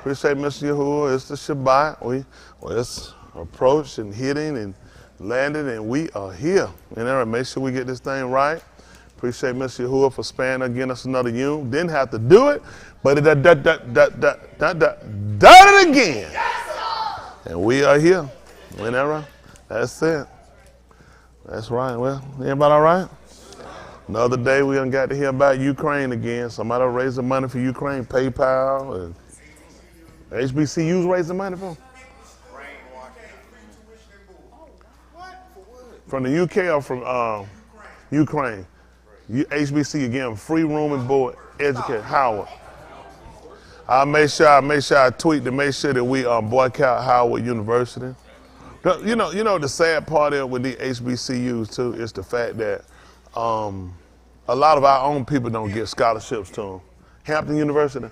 Appreciate Mr. Yahuwah. It's the Shabbat. It's approached and hitting and landed, and we are here. And make sure we get this thing right. Appreciate Mr. Yahuwah for sparing and getting us another unit. Didn't have to do it, but it done it again. And we are here. Ain't that right? That's it. That's right. Well, everybody all right? Another day we done got to hear about Ukraine again. Somebody raising money for Ukraine, PayPal, and HBCUs raising money for them. From the UK or from Ukraine? HBC again, free room and board, educate Howard. I make sure I tweet to make sure that we boycott Howard University. You know the sad part with the HBCUs too is the fact that a lot of our own people don't get scholarships to them. Hampton University,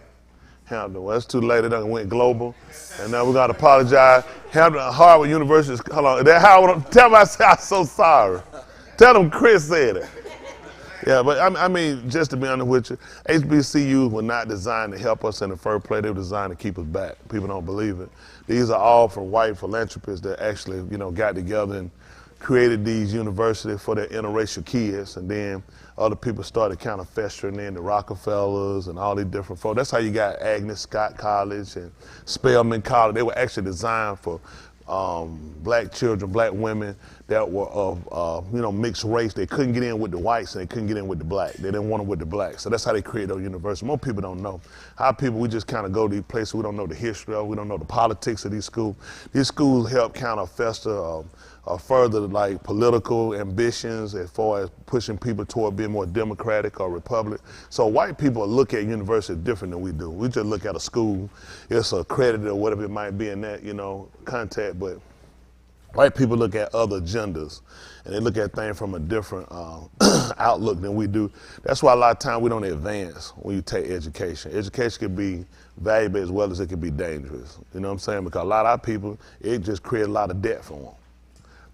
Hampton. Well, that's too late. It done went global, and now we got to apologize. Harvard University. Hold on, that Howard. Tell them I said I'm so sorry. Tell them Chris said it. Yeah, but I mean, just to be honest with you, HBCUs were not designed to help us in the first place. They were designed to keep us back. People don't believe it. These are all from white philanthropists that actually, got together and created these universities for their interracial kids, and then other people started kind of festering in, the Rockefellers and all these different folks. That's how you got Agnes Scott College and Spelman College. They were actually designed for black children, black women that were of mixed race. They couldn't get in with the whites and they couldn't get in with the black. They didn't want them with the blacks. So that's how they created those universities. Most people don't know. Our people, we just kind of go to these places. We don't know the history of, we don't know the politics of these schools. These schools help kind of fester further like political ambitions as far as pushing people toward being more democratic or republic. So white people look at university different than we do. We just look at a school, it's accredited or whatever it might be in that, context, but white people look at other agendas and they look at things from a different outlook than we do. That's why a lot of times we don't advance when you take education. Education can be valuable as well as it can be dangerous. You know what I'm saying? Because a lot of our people, it just created a lot of debt for them.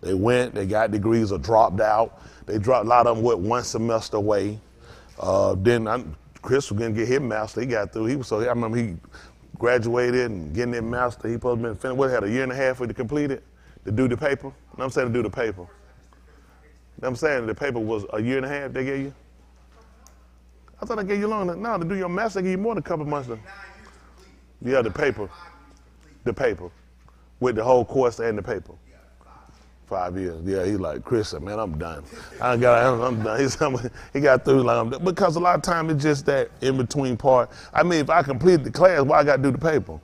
They went, they got degrees or dropped out. They dropped, a lot of them went one semester away. Chris was gonna get his master, he got through. I remember he graduated and getting his master. He supposed to been finished, had a year and a half for to complete it, to do the paper. You know what I'm saying, to do the paper. You know what I'm saying, the paper was a year and a half they gave you? I thought I gave you longer. No, to do your master, they gave you more than a couple months. Yeah, the paper, with the whole course and the paper. 5 years. Yeah, he's like, Chris said, man, I'm done. I'm done. He got through like, because a lot of times it's just that in between part. I mean, if I completed the class, why I got to do the paper?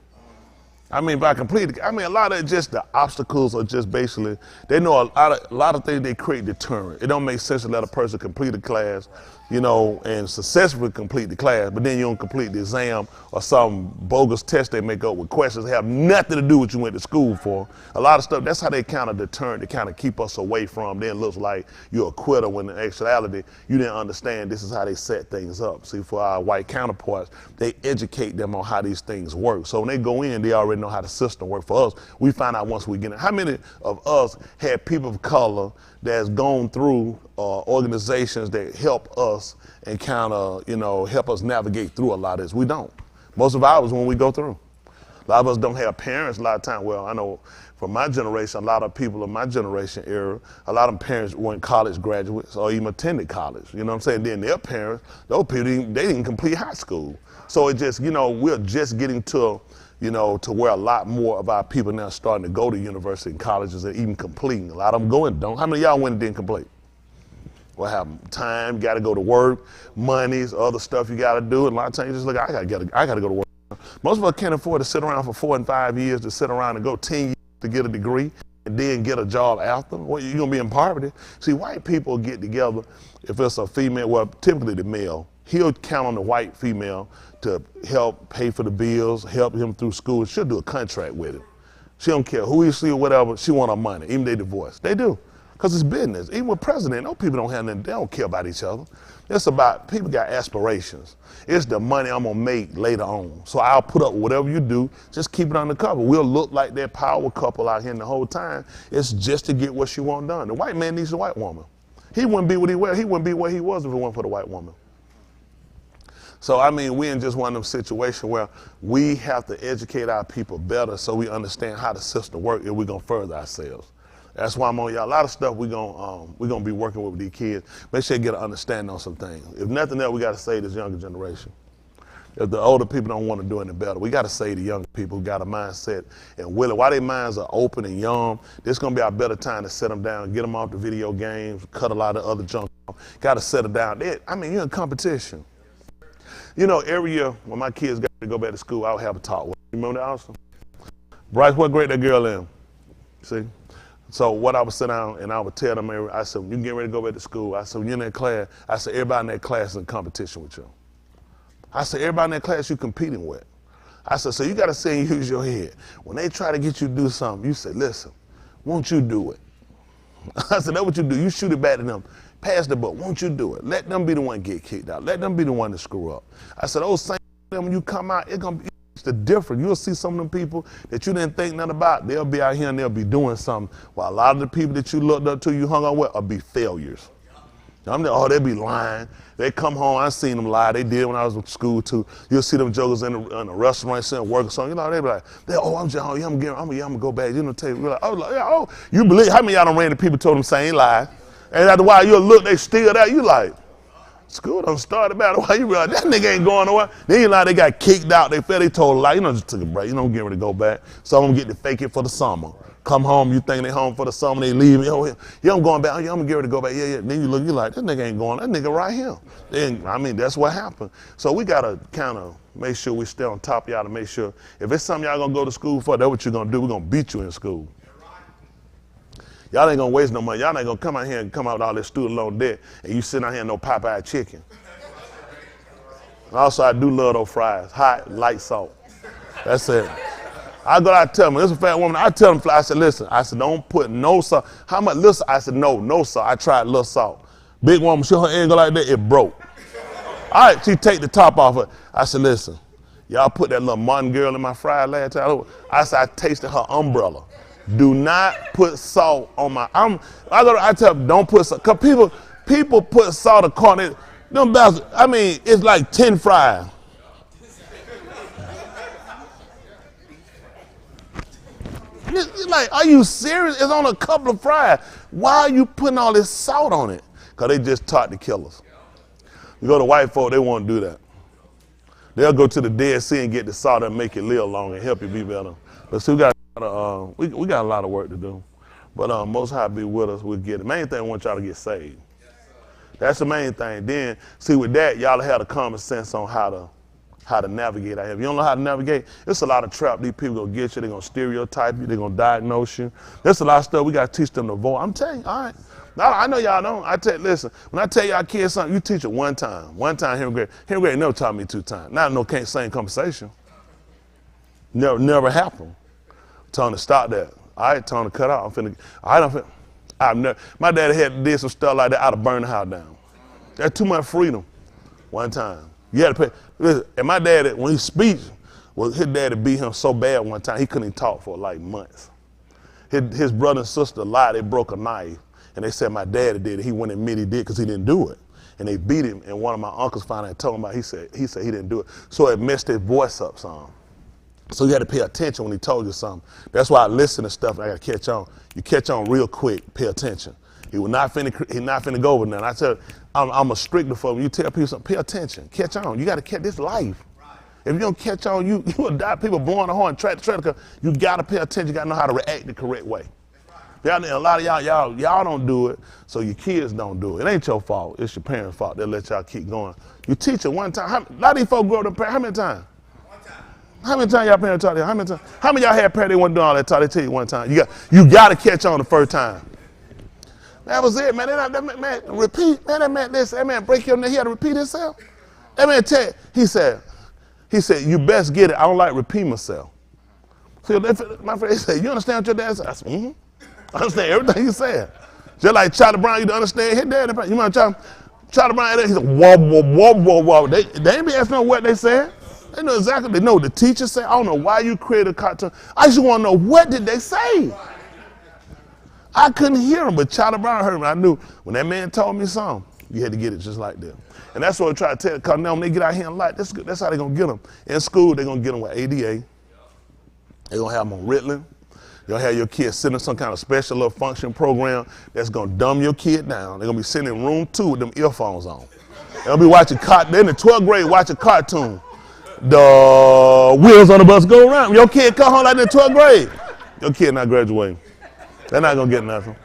I mean, if I completed, a lot of it just the obstacles are just basically, they know a lot of things they create deterrent. It don't make sense to let a person complete a class, and successfully complete the class, but then you don't complete the exam or some bogus test they make up with questions that have nothing to do with what you went to school for. A lot of stuff, that's how they kind of deterrent, they kind of keep us away from. Then it looks like you're a quitter when in actuality, you didn't understand this is how they set things up. See, for our white counterparts, they educate them on how these things work. So when they go in, they already know how the system works. For us, we find out once we get in. How many of us had people of color that's gone through organizations that help us and kind of, help us navigate through a lot of this? We don't. Most of ours when we go through. A lot of us don't have parents a lot of times. Well, I know from my generation, a lot of people of my generation era, a lot of parents weren't college graduates or even attended college. You know what I'm saying? Then their parents, those people, they didn't complete high school. So it just, we're just getting to where a lot more of our people now starting to go to university and colleges and even completing. A lot of them go and don't. How many of y'all went and didn't complete? What happened? Time, got to go to work, monies, other stuff you got to do. And a lot of times you just look, I got to go to work. Most of us can't afford to sit around for 4 and 5 years, to sit around and go 10 years to get a degree and then get a job after. Well, you're going to be in poverty. See, white people get together, if it's a female, well, typically the male, he'll count on the white female to help pay for the bills, help him through school. She'll do a contract with him. She don't care who he see or whatever, she want her money, even they divorce. They do, because it's business. Even with president, those people don't have nothing, they don't care about each other. It's about, people got aspirations. It's the money I'm gonna make later on. So I'll put up whatever you do, just keep it undercover. We'll look like that power couple out here the whole time. It's just to get what she want done. The white man needs a white woman. He wouldn't be what he was. He wouldn't be where he was if it weren't for the white woman. So, I mean, we in just one of them situations where we have to educate our people better so we understand how the system works and we're going to further ourselves. That's why I'm on y'all. A lot of stuff we're gonna be working with these kids. Make sure they get an understanding on some things. If nothing else, we got to say this younger generation. If the older people don't want to do any better, we got to say the younger people who got a mindset and willing. While their minds are open and young, this is going to be our better time to set them down, get them off the video games, cut a lot of other junk off. Got to set them down. I mean, you're in competition. You know, every year when my kids got to go back to school, I would have a talk with them. You remember that, Austin? Bryce, what grade that girl in? See? So what I would sit down and I would tell them, I said, when you get ready to go back to school, I said, when you're in that class, I said, everybody in that class is in competition with you. I said, everybody in that class you're competing with. I said, so you got to say and use your head. When they try to get you to do something, you say, listen, won't you do it? I said, that's what you do. You shoot it back to them. Pass the ball. Won't you do it? Let them be the one get kicked out. Let them be the one to screw up. I said, those same when you come out, it's going to be the difference. You'll see some of them people that you didn't think nothing about. They'll be out here and they'll be doing something. While a lot of the people that you looked up to, you hung on with, will be failures. They be lying. They come home. I seen them lie. They did when I was in school too. You'll see them jokers in the restaurant sitting working something. You know, they be like, I'm gonna go back. You know, tell you. I was like, yeah, you believe? How many of y'all done ran into people told them same lie? And after a while, you'll look, they still there. You like, school done started about it. Why you realize that nigga ain't going nowhere? Then you like they got kicked out. They felt they told a lie. You know, just took a break. You know, get ready to go back. Some of them get to fake it for the summer. Come home, you think they home for the summer, they leave. I'm going back. I'm gonna get ready to go back. Yeah. Then you look, you like, this nigga ain't going. That nigga right here. And I mean, that's what happened. So we gotta kind of make sure we stay on top of y'all to make sure if it's something y'all gonna go to school for, that's what you're gonna do. We're gonna beat you in school. Y'all ain't gonna waste no money. Y'all ain't gonna come out here and come out with all this student loan debt and you sitting out here no Popeye chicken. And also, I do love those fries, hot, light salt. That's it. I go out and tell them, this is a fat woman, I tell them, I said, listen, don't put no salt. How much little salt? I said, no salt. I tried little salt. Big woman, she her end go like that, it broke. All right, she take the top off it. I said, listen, y'all put that little Martin girl in my fry last time. I said, I tasted her umbrella. Do not put salt on my, I tell them, don't put salt, because people put salt according to, them bastards, I mean, it's like 10 fries. You're like, are you serious? It's on a couple of fries. Why are you putting all this salt on it? Because they just taught to kill us. You go to white folk, they won't do that. They'll go to the Dead Sea and get the salt and make it live longer and help you be better. But see, we got a lot of work to do. But Most High be with us, we'll get it. Main thing, I want y'all to get saved. That's the main thing. Then, see, with that, y'all have the common sense on how to navigate out here. If you don't know how to navigate, it's a lot of trap. These people gonna get you, they're gonna stereotype you, they're gonna diagnose you. There's a lot of stuff we gotta teach them to avoid. I'm telling you, all right. I know y'all don't. Listen, when I tell y'all kids something, you teach it one time. One time, Henry Gray never taught me 2 times. Not no same conversation. Never happened. Tell him to stop that. All right, tell him to cut out. My daddy did some stuff like that, I'd have burned the house down. That's too much freedom. One time. You had to pay. Listen, and my daddy, when he speaks, his daddy beat him so bad one time, he couldn't even talk for like months. His brother and sister lied, they broke a knife, and they said my daddy did it. He wouldn't admit he did because he didn't do it. And they beat him, and one of my uncles found out and told him about it. He said he didn't do it. So it messed his voice up some. So you had to pay attention when he told you something. That's why I listen to stuff and I got to catch on. You catch on real quick, pay attention. He not finna go over nothing. I tell you, I'm a stricter for him. You tell people something, pay attention, catch on. You got to catch this life. Right. If you don't catch on, you will die. People blowing the horn, try to. You got to pay attention. You got to know how to react the correct way. Right. A lot of y'all don't do it, so your kids don't do it. It ain't your fault. It's your parents' fault. They'll let y'all keep going. You teach it one time. A lot of these folks grow up, how many times? How many times y'all parents taught you? How many times? How many y'all had parents that wouldn't do all that? Taught they tell you one time. You got to catch on the first time. That was it, man. That man repeat. Man, that man break your neck. He had to repeat himself. That man tell you, he said, you best get it. I don't like repeat myself. So my friend said, you understand what your dad said? I said, I understand everything you said. Just like Charlie Brown, you to understand his dad. You might Charlie Brown, he said, whoa. They ain't be asking what they said. They know exactly. They know what the teacher said. I don't know why you created a cartoon. I just want to know, what did they say? I couldn't hear him, but Charlie Brown heard me. I knew when that man told me something, You had to get it just like that. And that's what I try to tell, because now when they get out here in life, that's how they're going to get them. In school, they're going to get them with ADA. They're going to have them on Ritalin. You're going to have your kids sitting in some kind of special little function program that's going to dumb your kid down. They're going to be sitting in room 2 with them earphones on. They're going to be watching, they're in the 12th grade watching cartoon. The wheels on the bus go around. Your kid come home like in the 12th grade. Your kid not graduating. They're not going to get nothing.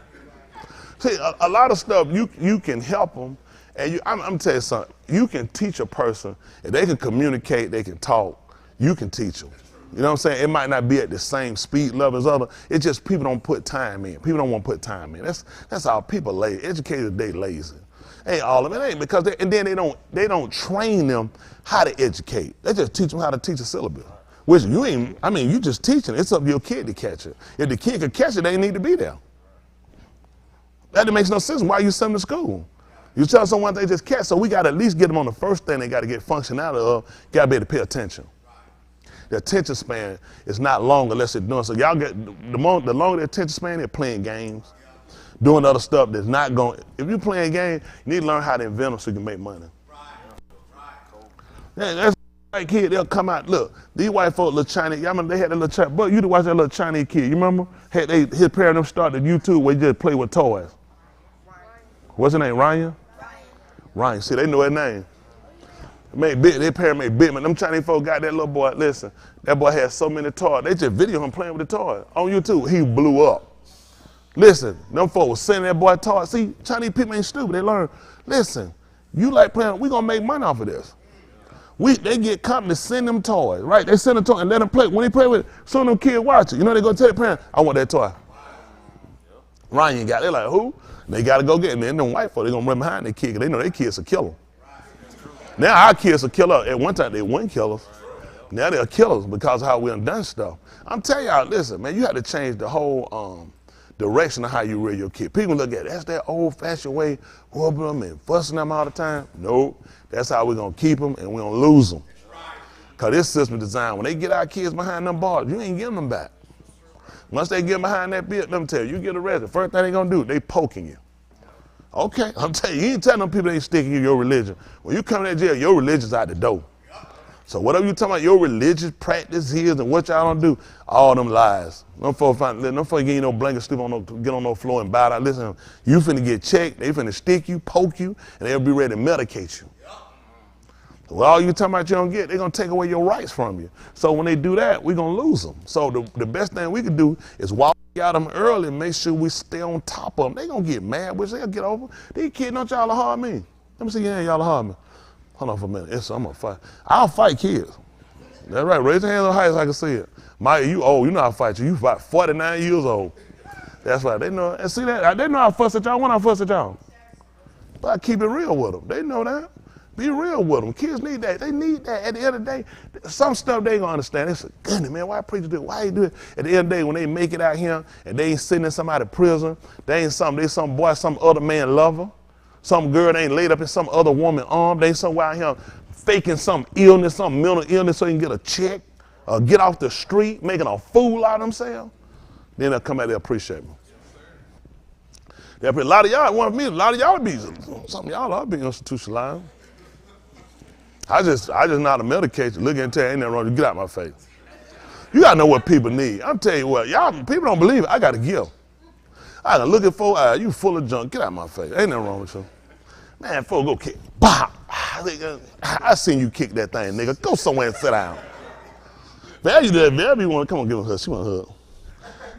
See, a lot of stuff, you can help them. And I'm going to tell you something. You can teach a person. If they can communicate, they can talk, you can teach them. You know what I'm saying? It might not be at the same speed level as other. It's just people don't put time in. People don't want to put time in. That's how people lazy. Educators, they lazy. Ain't all of it. Ain't because and then they don't train them how to educate. They just teach them how to teach a syllabus. Which you just teaching. It's up to your kid to catch it. If the kid can catch it, they need to be there. That makes no sense. Why you send them to school? You tell someone they just catch, so we got to at least get them on the first thing they got to get functionality of. Got to be able to pay attention. The attention span is not long unless it's doing. So y'all get, the longer the attention span, they're playing games, doing other stuff that's not going. If you're playing games, you need to learn how to invent them so you can make money. Yeah, that's white kid, they'll come out, look, these white folks, little Chinese, y'all remember they had that little Chinese, but you to watch that little Chinese kid, you remember? His parents of them started YouTube where he just play with toys. What's his name, Ryan? Ryan, see, they know his name. Their parents made big, man. Them Chinese folks got that little boy, listen, that boy had so many toys. They just video him playing with the toys. On YouTube, he blew up. Listen, them folks was sending that boy toys. See, Chinese people ain't stupid, they learn. Listen, you like playing, we gonna make money off of this. They get companies to send them toys, right? They send them toys and let them play. When they play with it, some of them kids watch it. You know, they go tell their parents, I want that toy. Ryan got it. They're like, who? They got to go get it. And then them white folks, they're going to run behind their kid because they know their kids will kill them. Now our kids are killers. At one time, they weren't killers. Now they're killers because of how we done stuff. I'm telling y'all, listen, man, you have to change the whole direction of how you rear your kid. People look at it, that's that old-fashioned way, whooping them and fussing them all the time. Nope. That's how we're going to keep them and we're going to lose them. Because this system designed, when they get our kids behind them bars, you ain't getting them back. Once they get behind that bit, let me tell you get arrested. First thing they going to do, they poking you. Okay, I'm telling you, you ain't telling them people they ain't sticking you your religion. When you come to that jail, your religion's out the door. So whatever you talking about your religious practice is and what y'all don't do, all them lies. Them folks give you no blanket, sleep on get on no floor and bow down. Listen, you finna get checked, they finna stick you, poke you, and they'll be ready to medicate you. Well, all you talking about you don't get, they're gonna take away your rights from you. So when they do that, we're gonna lose them. So the best thing we can do is walk out them early and make sure we stay on top of them. They gonna get mad, which they'll get over. These kids, don't y'all hard me. Let me see your hand, y'all hard me. Hold on for a minute. I'm gonna fight. I'll fight kids. That's right. Raise your hands on high so I can see it. You old. You know how to fight you. You fight 49 years old. That's right. They know. And see that? They know how to fuss at y'all when I fuss at y'all. But I keep it real with them. They know that. Be real with them. Kids need that. They need that. At the end of the day, some stuff they gonna understand. They say, goodness, man, why preachers do it? Why you do it? At the end of the day, when they make it out here and they ain't sitting in somebody's prison, they some boy, some other man lover. Some girl that ain't laid up in some other woman's arm. They somewhere out here faking some illness, some mental illness so you can get a check or get off the street, making a fool out of themselves. Then they'll come out there and appreciate me. A lot of y'all want me, a lot of y'all be, some of y'all ought to be institutionalized. I just know how to medicate you. Look and tell you, ain't nothing wrong. You get out my face. You gotta know what people need. I'm telling you what, people don't believe it. I gotta give. I gotta look at folks, you full of junk. Get out my face. Ain't nothing wrong with you. Man, folks, go kick. Bah! I seen you kick that thing, nigga. Go somewhere and sit down. Value that. Value want to come on, give her a hug. She want a hug.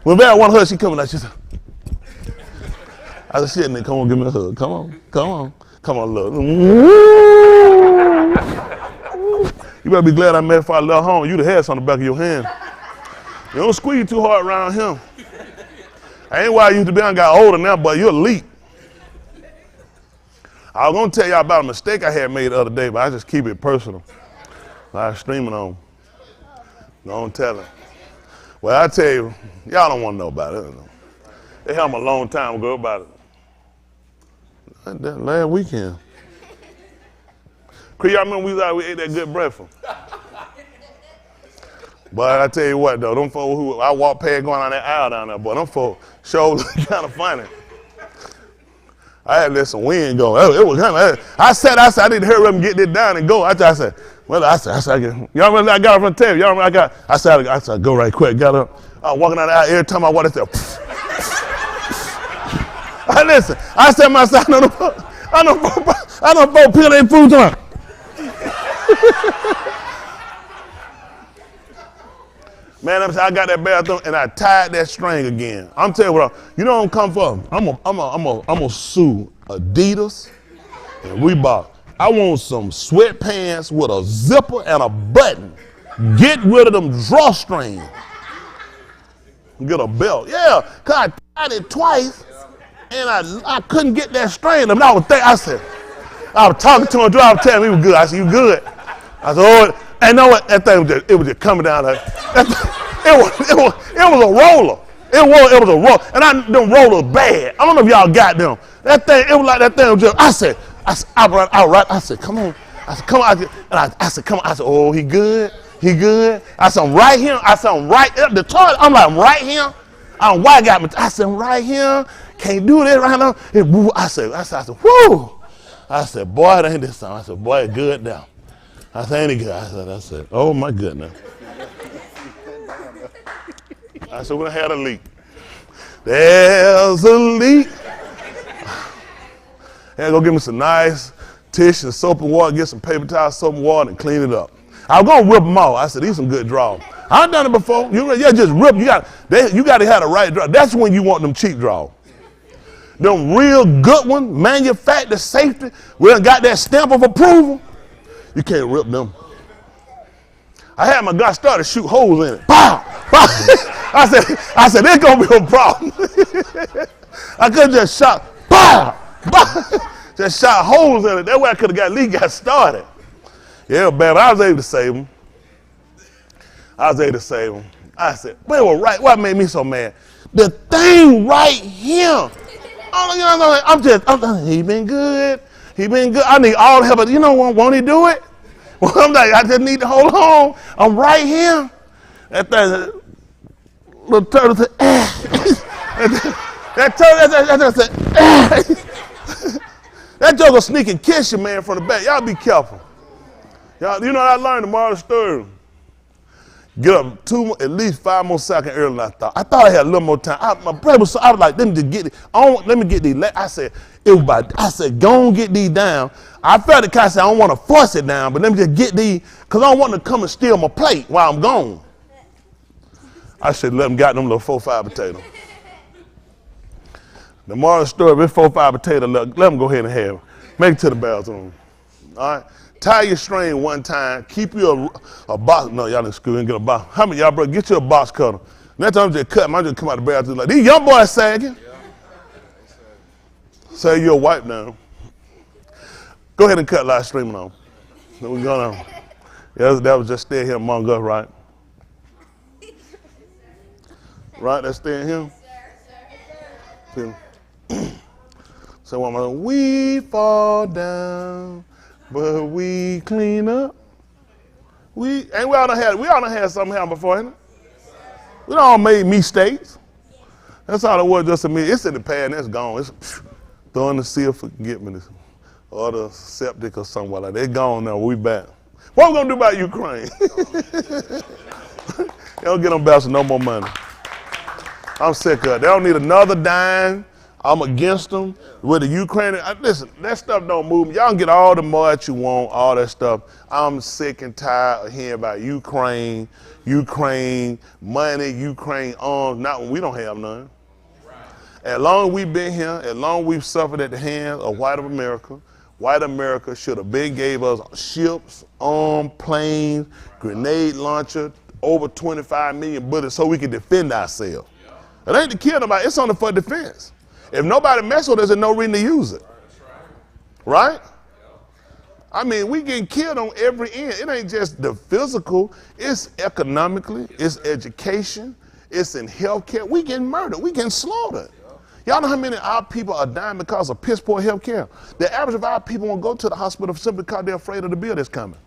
When Val want a hug, she coming like she's. I said, shit, nigga, come on, give me a hug. Come on, look. You better be glad I met her before I left home. You the head on the back of your hand. You don't squeeze too hard around him. I ain't why I used to be. I got older now, but you're elite. I was going to tell y'all about a mistake I had made the other day, but I just keep it personal. I was streaming on. Don't tell it. Well, I tell you, y'all don't want to know about it. They had me a long time ago about it. That last weekend. Y'all remember we ate that good breakfast? But I tell you what, though, them folks who I walked past going on that aisle down there, boy, them folks sure look kind of funny. I had to let some wind go. It was kind of, I said, I need to hurry up and get this down and go. I said, well, I said, y'all remember I got up from the table. Y'all remember I said, go right quick. Got up. I was walking out the aisle. Every time I walked, I said, listen, I said myself, I don't vote people ain't food time. Man, I got that bathroom and I tied that string again. I'm telling you what, you know what I'm come for? I'm gonna sue Adidas and Reebok. I want some sweatpants with a zipper and a button. Get rid of them drawstrings. Get a belt. Yeah, cause I tied it twice and I couldn't get that string. And I was talking to him, I was telling him he was good. I said, you good? I said, oh, and know what? That thing was just coming down like it was a roller. It was a roller. And them rollers bad. I don't know if y'all got them. That thing, it was like that thing was just, I said, come on. I said, come on. And I said, come on. I said, oh, he good? He good? I said, I'm right here. I said, I'm right at the toilet. I'm like, I'm right here. Why got me? I said, I'm right here. Can't do this right now. I said, whoo. I said, boy, it ain't this time. I said, boy, it good now. I said, ain't it good? I said, oh my goodness. I said, we had a leak. There's a leak. Hey, go get me some nice tissue, soap and water, get some paper towel, soap and water, and clean it up. I was gonna rip them off. I said, these some good draws. I've done it before. You just rip. You got to have the right draw. That's when you want them cheap draws. Them real good ones, manufactured safety, we done got that stamp of approval. You can't rip them. I had my guy start to shoot holes in it. Pow! Pow! I said, there's gonna be a problem. I could just shot, pow! Pow! Just shot holes in it. That way I could have got leak got started. Yeah, baby, I was able to save them. I said, but it was right. What made me so mad? The thing right here. He been good. I need all the help. But you know what? Won't he do it? Well, I'm like, I just need to hold on. I'm right here. That thing, little turtle said, that joke will sneak and kiss you, man, from the back. Y'all be careful. Y'all, you know what I learned tomorrow story? Get up at least 5 more seconds earlier than I thought. I thought I had a little more time. My brother was I was like, let me just get it. Let me get these. I said, go and get these down. I felt it kind of said, I don't want to force it down, but let me just get these, because I don't want to come and steal my plate while I'm gone. I should let them got them little 4-5 potatoes. The moral story, this 4-5 potato, let them go ahead and have it. Make it to the bathroom. All right? Tie your string one time. Keep you a box. No, y'all didn't school and get a box. How many y'all, bro, get you a box cutter. Next time I'm just cutting, I just come out the bathroom like, these young boys sagging. Say you're a wipe now. Go ahead and cut live streaming on. So we're gonna, that was just staying here among us, right? Right, that's staying here? So when we fall down, but we clean up. We all done had something happen before, ain't it? We done all made mistakes. That's all it was, just a me. It's in the past and it's gone. It's throwing the sea of forgiveness or the septic or something like that. It's gone now. We back. What we gonna do about Ukraine? They don't get them bastards no more money. I'm sick of it. They don't need another dime. I'm against them. With the Ukrainian, listen, that stuff don't move me. Y'all can get all the mud you want, all that stuff. I'm sick and tired of hearing about Ukraine money, Ukraine arms. Not when we don't have none. Right. As long as we've been here, as long as we've suffered at the hands of white America should have been gave us ships, arms, planes, grenade launcher, over 25 million bullets so we can defend ourselves. It ain't to kill nobody, it's only for defense. If nobody messes with us, there's no reason to use it. Right? I mean, we getting killed on every end. It ain't just the physical, it's economically, it's education, it's in healthcare. We getting murdered, we getting slaughtered. Y'all know how many of our people are dying because of piss poor healthcare? The average of our people won't go to the hospital simply because they're afraid of the bill that's coming.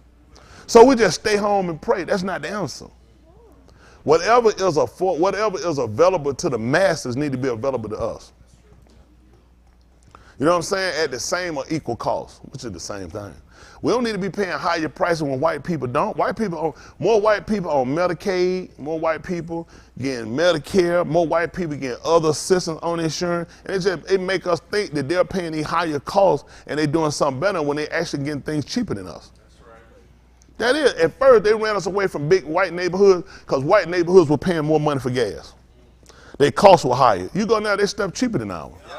So we just stay home and pray. That's not the answer. Whatever is available to the masses need to be available to us. You know what I'm saying? At the same or equal cost, which is the same thing. We don't need to be paying higher prices when white people don't. More white people on Medicaid, more white people getting Medicare, more white people getting other assistance on insurance. And it make us think that they're paying these higher costs and they're doing something better when they're actually getting things cheaper than us. That's right. That is, at first they ran us away from big white neighborhoods because white neighborhoods were paying more money for gas. Their costs were higher. You go now, their stuff cheaper than ours. Yep.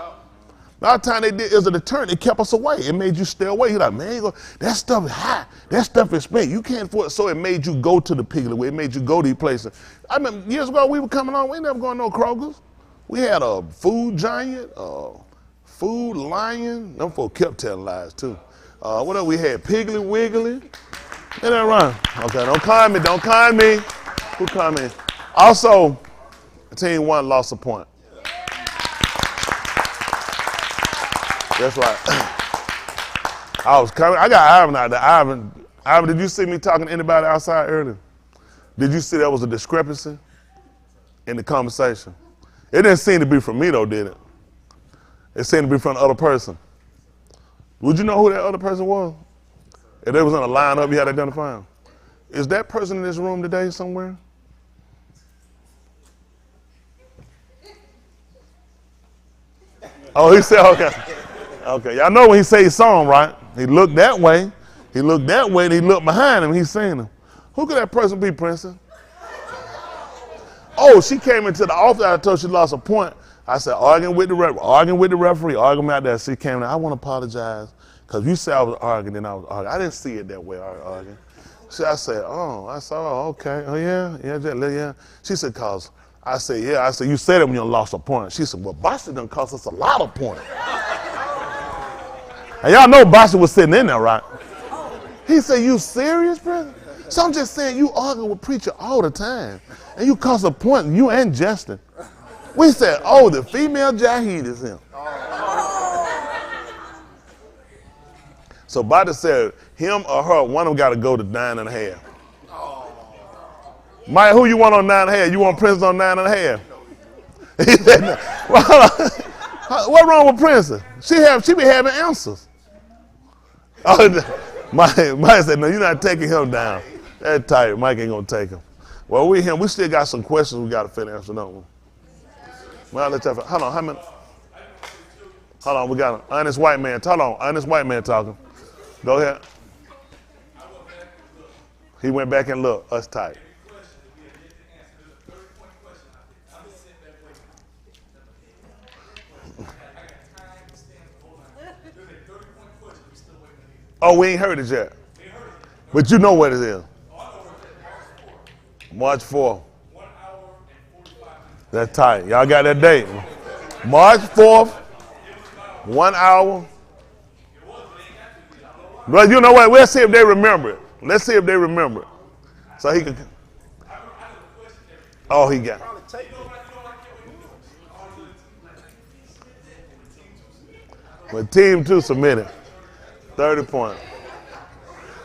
A lot of time they did as a deterrent, it kept us away. It made you stay away. You're like, man, that stuff is high. That stuff is expensive. You can't afford it. So it made you go to the Piggly Wiggly. It made you go to these places. I remember years ago we were coming on, we never going to no Kroger's. We had a Food Giant, Food Lion. Them folks kept telling lies too. What else we had? Piggly Wiggly. Ain't that right? Okay, don't con me. Who called me? Also, team one lost a point. That's right. I was coming. I got Ivan out there. Ivan, did you see me talking to anybody outside earlier? Did you see there was a discrepancy in the conversation? It didn't seem to be from me though, did it? It seemed to be from the other person. Would you know who that other person was? If they was in a lineup, you had to identify him. Is that person in this room today somewhere? Oh, he said, okay. Okay, y'all know when he say he saw him, right? He looked that way, and he looked behind him, he's seeing him. Who could that person be, Princess? Oh, she came into the office, I told she lost a point. I said, arguing with the referee, arguing out there. She came in, I want to apologize, because you said I was arguing, then I was arguing. I didn't see it that way, arguing. So I said, okay, yeah. She said, cause, I said, yeah. I said, you said it when you lost a point. She said, well, Boston done cost us a lot of points. And y'all know Boston was sitting in there, right? He said, you serious, brother? So I'm just saying, you argue with preacher all the time. And you cost a point, you and Justin. We said, oh, the female Jahid is him. So Bada said, him or her, one of them got to go to 9.5. Mike, who you want on 9.5? You want Princess on 9.5? He said, no. Well, what wrong with Princess? She be having answers. Mike said, no, you're not taking him down. That's tight. Mike ain't gonna take him. Well, we still got some questions we got to finish answering, don't we? Well, let's have, hold on, how many? Hold on, we got an honest white man. Hold on, honest white man talking. Go ahead. He went back and looked. Us tight. Oh, we ain't heard it yet. But you know what it is. March 4th. That's tight. Y'all got that date. March 4th, 1 hour. Well, you know what? We'll see if they remember it. Let's see if they remember it. So he can. Oh, he got it. Well, team 2 submitted. 30 points.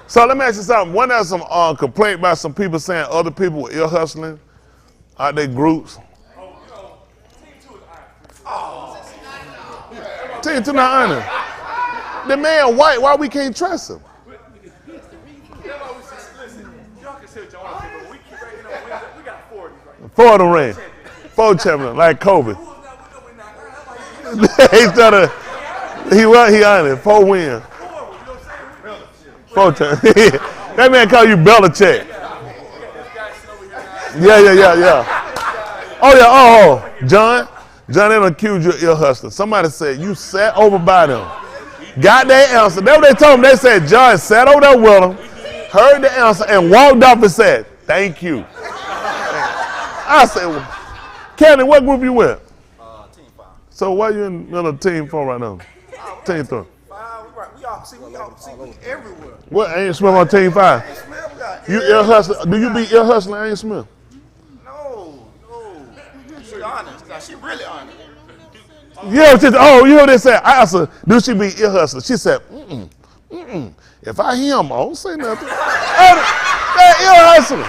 So let me ask you something. One there's some complaint about some people saying other people were ear hustling out their groups. Team 2 not honest. The man white, why we can't trust him? Four of them ran. 4 champions, like Kobe. He honest. 4 wins. 4 times. That man call you Belichick. Yeah. Oh yeah. John didn't accuse you of ear hustling. Somebody said you sat over by them, got their answer. That's what they told him. They said John sat over there with them, heard the answer, and walked off and said, "Thank you." I said, well, Kenny, what group you with? Team 5. So why you in team 4 right now? Team 3. We everywhere. What, Ain't Smith on team 5? You ear hustling? Do you be ear hustling, Ain't Smith? No. She honest. Now, she really honest. Yeah, you heard they said, I asked her, do she be ear hustling? She said, If I hear him, I don't say nothing. That ear hustling.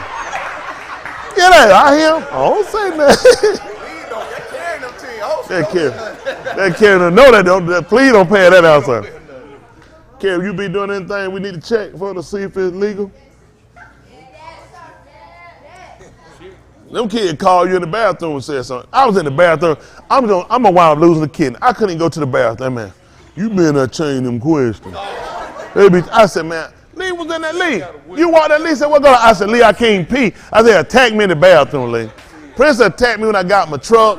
Yeah, I hear him, I don't say nothing. That Karen, no, please don't pay that outside. Karen, you be doing anything we need to check for to see if it's legal? Them kids called you in the bathroom and said something. I was in the bathroom. I'm a wild losing the kid. I couldn't even go to the bathroom. Man, you been there changing them questions. I said, man, Lee was in that Lee. You walked that Lee, said, what going on? I said, Lee, I can't pee. I said, attack me in the bathroom, Lee. Prince attacked me when I got my truck.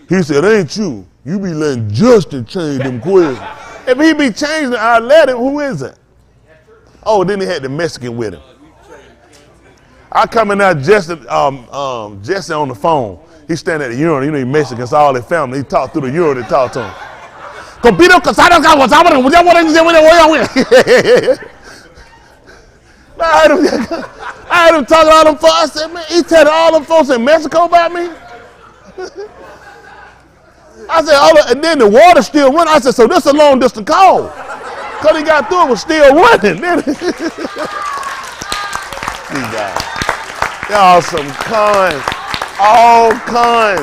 He said, ain't you? You be letting Justin change them questions. If he be changing, I let him. Who is it? Oh, then he had the Mexican with him. I come in there, Jesse on the phone. He standing at the urinal. You know, he's Mexican, so all his family. He talked through the urinal and talked to him. I heard him talking to all them folks. I said, man, he telling all them folks in Mexico about me? I said, and then the water still running. I said, so this is a long distance call. Because he got through, it was still running. These guys. Y'all some cons. All cons.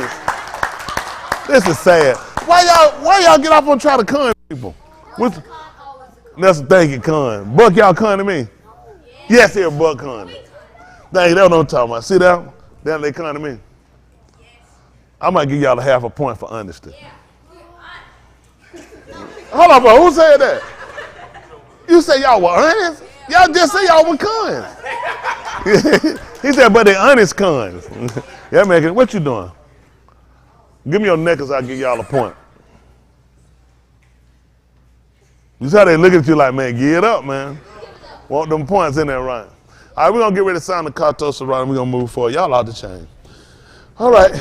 This is sad. Why y'all get off on try to con people? That's the thing, con. Buck, y'all con to me? Yes, here, Buck con. Dang, that's what I'm talking about. See that? Then they con to me. I might give y'all a half a point for honesty. Hold on, bro. Who said that? You say y'all were honest? Y'all just say y'all were cons. He said, but they honest cons. Yeah, man, what you doing? Give me your necklace, I'll give y'all a point. You see how they look at you like, man, get up, man. Want them points in there, right? All right, we're going to get ready to sound the cartos around and we're going to move forward. Y'all ought to change. All right.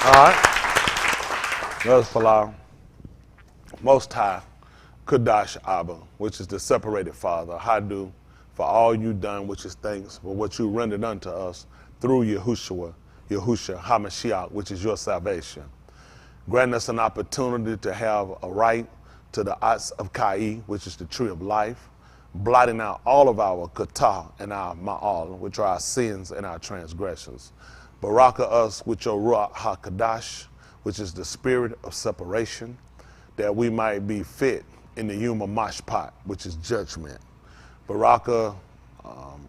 All right. Let us follow. Most High, Kadash Abba, which is the separated Father, Hadu, for all you done, which is thanks for what you rendered unto us through Yahushua HaMashiach, which is your salvation. Grant us an opportunity to have a right to the Atz of Kai, which is the tree of life, blotting out all of our Kata and our Ma'al, which are our sins and our transgressions. Baraka us with your Ruach HaKadash, which is the spirit of separation, that we might be fit in the Yuma Mashpat, which is judgment. Baraka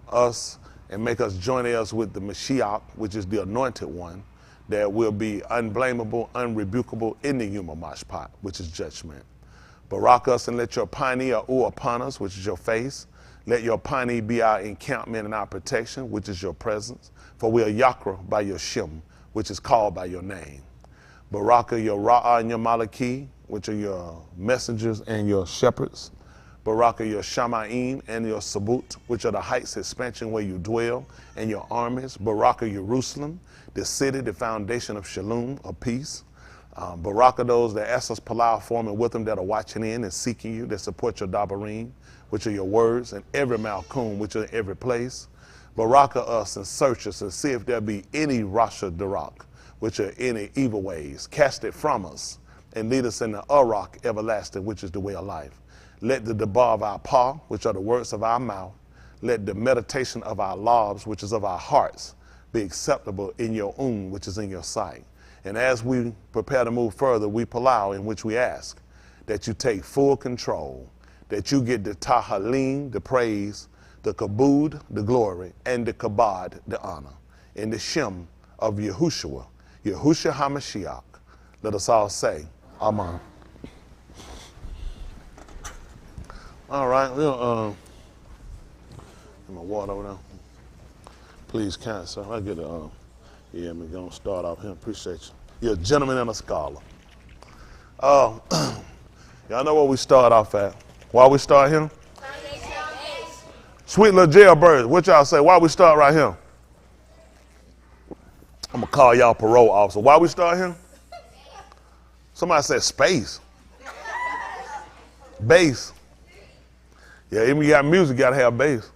us and make us join us with the Mashiach, which is the anointed one, that will be unblameable, unrebukable in the Yuma Mashpat, which is judgment. Barak us and let your pioneer upon us, which is your face. Let your pioneer be our encampment and our protection, which is your presence. For we are Yakra by your Shem, which is called by your name. Baraka your Ra'ah and your Malaki, which are your messengers and your shepherds. Baraka your Shamaim and your Sabut, which are the heights expansion where you dwell, and your armies. Baraka Jerusalem, the city, the foundation of Shalom, of peace. Baraka those that Essas Palau forming with them that are watching in and seeking you, that support your Dabarim, which are your words, and every Malkum, which are in every place. Baraka us and search us and see if there be any Rasha Darak, which are any evil ways. Cast it from us and lead us in the Arak everlasting, which is the way of life. Let the debar of our paw, which are the words of our mouth, let the meditation of our lives, which is of our hearts, be acceptable in your which is in your sight. And as we prepare to move further, we palau in which we ask that you take full control, that you get the tahalim, the praise, the kabud, the glory, and the kabad, the honor, in the shem of Yahushua HaMashiach. Let us all say, Amen. All right, we'll, my water over there. Please, kind sir. I get a, yeah, we're going to start off here. Appreciate you. You're a gentleman and a scholar. Y'all know where we start off at. Why we start here? Sweet little jailbirds. What y'all say? Why we start right here? I'm going to call y'all parole officer. Why we start here? Somebody said space. Bass. Yeah, even you got music, you gotta have bass.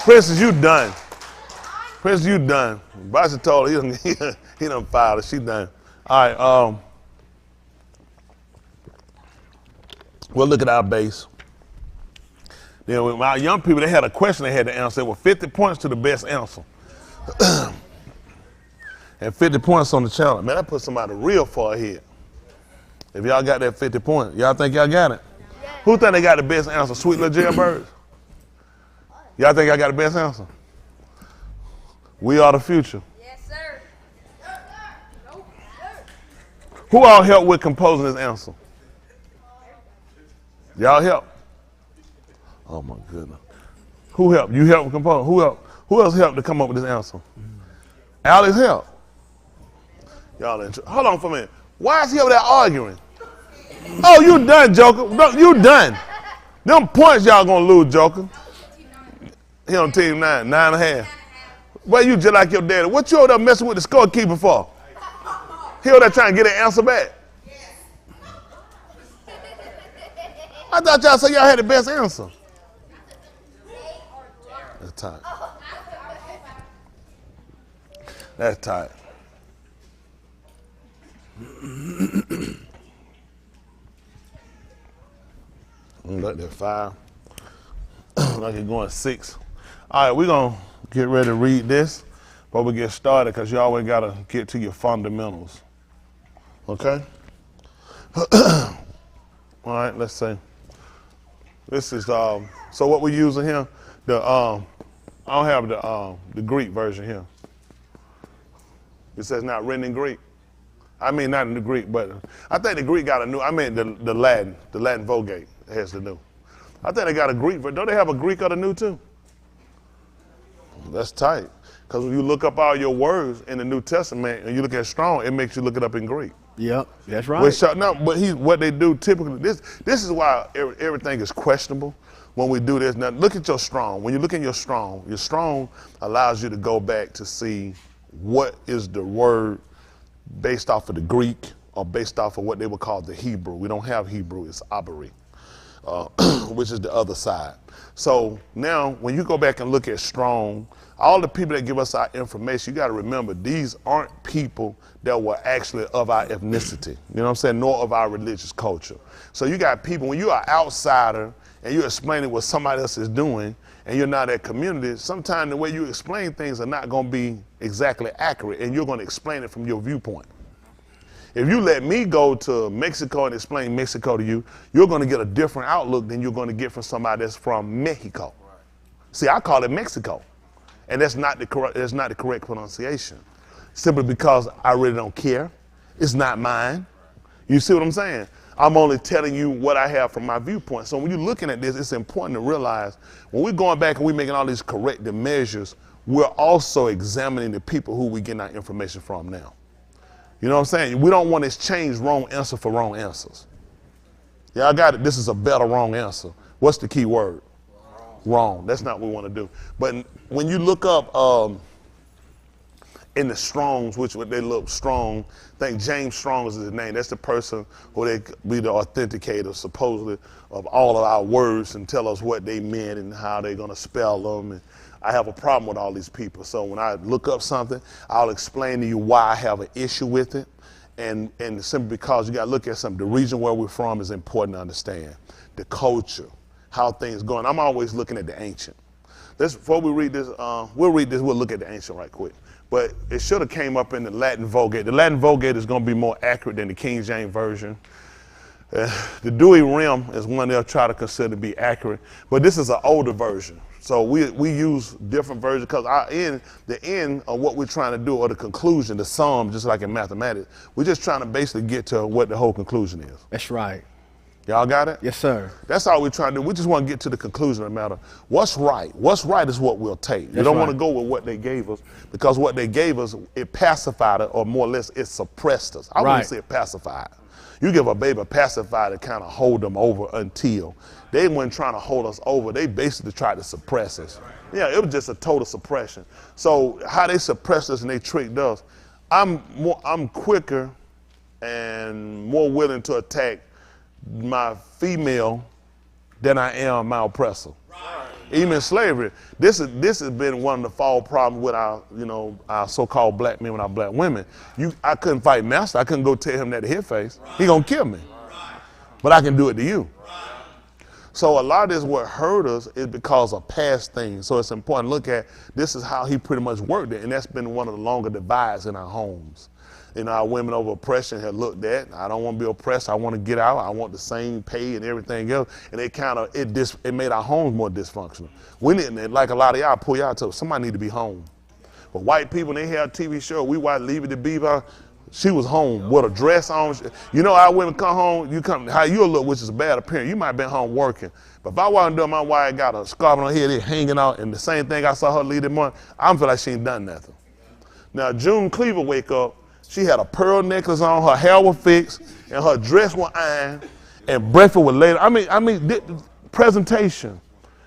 Princess, you done. Princess, you done. Bossy told her he done filed it. She done. All right. We'll look at our base. Then with our young people, they had a question they had to answer. It was 50 points to the best answer. And 50 points on the challenge. Man, I put somebody real far ahead. If y'all got that 50 points, y'all think y'all got it? Yeah. Who think they got the best answer? Sweet little jailbirds? Y'all think I got the best answer? We are the future. Yes, sir. Who all helped with composing this answer? Y'all help? Oh my goodness. Who helped? You helped with composing? Who helped? Who else helped to come up with this answer? Alex helped. Y'all hold on for a minute. Why is he over there arguing? Oh, you done, Joker. No, you done. Them points y'all gonna lose, Joker. He on team 9.5. Well, you just like your daddy. What you over there messing with the scorekeeper for? He over there trying to get an answer back. I thought y'all said y'all had the best answer. That's tight. That's tight. Look at 5. Like it's going 6. All right, we're going to get ready to read this before we get started because you always got to get to your fundamentals. Okay? All right, let's see. This is, so what we're using here, I don't have the Greek version here. It says not written in Greek. I mean, not in the Greek, but I think the Greek got a new, I mean the Latin Vulgate has the new. I think they got a Greek, but don't they have a Greek of the new too? That's tight. Because when you look up all your words in the New Testament and you look at Strong, it makes you look it up in Greek. Yep, that's right. What they do typically, this is why everything is questionable when we do this. Now look at your Strong. When you look at your Strong allows you to go back to see what is the word based off of the Greek or based off of what they would call the Hebrew. We don't have Hebrew, it's Abari, which is the other side. So now when you go back and look at Strong, all the people that give us our information, you got to remember, these aren't people that were actually of our ethnicity, you know what I'm saying, nor of our religious culture. So you got people, when you are outsider and you're explaining what somebody else is doing and you're not that community, sometimes the way you explain things are not going to be exactly accurate and you're going to explain it from your viewpoint. If you let me go to Mexico and explain Mexico to you, you're going to get a different outlook than you're going to get from somebody that's from Mexico. Right. See, I call it Mexico. And that's not the correct pronunciation. Simply because I really don't care. It's not mine. You see what I'm saying? I'm only telling you what I have from my viewpoint. So when you're looking at this, it's important to realize when we're going back and we're making all these corrective measures, we're also examining the people who we're getting our information from now. You know what I'm saying? We don't want to exchange wrong answer for wrong answers. Yeah, I got it. This is a better wrong answer. What's the key word? Wrong. That's not what we want to do. But when you look up in the Strongs, which they look Strong, I think James Strong is his name. That's the person who they be the authenticator, supposedly, of all of our words and tell us what they meant and how they're going to spell them. And I have a problem with all these people. So when I look up something, I'll explain to you why I have an issue with it. And simply because you got to look at something. The region where we're from is important to understand. The culture, how things going. I'm always looking at the ancient. Before we read this, we'll look at the ancient right quick. But it should have came up in the Latin Vulgate. The Latin Vulgate is going to be more accurate than the King James Version. The Dewey Rim is one they'll try to consider to be accurate. But this is an older version. So we use different versions because the end of what we're trying to do, or the conclusion, the sum, just like in mathematics, we're just trying to basically get to what the whole conclusion is. That's right. Y'all got it? Yes, sir. That's all we're trying to do. We just want to get to the conclusion of the matter. What's right? What's right is what we'll take. We don't want to go with what they gave us, because what they gave us, it pacified it, or more or less it suppressed us. I wouldn't say it pacified. You give a baby a pacifier to kind of hold them over until. They weren't trying to hold us over. They basically tried to suppress us. Yeah, it was just a total suppression. So how they suppressed us and they tricked us, I'm quicker and more willing to attack my female than I am my oppressor. Right. Even in slavery, this has been one of the fall problems with our so-called black men with our black women. I couldn't fight master. I couldn't go tell him that to his face. Right. He gonna kill me. Right. But I can do it to you. Right. So a lot of this what hurt us is because of past things. So it's important to look at this is how he pretty much worked it, and that's been one of the longer divides in our homes. Our women over oppression have looked at, I don't want to be oppressed, I want to get out, I want the same pay and everything else, and it made our homes more dysfunctional. We didn't, like a lot of y'all, pull y'all to, somebody need to be home. But white people, they had a TV show, we watched Leave It to Beaver, she was home with a dress on. You know our women come home, how you look, which is a bad appearance, you might have been home working. But if I wasn't doing my wife got a scarf on her head, it hanging out, and the same thing I saw her leave that morning, I feel like she ain't done nothing. Now June Cleaver wake up, she had a pearl necklace on, her hair was fixed, and her dress was ironed, and breakfast was laid. I mean, presentation.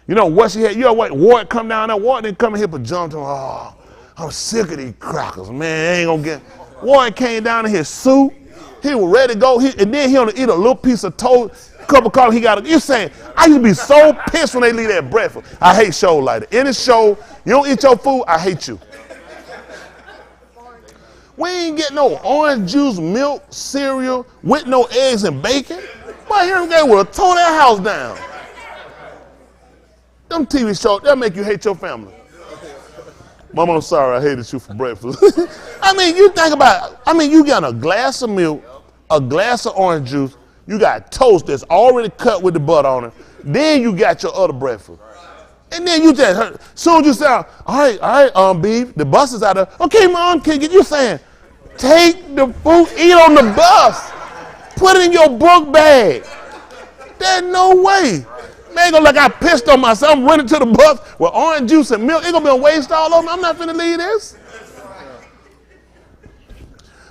You know what she had? You know what? Ward come down there. Ward didn't come in here but jumped on. Oh, I'm sick of these crackers, man. I ain't gonna get. Ward came down in his suit. He was ready to go. And then he only eat a little piece of toast, cup of coffee. He got. You saying? I used to be so pissed when they leave that breakfast. I hate shows like that. Any show, you don't eat your food, I hate you. We ain't getting no orange juice, milk, cereal, with no eggs and bacon. Boy, here they would have tore that house down. Them TV shows, they'll make you hate your family. Mama, I'm sorry, I hated you for breakfast. I mean, you think about it. I mean, you got a glass of milk, a glass of orange juice, you got toast that's already cut with the butter on it, then you got your other breakfast. And then you just, soon as you say, all right, Beef, the bus is out there. Okay, Mom, can you saying, take the food, eat on the bus. Put it in your book bag. There's no way. Man, gonna like I pissed on myself. I'm running to the bus with orange juice and milk. It's gonna be a waste all over. I'm not finna leave this.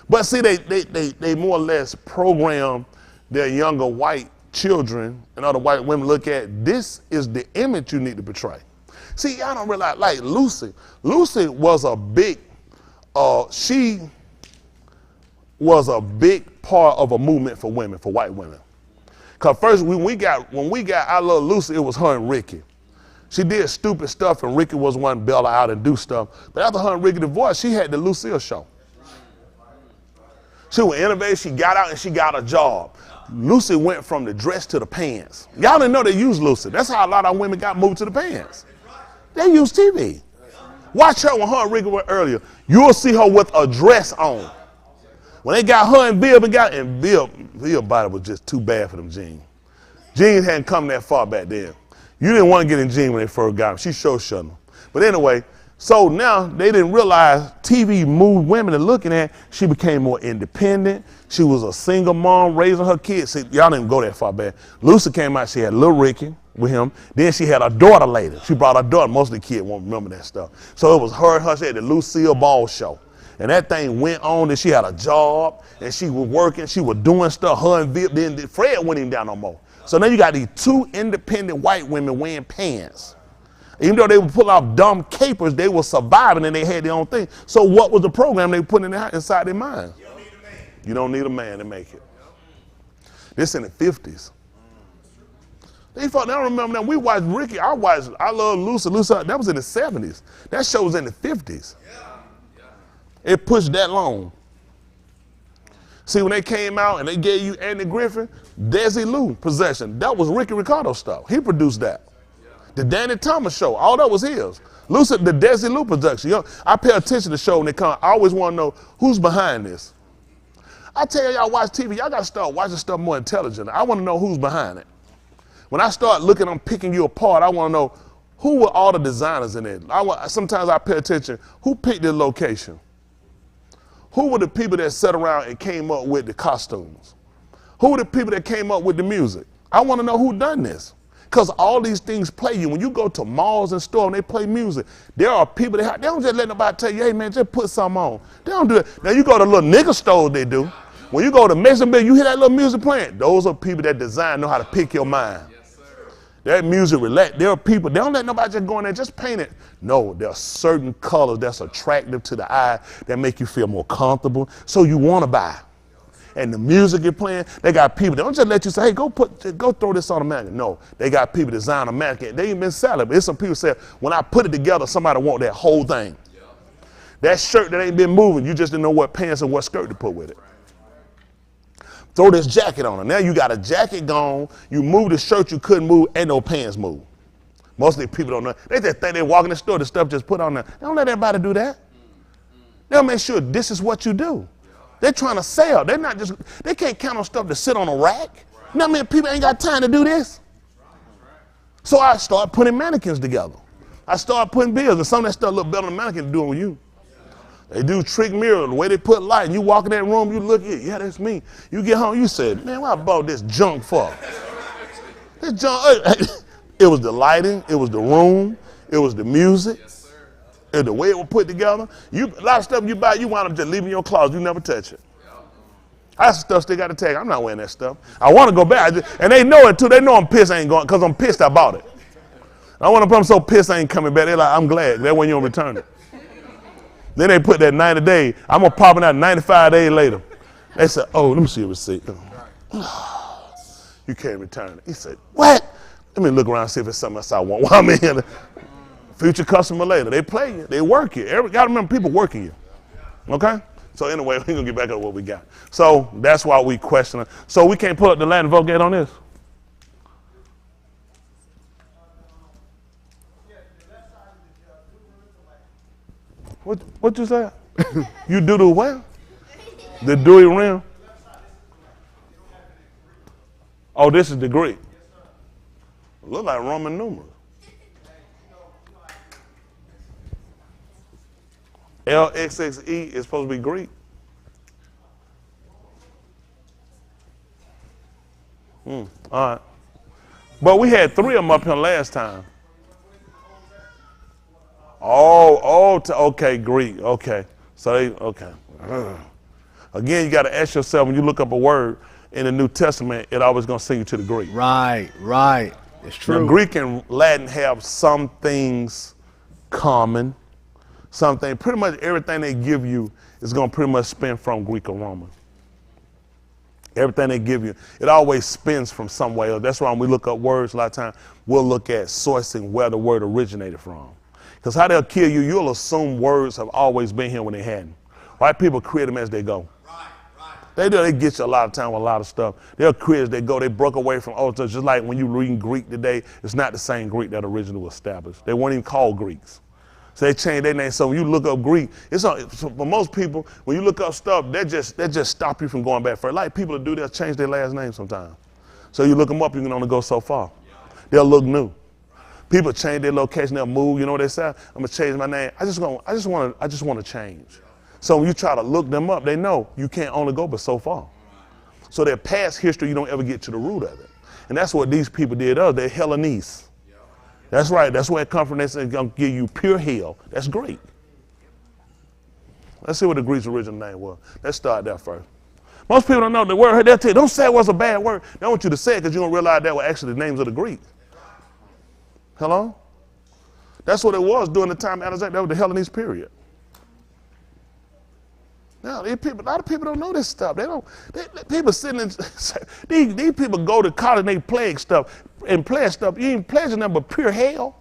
But see, they more or less program their younger white children and other white women look at, this is the image you need to portray. See, y'all don't realize, like Lucy was a big, she was a big part of a movement for women, for white women. Cause first when we got our little Lucy, it was her and Ricky. She did stupid stuff and Ricky was one bail her out and do stuff. But after her and Ricky divorced, she had the Lucille show. She was innovative, she got out and she got a job. Lucy went from the dress to the pants. Y'all didn't know they used Lucy. That's how a lot of women got moved to the pants. They used TV. Watch her when her and Ricky went earlier. You'll see her with a dress on. When they got her and Bill, Bill's body was just too bad for them jeans. Jeans hadn't come that far back then. You didn't want to get in jeans when they first got them. She showed them. But anyway, so now they didn't realize TV moved women to looking at. She became more independent. She was a single mom raising her kids. See, y'all didn't go that far back. Lucy came out, she had little Ricky with him. Then she had a daughter later. She brought her daughter. Most of the kids won't remember that stuff. So it was her and her. She had the Lucille Ball show. And that thing went on, and she had a job, and she was working, she was doing stuff. Her and Viv, then Fred went even down no more. So now you got these two independent white women wearing pants. Even though they would pull off dumb capers, they were surviving and they had their own thing. So what was the program they put inside their mind? You don't need a man to make it. This in the 50s. They don't remember that. We watched Ricky. I love Lucy. That was in the 70s. That show was in the 50s. It pushed that long. See, when they came out and they gave you Andy Griffin, Desi Lou, Possession, that was Ricky Ricardo stuff. He produced that. The Danny Thomas show, all that was his. Lucy, the Desi Lou production. You know, I pay attention to the show when they come. I always want to know who's behind this. I tell y'all watch TV, y'all got to start watching stuff more intelligent. I want to know who's behind it. When I start looking, I'm picking you apart, I want to know who were all the designers in it. Sometimes I pay attention, who picked the location? Who were the people that sat around and came up with the costumes? Who were the people that came up with the music? I want to know who done this. Because all these things play you. When you go to malls and stores and they play music, there are people that they don't just let nobody tell you, hey man, just put something on. They don't do it. Now you go to little nigga stores, they do. When you go to Mason Bill, you hear that little music playing. Those are people that design, know how to pick your mind. That music relax. There are people, they don't let nobody just go in there, just paint it. No, there are certain colors that's attractive to the eye that make you feel more comfortable, so you want to buy. And the music you're playing, they got people, they don't just let you say, hey, go throw this on a mannequin. No, they got people design a mannequin. They ain't been selling, but there's some people say, when I put it together, somebody want that whole thing. That shirt that ain't been moving, you just didn't know what pants and what skirt to put with it. Throw this jacket on it. Now you got a jacket gone, you move the shirt you couldn't move, and no pants move. Most of these people don't know. They just think they walk in the store, the stuff just put on there. They don't let everybody do that. They'll make sure this is what you do. They're trying to sell. They're not just, they can't count on stuff to sit on a rack. You know what I mean? People ain't got time to do this. So I start putting mannequins together. I start putting bills, and some of that stuff look better than a mannequin to do on you. They do trick mirror, the way they put light, and you walk in that room, you look at it, yeah, that's me. You get home, you said, man, what I bought this junk for? This junk, it was the lighting, it was the room, it was the music, and the way it was put together. A lot of stuff you buy, you wind up just leaving in your closet, you never touch it. That's stuff still got to take. I'm not wearing that stuff. I want to go back, and they know it too. They know I'm pissed I ain't going, because I'm pissed I bought it. I want to put them so pissed I ain't coming back. They're like, I'm glad. That when you don't return it. Then they put that 90 days. I'm going to pop it out 95 days later. They said, oh, let me see your receipt. You can't return it. He said, what? Let me look around and see if it's something else I want. Well, I'm in. Future customer later. They play you. They work you. Got to remember people working you. Okay? So anyway, we're going to get back to what we got. So that's why we question it. So we can't put up the Latin Vulgate on this? What you say? You do the what? The Dewey Rim? Oh, this is the Greek. Look like Roman numerals. LXXE is supposed to be Greek. All right. But we had 3 of them up here last time. Okay, Greek, okay. So okay. Again, you got to ask yourself, when you look up a word in the New Testament, it always going to send you to the Greek. Right. It's true. Now, Greek and Latin have some things common. Pretty much everything they give you is going to pretty much spin from Greek or Roman. Everything they give you, it always spins from somewhere else. That's why when we look up words, a lot of times we'll look at sourcing where the word originated from. Because how they'll kill you, you'll assume words have always been here when they hadn't. White people create them as they go. Right. They do. They get you a lot of time with a lot of stuff. They'll create as they go. They broke away from old stuff. Just like when you read Greek today, it's not the same Greek that originally was established. They weren't even called Greeks. So they changed their name. So when you look up Greek, for most people, when you look up stuff, that just stop you from going back further. Like people that do, they'll change their last name sometimes. So you look them up, you can only go so far. They'll look new. People change their location, they'll move. You know what they say? I'm gonna change my name. I just want to change. So when you try to look them up, they know you can't only go but so far. So their past history, you don't ever get to the root of it. And that's what these people did. They're Hellenese. That's right. That's where it comes from. They're gonna give you pure hell. That's Greek. Let's see what the Greek's original name was. Let's start there first. Most people don't know the word. They'll tell you, don't say it was a bad word. They want you to say it because you don't realize that were actually the names of the Greeks. Hello? That's what it was during the time of Alexander. That was the Hellenese period. Now, a lot of people don't know this stuff. People sitting in, these people go to college and they plague stuff. And pledge stuff, you ain't pledging them but pure hell.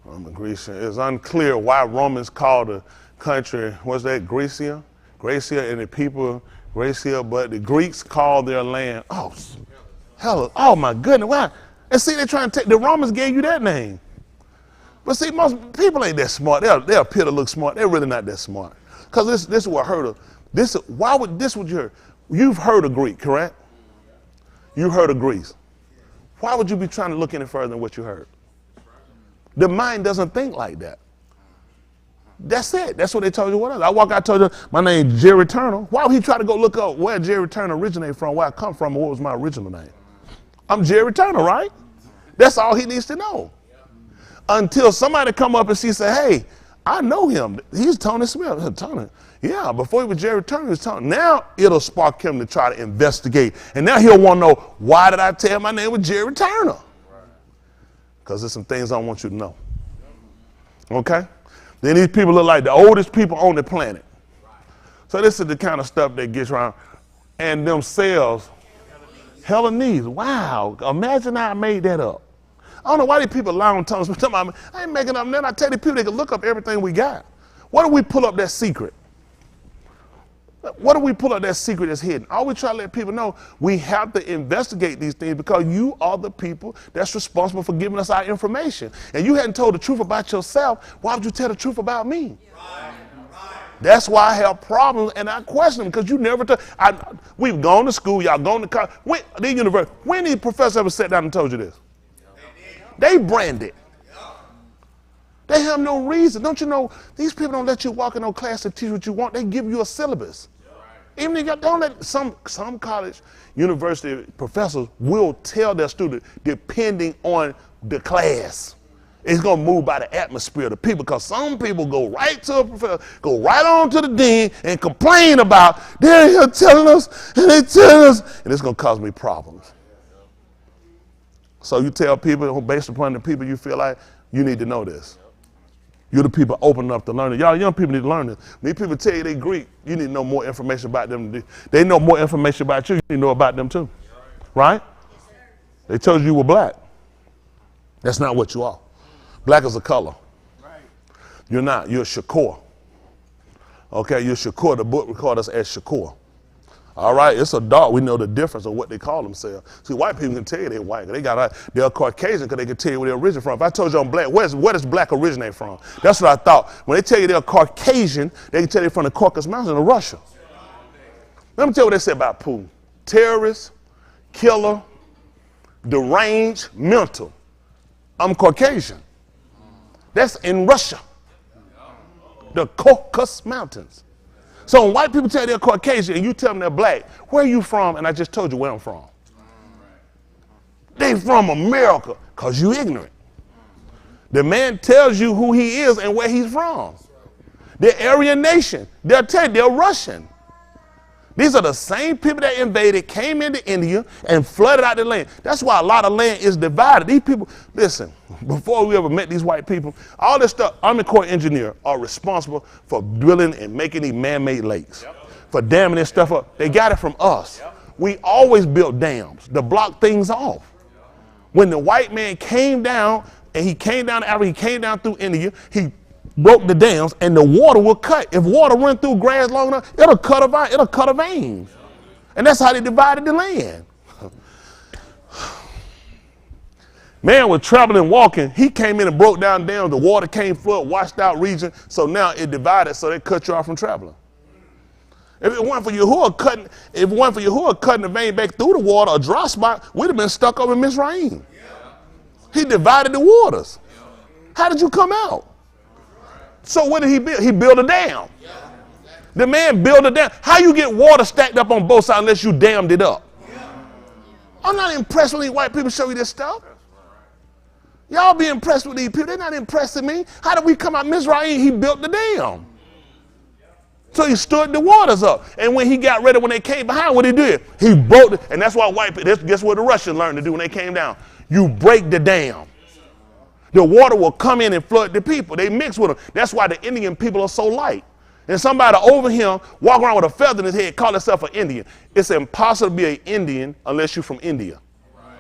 Roman Grecia. It's unclear why Romans called the country, what's that, Gracia? Gracia and the people, Gracia, but the Greeks called their land, oh my goodness, why? And see, they're trying to take, the Romans gave you that name. But see, most people ain't that smart. They'll appear to look smart. They're really not that smart. Because this is what I heard of. Why would this what you heard? You've heard of Greek, correct? You heard of Greece. Why would you be trying to look any further than what you heard? The mind doesn't think like that. That's it. That's what they told you. What else? I walk out, told you, my name's Jerry Turner. Why would he try to go look up where Jerry Turner originated from, where I come from, and what was my original name? I'm Jerry Turner, right? That's all he needs to know. Until somebody come up and say, hey, I know him. He's Tony Smith. Tony. Yeah, before he was Jerry Turner, he was Tony. Now it'll spark him to try to investigate. And now he'll want to know, why did I tell my name was Jerry Turner? Because there's some things I want you to know. Okay? Then these people look like the oldest people on the planet. So this is the kind of stuff that gets around. And themselves, Hellenese. Wow, imagine I made that up. I don't know why these people lie on tongues. I ain't making up nothing. I tell these people they can look up everything we got. Why do we pull up that secret? What do we pull up that secret that's hidden? All we try to let people know, we have to investigate these things because you are the people that's responsible for giving us our information. And you hadn't told the truth about yourself, why would you tell the truth about me? Right. That's why I have problems and I question them because you never tell. We've gone to school, y'all gone to college. When these professors ever sat down and told you this? They branded. They have no reason. Don't you know, these people don't let you walk in no class to teach what you want. They give you a syllabus. Even if you don't let some college, university professors will tell their student, depending on the class, it's going to move by the atmosphere of the people because some people go right to a professor, go right on to the dean and complain about, they're here telling us and they telling us, and it's going to cause me problems. So you tell people based upon the people you feel like you need to know this. You're the people open enough to learn it. Y'all young people need to learn this. When these people tell you they Greek, you need to know more information about them. They know more information about you. You need to know about them too. Right? They told you were black. That's not what you are. Black is a color. You're not. You're Shakur. Okay, you're Shakur. The book records us as Shakur. All right, it's a dark. We know the difference of what they call themselves. See, white people can tell you they're white. They're Caucasian because they can tell you where they originate from. If I told you I'm black, where does black originate from? That's what I thought. When they tell you they're Caucasian, they can tell you from the Caucasus Mountains in Russia. Let me tell you what they say about Putin. Terrorist, killer, deranged, mental. I'm Caucasian. That's in Russia. The Caucasus Mountains. So when white people tell you they're Caucasian and you tell them they're black, where are you from? And I just told you where I'm from. They from America because you ignorant. The man tells you who he is and where he's from. They're Aryan nation. They're Russian. These are the same people that invaded, came into India, and flooded out the land. That's why a lot of land is divided. These people, listen, before we ever met these white people, all this stuff, Army Corps engineers are responsible for drilling and making these man-made lakes, for damming this stuff up. They got it from us. We always built dams to block things off. When the white man came down, and he came down to Africa, he came down through India, he broke the dams, and the water will cut. If water run through grass long enough, it'll cut a vein. And that's how they divided the land. Man was traveling, walking. He came in and broke down dams. The water came flood, washed out region. So now it divided, so they cut you off from traveling. If it weren't for Yahuwah cutting the vein back through the water, a dry spot, we'd have been stuck over in Mizraim. He divided the waters. How did you come out? So what did he build? He built a dam. The man built a dam. How you get water stacked up on both sides unless you dammed it up? I'm not impressed when these white people show you this stuff. Y'all be impressed with these people. They're not impressing me. How did we come out Mizraim? He built the dam. So he stood the waters up. And when he got ready, when they came behind, what he did? He broke it. And that's why white people, guess what the Russians learned to do when they came down? You break the dam. The water will come in and flood the people. They mix with them. That's why the Indian people are so light. And somebody over here walk around with a feather in his head, call himself an Indian. It's impossible to be an Indian unless you're from India. Right.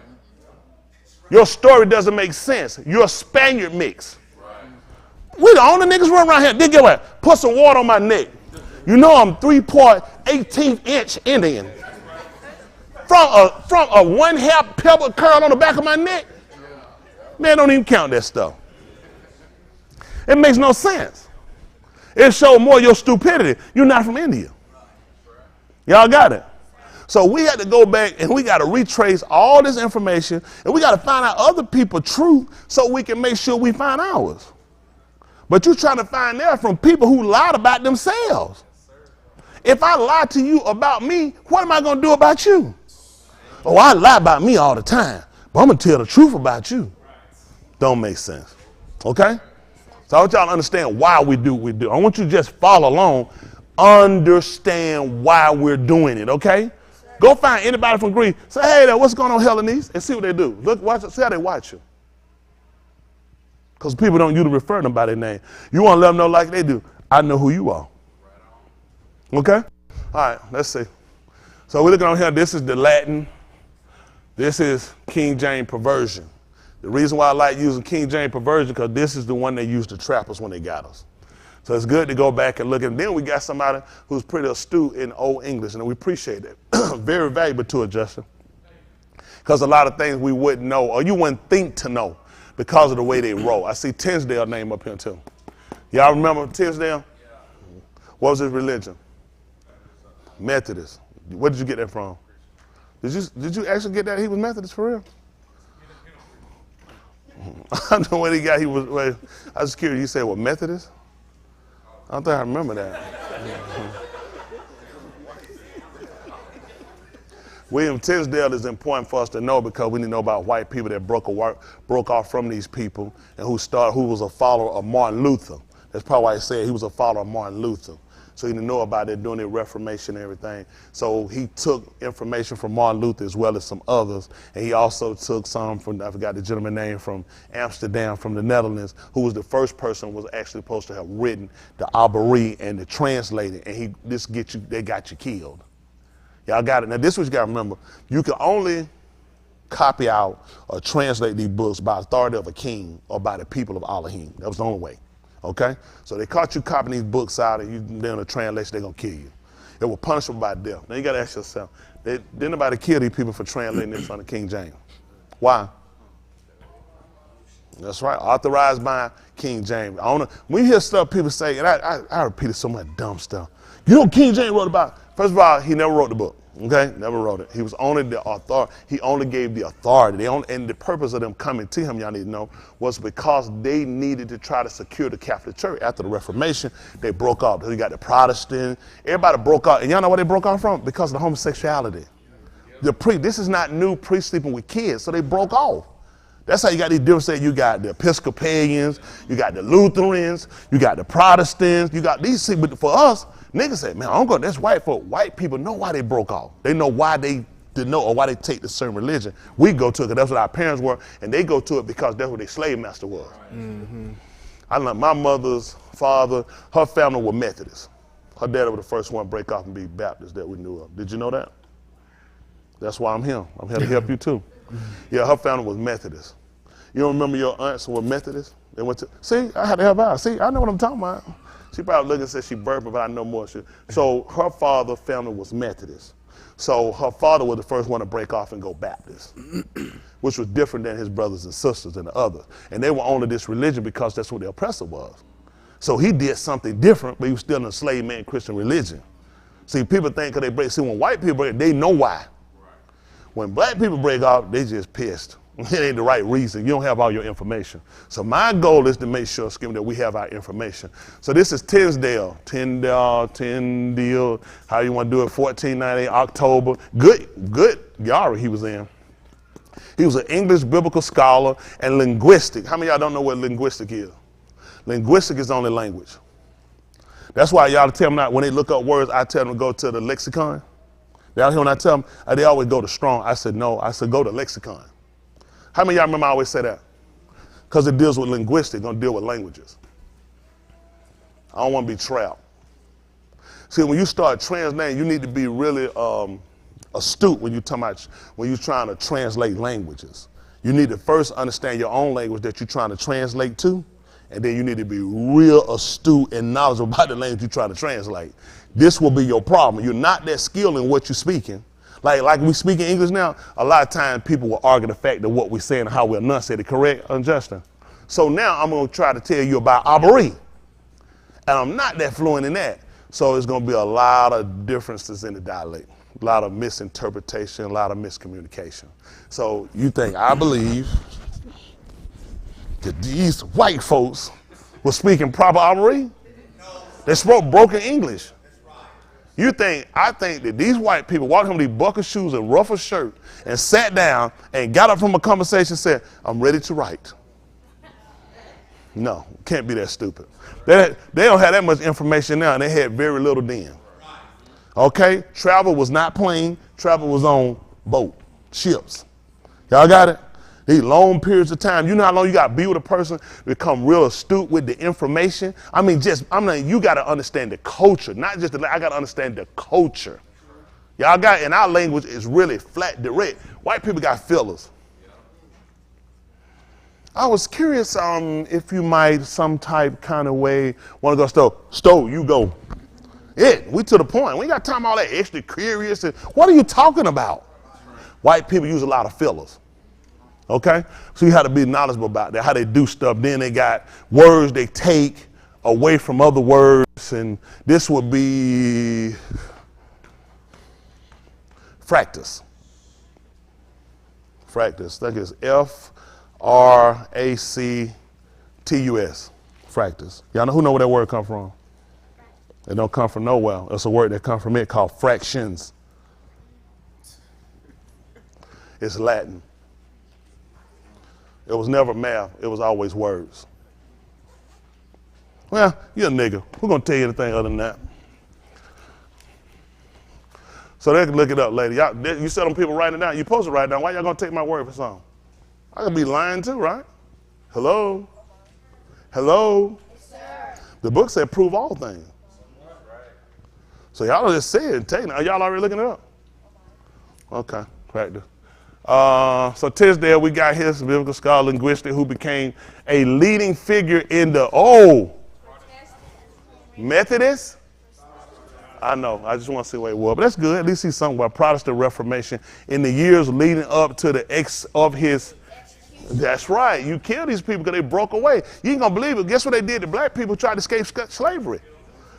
Your story doesn't make sense. You're a Spaniard mix. Right. We the only niggas run around here. They get what? Put some water on my neck. You know I'm 3.18-inch Indian. From a 1/2 pebble curl on the back of my neck. Man, don't even count that stuff. It makes no sense. It shows more your stupidity. You're not from India. Y'all got it? So we had to go back and we got to retrace all this information and we got to find out other people's truth so we can make sure we find ours. But you're trying to find that from people who lied about themselves. If I lie to you about me, what am I going to do about you? Oh, I lie about me all the time, but I'm going to tell the truth about you. Don't make sense. Okay? So I want y'all to understand why we do what we do. I want you to just follow along, understand why we're doing it, okay? Go find anybody from Greece. Say, hey there, what's going on, Hellenese? And see what they do. Look, watch, see how they watch you. Because people don't usually refer to them by their name. You want to let them know like they do. I know who you are. Okay? All right, let's see. So we're looking on here. This is the Latin. This is King James perversion. The reason why I like using King James perversion because this is the one they used to trap us when they got us. So it's good to go back and look at it. Then we got somebody who's pretty astute in Old English, and we appreciate that. Very valuable to it, Justin. Because a lot of things we wouldn't know, or you wouldn't think to know because of the way they roll. I see Tinsdale name up here too. Y'all remember Tinsdale? What was his religion? Methodist. Where did you get that from? Did you actually get that he was Methodist for real? I don't know what he got. I was curious. You said, what, Methodist? I don't think I remember that. William Tinsdale is important for us to know because we need to know about white people that broke off from these people and who was a follower of Martin Luther. That's probably why he said he was a follower of Martin Luther. So he didn't know about it during the Reformation and everything. So he took information from Martin Luther as well as some others. And he also took some from, I forgot the gentleman's name, from Amsterdam, from the Netherlands, who was the first person who was actually supposed to have written the Arbory and the translated. And they got you killed. Y'all got it. Now this is what you got to remember. You can only copy out or translate these books by authority of a king or by the people of Elohim. That was the only way. Okay? So they caught you copying these books out and you doing a translation, they're going to kill you. It will punish them by death. Now you got to ask yourself, did nobody kill these people for translating this under King James? Why? That's right, authorized by King James. When you hear stuff people say, and I repeated so much dumb stuff. You know what King James wrote about? First of all, he never wrote the book. Okay, never wrote it. He was only the author. He only gave the authority. And the purpose of them coming to him, y'all need to know, was because they needed to try to secure the Catholic Church. After the Reformation, they broke off. You got the Protestant. Everybody broke off. And y'all know where they broke off from? Because of the homosexuality. This is not new, priests sleeping with kids, so they broke off. That's how you got these differences. You got the Episcopalians, you got the Lutherans, you got the Protestants, you got these. But for us, niggas say, man, I don't go, that's white folk. White people know why they broke off. They know why they didn't know or why they take the certain religion. We go to it because that's what our parents were, and they go to it because that's what their slave master was. Mm-hmm. I know my mother's father, her family were Methodists. Her dad was the first one to break off and be Baptist that we knew of. Did you know that? That's why I'm here. I'm here to help you too. Yeah, her family was Methodist. You don't remember your aunts were Methodist? They went to, see, I had to help out. See, I know what I'm talking about. She probably looked and said she burped, but I know more. So her father's family was Methodist. So her father was the first one to break off and go Baptist, which was different than his brothers and sisters and the others. And they were only this religion because that's what the oppressor was. So he did something different, but he was still in a slave man Christian religion. See, people think because they break, see, when white people break, they know why. When black people break off, they just pissed. It ain't the right reason. You don't have all your information. So my goal is to make sure, Skim, that we have our information. So this is Tinsdale, how you want to do it, 1498, October. Good Yara he was in. He was an English biblical scholar and linguistic. How many of y'all don't know what linguistic is? Linguistic is only language. That's why y'all tell them, when they look up words, I tell them to go to the lexicon. Y'all hear when I tell them, they always go to strong. I said, no, I said, go to lexicon. How many of y'all remember I always say that? Because it deals with linguistics, don't deal with languages. I don't want to be trapped. See, when you start translating, you need to be really astute when you're trying to translate languages. You need to first understand your own language that you're trying to translate to, and then you need to be real astute and knowledgeable about the language you're trying to translate. This will be your problem. You're not that skilled in what you're speaking. Like we speak in English now, a lot of times people will argue the fact that what we're saying and how we enunciate it, correct, Justin? So now I'm going to try to tell you about Arbory. And I'm not that fluent in that. So it's going to be a lot of differences in the dialect, a lot of misinterpretation, a lot of miscommunication. So you think, I believe that these white folks were speaking proper Arbory? They spoke broken English. I think that these white people walked home with these bucket shoes and ruffled shirt and sat down and got up from a conversation and said, I'm ready to write. No, can't be that stupid. They don't have that much information now, and they had very little then. Okay? Travel was not plane. Travel was on boat, ships. Y'all got it? These long periods of time. You know how long you got to be with a person to become real astute with the information? I mean, you got to understand the culture, not just I got to understand the culture. Y'all got, and our language is really flat, direct. White people got fillers. I was curious if you might some type kind of way want to go stove, you go. We to the point. We ain't got time all that extra curious. And what are you talking about? White people use a lot of fillers. Okay? So you have to be knowledgeable about that, how they do stuff. Then they got words they take away from other words, and this would be fractus. Fractus. I think it's Fractus. Fractus. Y'all know where that word come from? It don't come from nowhere. It's a word that comes from it called fractions. It's Latin. It was never math. It was always words. Well, you're a nigga. We're going to tell you anything other than that. So they can look it up later. You said them people writing it down. You supposed to write it down. Why y'all going to take my word for something? I could be lying too, right? Hello? Hello? Yes, sir. The book said prove all things. So y'all just say it and take it. Are y'all already looking it up? Okay, practice. So Tisdale, we got his biblical scholar, Linguistic, who became a leading figure in the Methodist? I know, I just want to see where it was. But that's good. At least he's something about Protestant Reformation in the years leading up to the of his. That's right. You kill these people because they broke away. You ain't going to believe it. Guess what they did to black people who tried to escape slavery?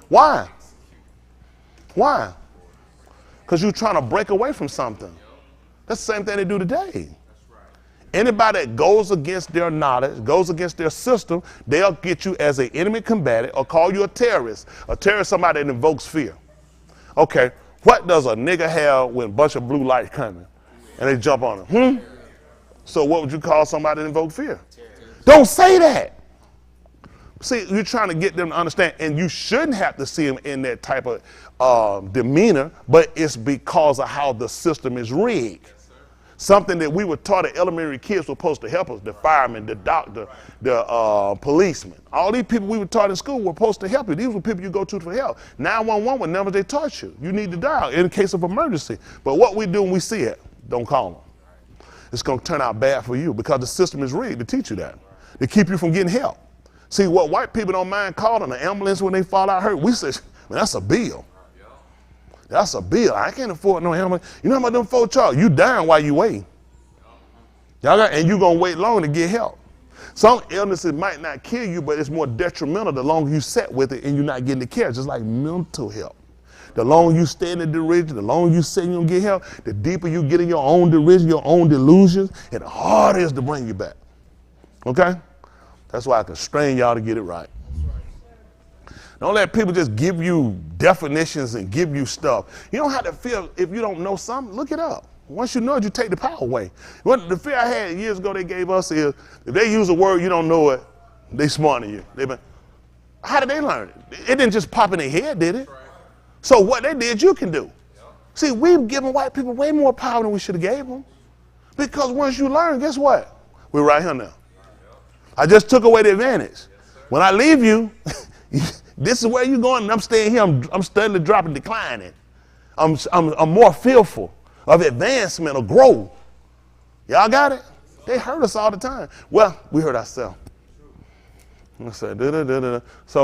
Why? Why? Because you're trying to break away from something. That's the same thing they do today. Anybody that goes against their knowledge, goes against their system, they'll get you as an enemy combatant or call you a terrorist. A terrorist is somebody that invokes fear. Okay, what does a nigga have when a bunch of blue lights coming and they jump on him? So what would you call somebody that invokes fear? Don't say that. See, you're trying to get them to understand, and you shouldn't have to see them in that type of demeanor, but it's because of how the system is rigged. Something that we were taught that elementary kids were supposed to help us, the fireman, the doctor, the policeman. All these people we were taught in school were supposed to help you. These were people you go to for help. 911 were numbers they taught you. You need to dial in case of emergency. But what we do when we see it, don't call them. It's going to turn out bad for you because the system is rigged to teach you that, to keep you from getting help. See, what white people don't mind calling an ambulance when they fall out hurt, we say, man, that's a bill. That's a bill. I can't afford no ambulance. You know how much them folks charge? You dying while you wait. And you're going to wait long to get help. Some illnesses might not kill you, but it's more detrimental the longer you sit with it and you're not getting the care, just like mental health. The longer you stay in the derision, the longer you say you don't get help, the deeper you get in your own derision, your own delusions, and the harder it is to bring you back. Okay? That's why I constrain y'all to get it right. Don't let people just give you definitions and give you stuff. You don't have to feel if you don't know something, look it up. Once you know it, you take the power away. What the fear I had years ago they gave us is if they use a word you don't know it, they smarter than you. How did they learn it? It didn't just pop in their head, did it? So what they did, you can do. See, we've given white people way more power than we should have gave them. Because once you learn, guess what? We're right here now. I just took away the advantage. When I leave you, this is where you're going, and I'm staying here. I'm steadily dropping, declining. I'm more fearful of advancement or growth. Y'all got it? They hurt us all the time. Well, we hurt ourselves. So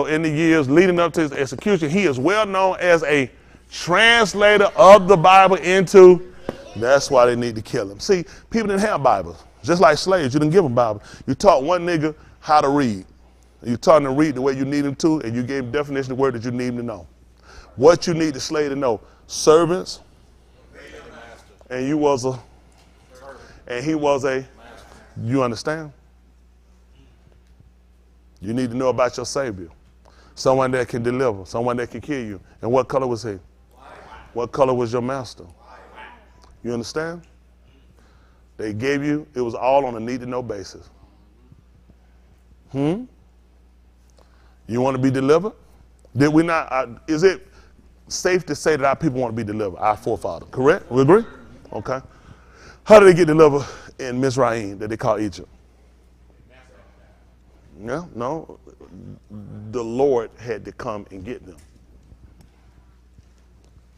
in the years leading up to his execution, he is well known as a translator of the Bible into. That's why they need to kill him. See, people didn't have Bibles. Just like slaves, you didn't give them Bible. You taught one nigga how to read. You taught him to read the way you need him to, and you gave him definition of the word that you need him to know. What you need the slave to know. Servants, and he was a, you understand? You need to know about your Savior. Someone that can deliver, someone that can kill you. And what color was he? What color was your master? You understand? They gave you, it was all on a need to know basis. You want to be delivered? Did we not? Is it safe to say that our people want to be delivered? Our forefathers, correct? We agree? Okay. How did they get delivered in Mizraim that they call Egypt? Yeah, no. The Lord had to come and get them.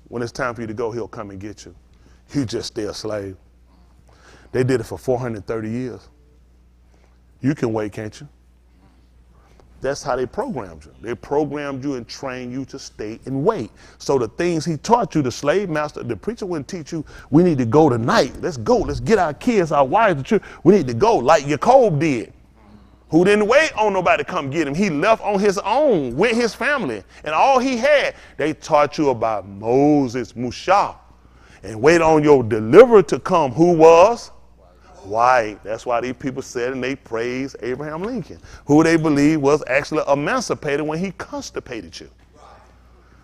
When it's time for you to go, he'll come and get you. You just stay a slave. They did it for 430 years. You can wait, can't you? That's how they programmed you. They programmed you and trained you to stay and wait. So the things he taught you, the slave master, the preacher wouldn't teach you, we need to go tonight. Let's go. Let's get our kids, our wives, the children. We need to go like Jacob did, who didn't wait on nobody to come get him. He left on his own with his family. And all he had, they taught you about Moses, Musha, and wait on your deliverer to come, who was white. That's why these people said and they praised Abraham Lincoln, who they believe was actually emancipated when he constipated you.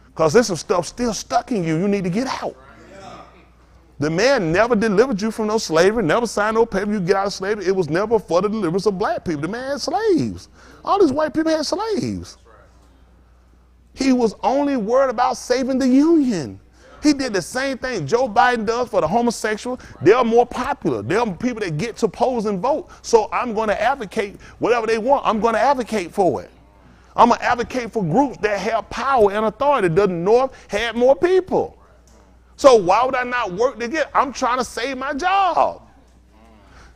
Because there's some stuff still stuck in you. You need to get out. The man never delivered you from no slavery, never signed no paper you get out of slavery. It was never for the deliverance of black people. The man had slaves. All these white people had slaves. He was only worried about saving the Union. He did the same thing Joe Biden does for the homosexual. They're more popular. They're people that get to pose and vote. So I'm going to advocate whatever they want. I'm going to advocate for it. I'm going to advocate for groups that have power and authority. The North had more people. So why would I not work to get? I'm trying to save my job.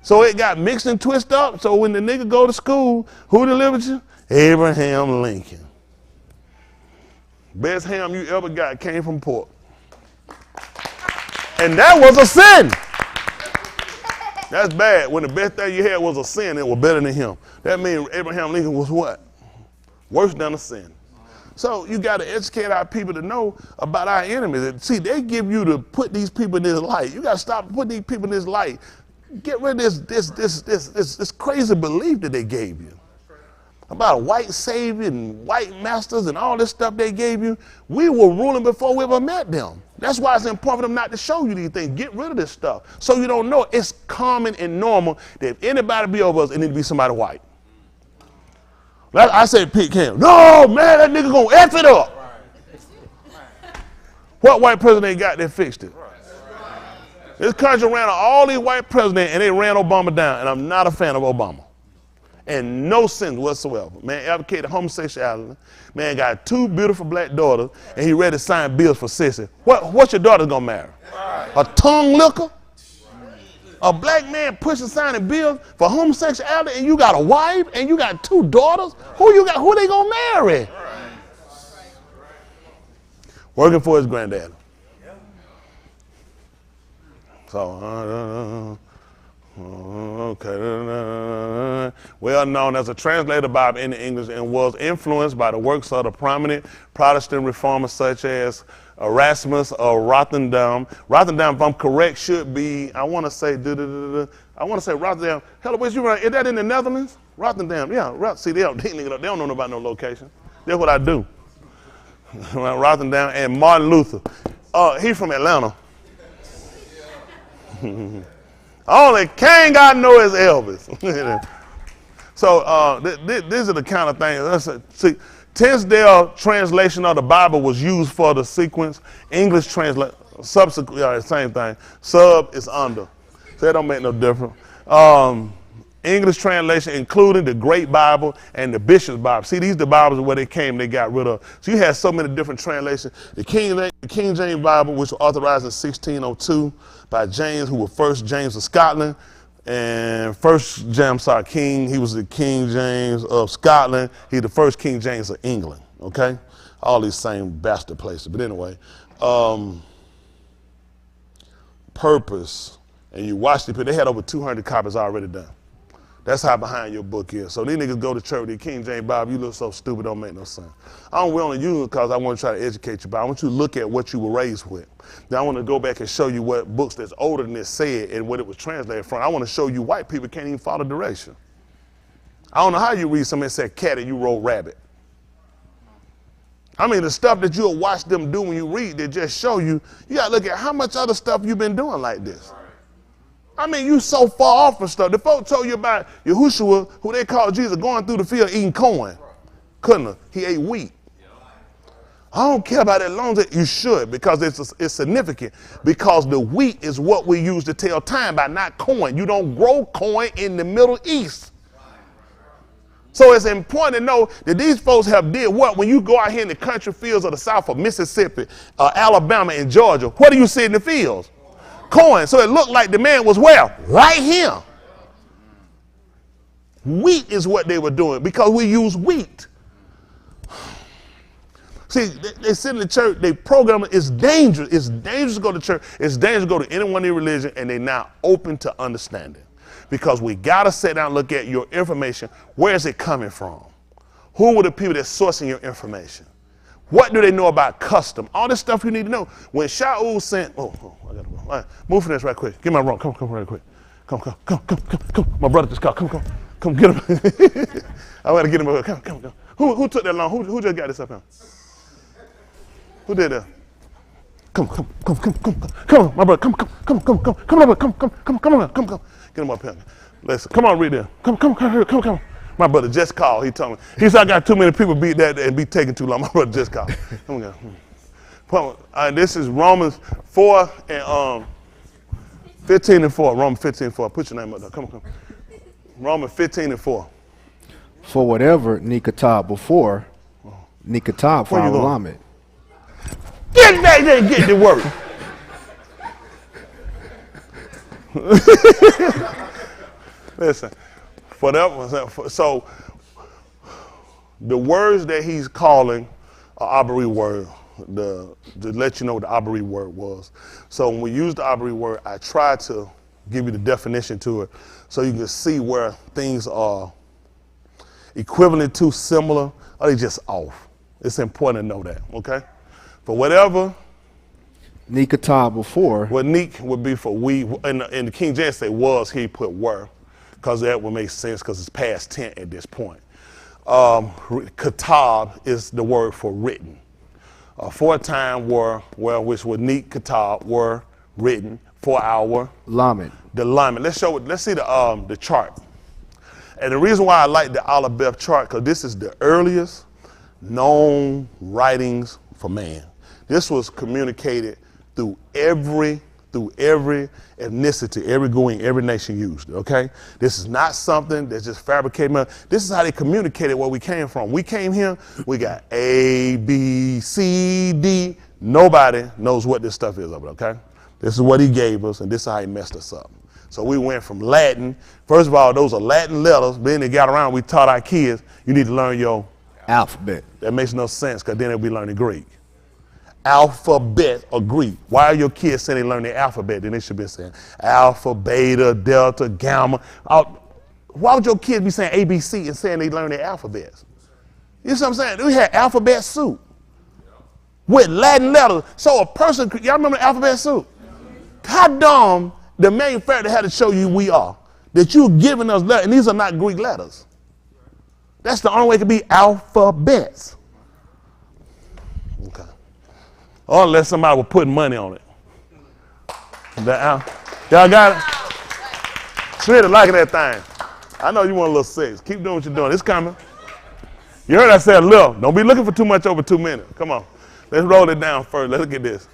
So it got mixed and twisted up. So when the nigga go to school, who delivered you? Abraham Lincoln. Best ham you ever got came from pork. And that was a sin. That's bad. When the best thing you had was a sin, it was better than him. That means Abraham Lincoln was what? Worse than a sin. So you got to educate our people to know about our enemies. See, they give you to put these people in this light. You got to stop putting these people in this light. Get rid of this crazy belief that they gave you about a white savior and white masters and all this stuff they gave you. We were ruling before we ever met them. That's why it's important for them not to show you these things. Get rid of this stuff so you don't know. It's common and normal that if anybody be over us, it need to be somebody white. I said Pete Cam. No, man, that nigga gonna F it up. What white president they got that fixed it? This country ran all these white presidents and they ran Obama down, and I'm not a fan of Obama. And no sin whatsoever. Man advocated homosexuality. Man got 2 beautiful black daughters, and he ready to sign bills for sissy. What's your daughter gonna marry? A tongue licker? A black man pushing signing bills for homosexuality, and you got a wife, and you got 2 daughters? Who they gonna marry? Working for his granddad. So, okay. Well known as a translated Bible into English and was influenced by the works of the prominent Protestant reformers such as Erasmus of Rotterdam. Rotterdam, if I'm correct, should be, I want to say Rotterdam. Hello, where's you? Is that in the Netherlands? Rotterdam, yeah. See, they don't know about no location. That's what I do. Rotterdam and Martin Luther. He's from Atlanta. Only king I know is Elvis. So these are the kind of things. See, Tinsdale translation of the Bible was used for the sequence. English translation, subsequent, same thing. Sub is under. So that don't make no difference. English translation, including the Great Bible and the Bishop's Bible. See, these are the Bibles where they came, they got rid of. So you had so many different translations. The King James Bible, which was authorized in 1602 by James, who was first James of Scotland, and King, he was the King James of Scotland. He's the first King James of England, okay? All these same bastard places. But anyway, purpose, and you watch they had over 200 copies already done. That's how behind your book is. So these niggas go to church with the King James Bible, you look so stupid, don't make no sense. We only use it because I want to try to educate you, but I want you to look at what you were raised with. Then I want to go back and show you what books that's older than this said and what it was translated from. I want to show you white people can't even follow direction. I don't know how you read something that said cat and you wrote rabbit. I mean, the stuff that you'll watch them do when you read, they just show you, you got to look at how much other stuff you've been doing like this. I mean, you so far off from stuff. The folks told you about Yahushua, who they called Jesus, going through the field eating corn. couldn't have. He ate wheat. I don't care about that long as you should, because it's significant. Because the wheat is what we use to tell time by, not corn. You don't grow corn in the Middle East. So it's important to know that these folks have did what? When you go out here in the country fields of the South of Mississippi, Alabama, and Georgia, what do you see in the fields? Corn. So it looked like the man was where? Right here. Wheat is what they were doing, because we use wheat. See, they sit in the church, they program it. It's dangerous. It's dangerous to go to church. It's dangerous to go to any one religion, and they're not open to understanding. Because we got to sit down and look at your information. Where is it coming from? Who were the people that's sourcing your information? What do they know about custom? All this stuff you need to know. When Shaul sent, I got to go. All right, move for this right quick. Give me my room. Come right quick. Come. My brother just called. Come get him. I got to get him. Come. Who took that long? Who just got this up here? Who did that? Come, my brother, come on, get him up here. Listen, come on, read there. Come. My brother just called. He told me. He said, I got too many people beat that and be taking too long. My brother just called. Come on. This is Romans 4 and 15 and 4. Romans 15 and 4. Put your name up there. Come. Romans 15 and 4. For whatever Nikatab before, Nikatab for Alamet. Get back there and get to work. Listen, so the words that he's calling are Abari word, to let you know what the Abari word was. So when we use the Abari word, I try to give you the definition to it so you can see where things are equivalent to, similar, or they just off. It's important to know that, okay? For whatever Nikatab before. What Nik would be for we, and the King James say was, he put were, because that would make sense because it's past tense at this point. Katab is the word for written. For a time were, which would Nik Katab were written for our Lamed. The Lamed. Let's see the chart. And the reason why I like the Alaph chart, because this is the earliest known writings for man. This was communicated through every ethnicity, every going, every nation used it, okay? This is not something that's just fabricated. This is how they communicated where we came from. We came here, we got A, B, C, D. Nobody knows what this stuff is, okay? This is what he gave us, and this is how he messed us up. So we went from Latin. First of all, those are Latin letters. Then they got around, we taught our kids, you need to learn your alphabet. That makes no sense, because then they'll be learning Greek. Alphabet or Greek. Why are your kids saying they learn their alphabet? Then they should be saying alpha, beta, delta, gamma. Why would your kids be saying ABC and saying they learn their alphabets? You see what I'm saying? We had alphabet soup with Latin letters. So a person, y'all remember the alphabet soup? How dumb the manufacturer had to show you we are. That you're giving us letters, and these are not Greek letters. That's the only way it could be alphabets. Okay. Or unless somebody was putting money on it. Y'all got it? Smith liking that thing. I know you want a little sex. Keep doing what you're doing. It's coming. You heard I said a little. Don't be looking for too much over 2 minutes. Come on. Let's roll it down first. Let's look at this.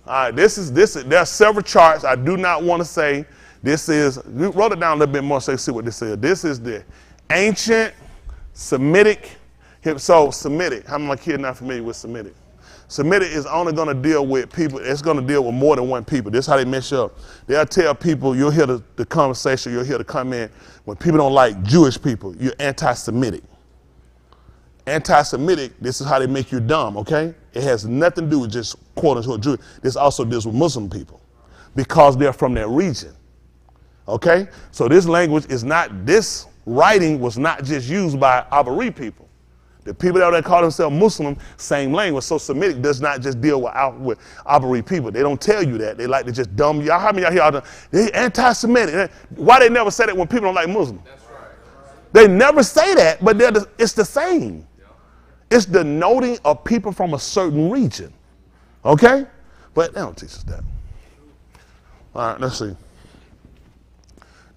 All right, there are several charts. I do not want to say this is, we wrote it down a little bit more so you see what this is. This is the ancient Semitic. So Semitic, how many of my kids not familiar with Semitic? Semitic is only going to deal with people, it's going to deal with more than one people. This is how they mess up. They'll tell people, you'll hear the conversation, you'll hear the comment, when people don't like Jewish people, you're anti-Semitic. Anti-Semitic, this is how they make you dumb, okay? It has nothing to do with just quoting to a Jew. This also deals with Muslim people because they're from that region, okay? So this language is not, this writing was not just used by Abari people. The people that call themselves Muslim, same language. So Semitic does not just deal with Abari people. They don't tell you that. They like to just dumb you. How many of y'all hear they anti-Semitic? Why they never say that when people don't like Muslims? That's right. They never say that, but it's the same. It's denoting of people from a certain region. Okay? But they don't teach us that. All right, let's see.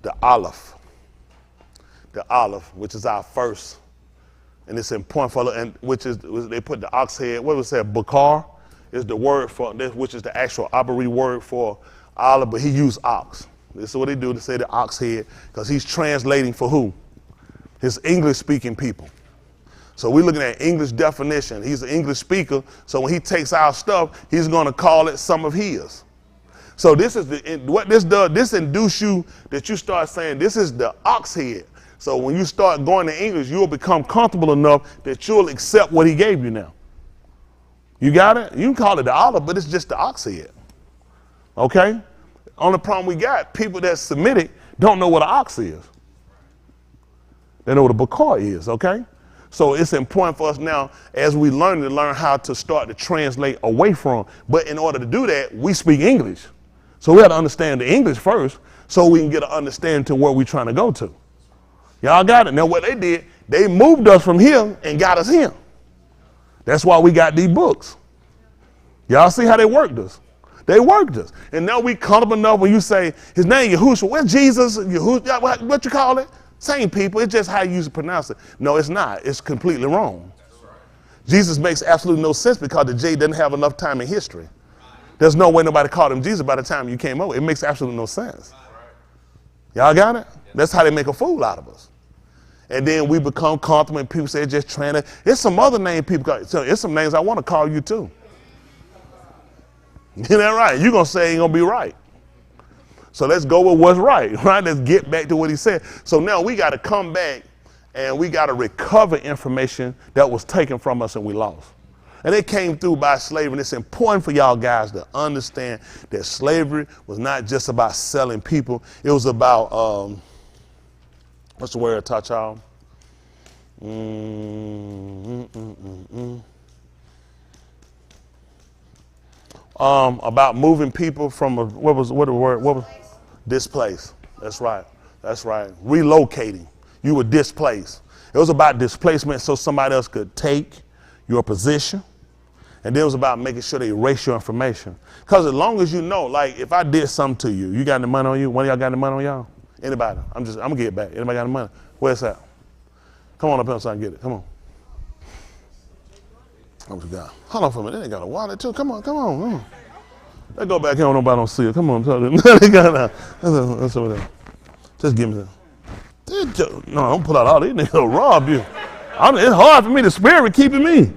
The Alaph. The Alaph, which is our first And it's important for, and which is, they put the ox head, what was that, bakar is the word for, which is the actual Abari word for olive, but he used ox. This is what they do to say the ox head, because he's translating for who? His English-speaking people. So we're looking at English definition. He's an English speaker, so when he takes our stuff, he's going to call it some of his. So this is what this does. This induce you that you start saying this is the ox head. So when you start going to English, you'll become comfortable enough that you'll accept what he gave you now. You got it? You can call it the olive, but it's just the ox head. Okay? Only problem we got, people that submitted don't know what an ox is. They know what a bakar is, okay? So it's important for us now as we learn to learn how to start to translate away from. But in order to do that, we speak English. So we have to understand the English first so we can get an understanding to where we're trying to go to. Y'all got it? Now what they did, they moved us from here and got us here. That's why we got these books. Y'all see how they worked us? They worked us. And now we comfortable enough when you say, his name Yahushua, where's Jesus? Yahushua, what you call it? Same people, it's just how you used to pronounce it. No, it's not. It's completely wrong. Right. Jesus makes absolutely no sense because the J doesn't have enough time in history. There's no way nobody called him Jesus by the time you came over. It makes absolutely no sense. Y'all got it? That's how they make a fool out of us. And then we become comfortable and people say just trying to. There's some other name people call. So it's some names I want to call you too. Isn't that right? You're going to say ain't going to be right. So let's go with what's right, right? Let's get back to what he said. So now we got to come back and we got to recover information that was taken from us and we lost. And it came through by slavery. And it's important for y'all guys to understand that slavery was not just about selling people. It was about, what's the word I taught y'all? About moving people from what was the word? Displaced. That's right. That's right. Relocating. You were displaced. It was about displacement so somebody else could take your position. And then it was about making sure they erase your information. Because as long as you know, like if I did something to you, you got any money on you? One of y'all got any money on y'all? Anybody? I'm gonna get it back. Anybody got any money? Where's that? Come on up here so I can get it. Come on. What you got? Hold on for a minute. They got a wallet too. Come on, come on, come on. Let's go back here. Nobody don't see it. Come on. They got that's over there. Just give me that. No, don't pull out all these niggas. They'll rob you. It's hard for me. The spirit keeping me.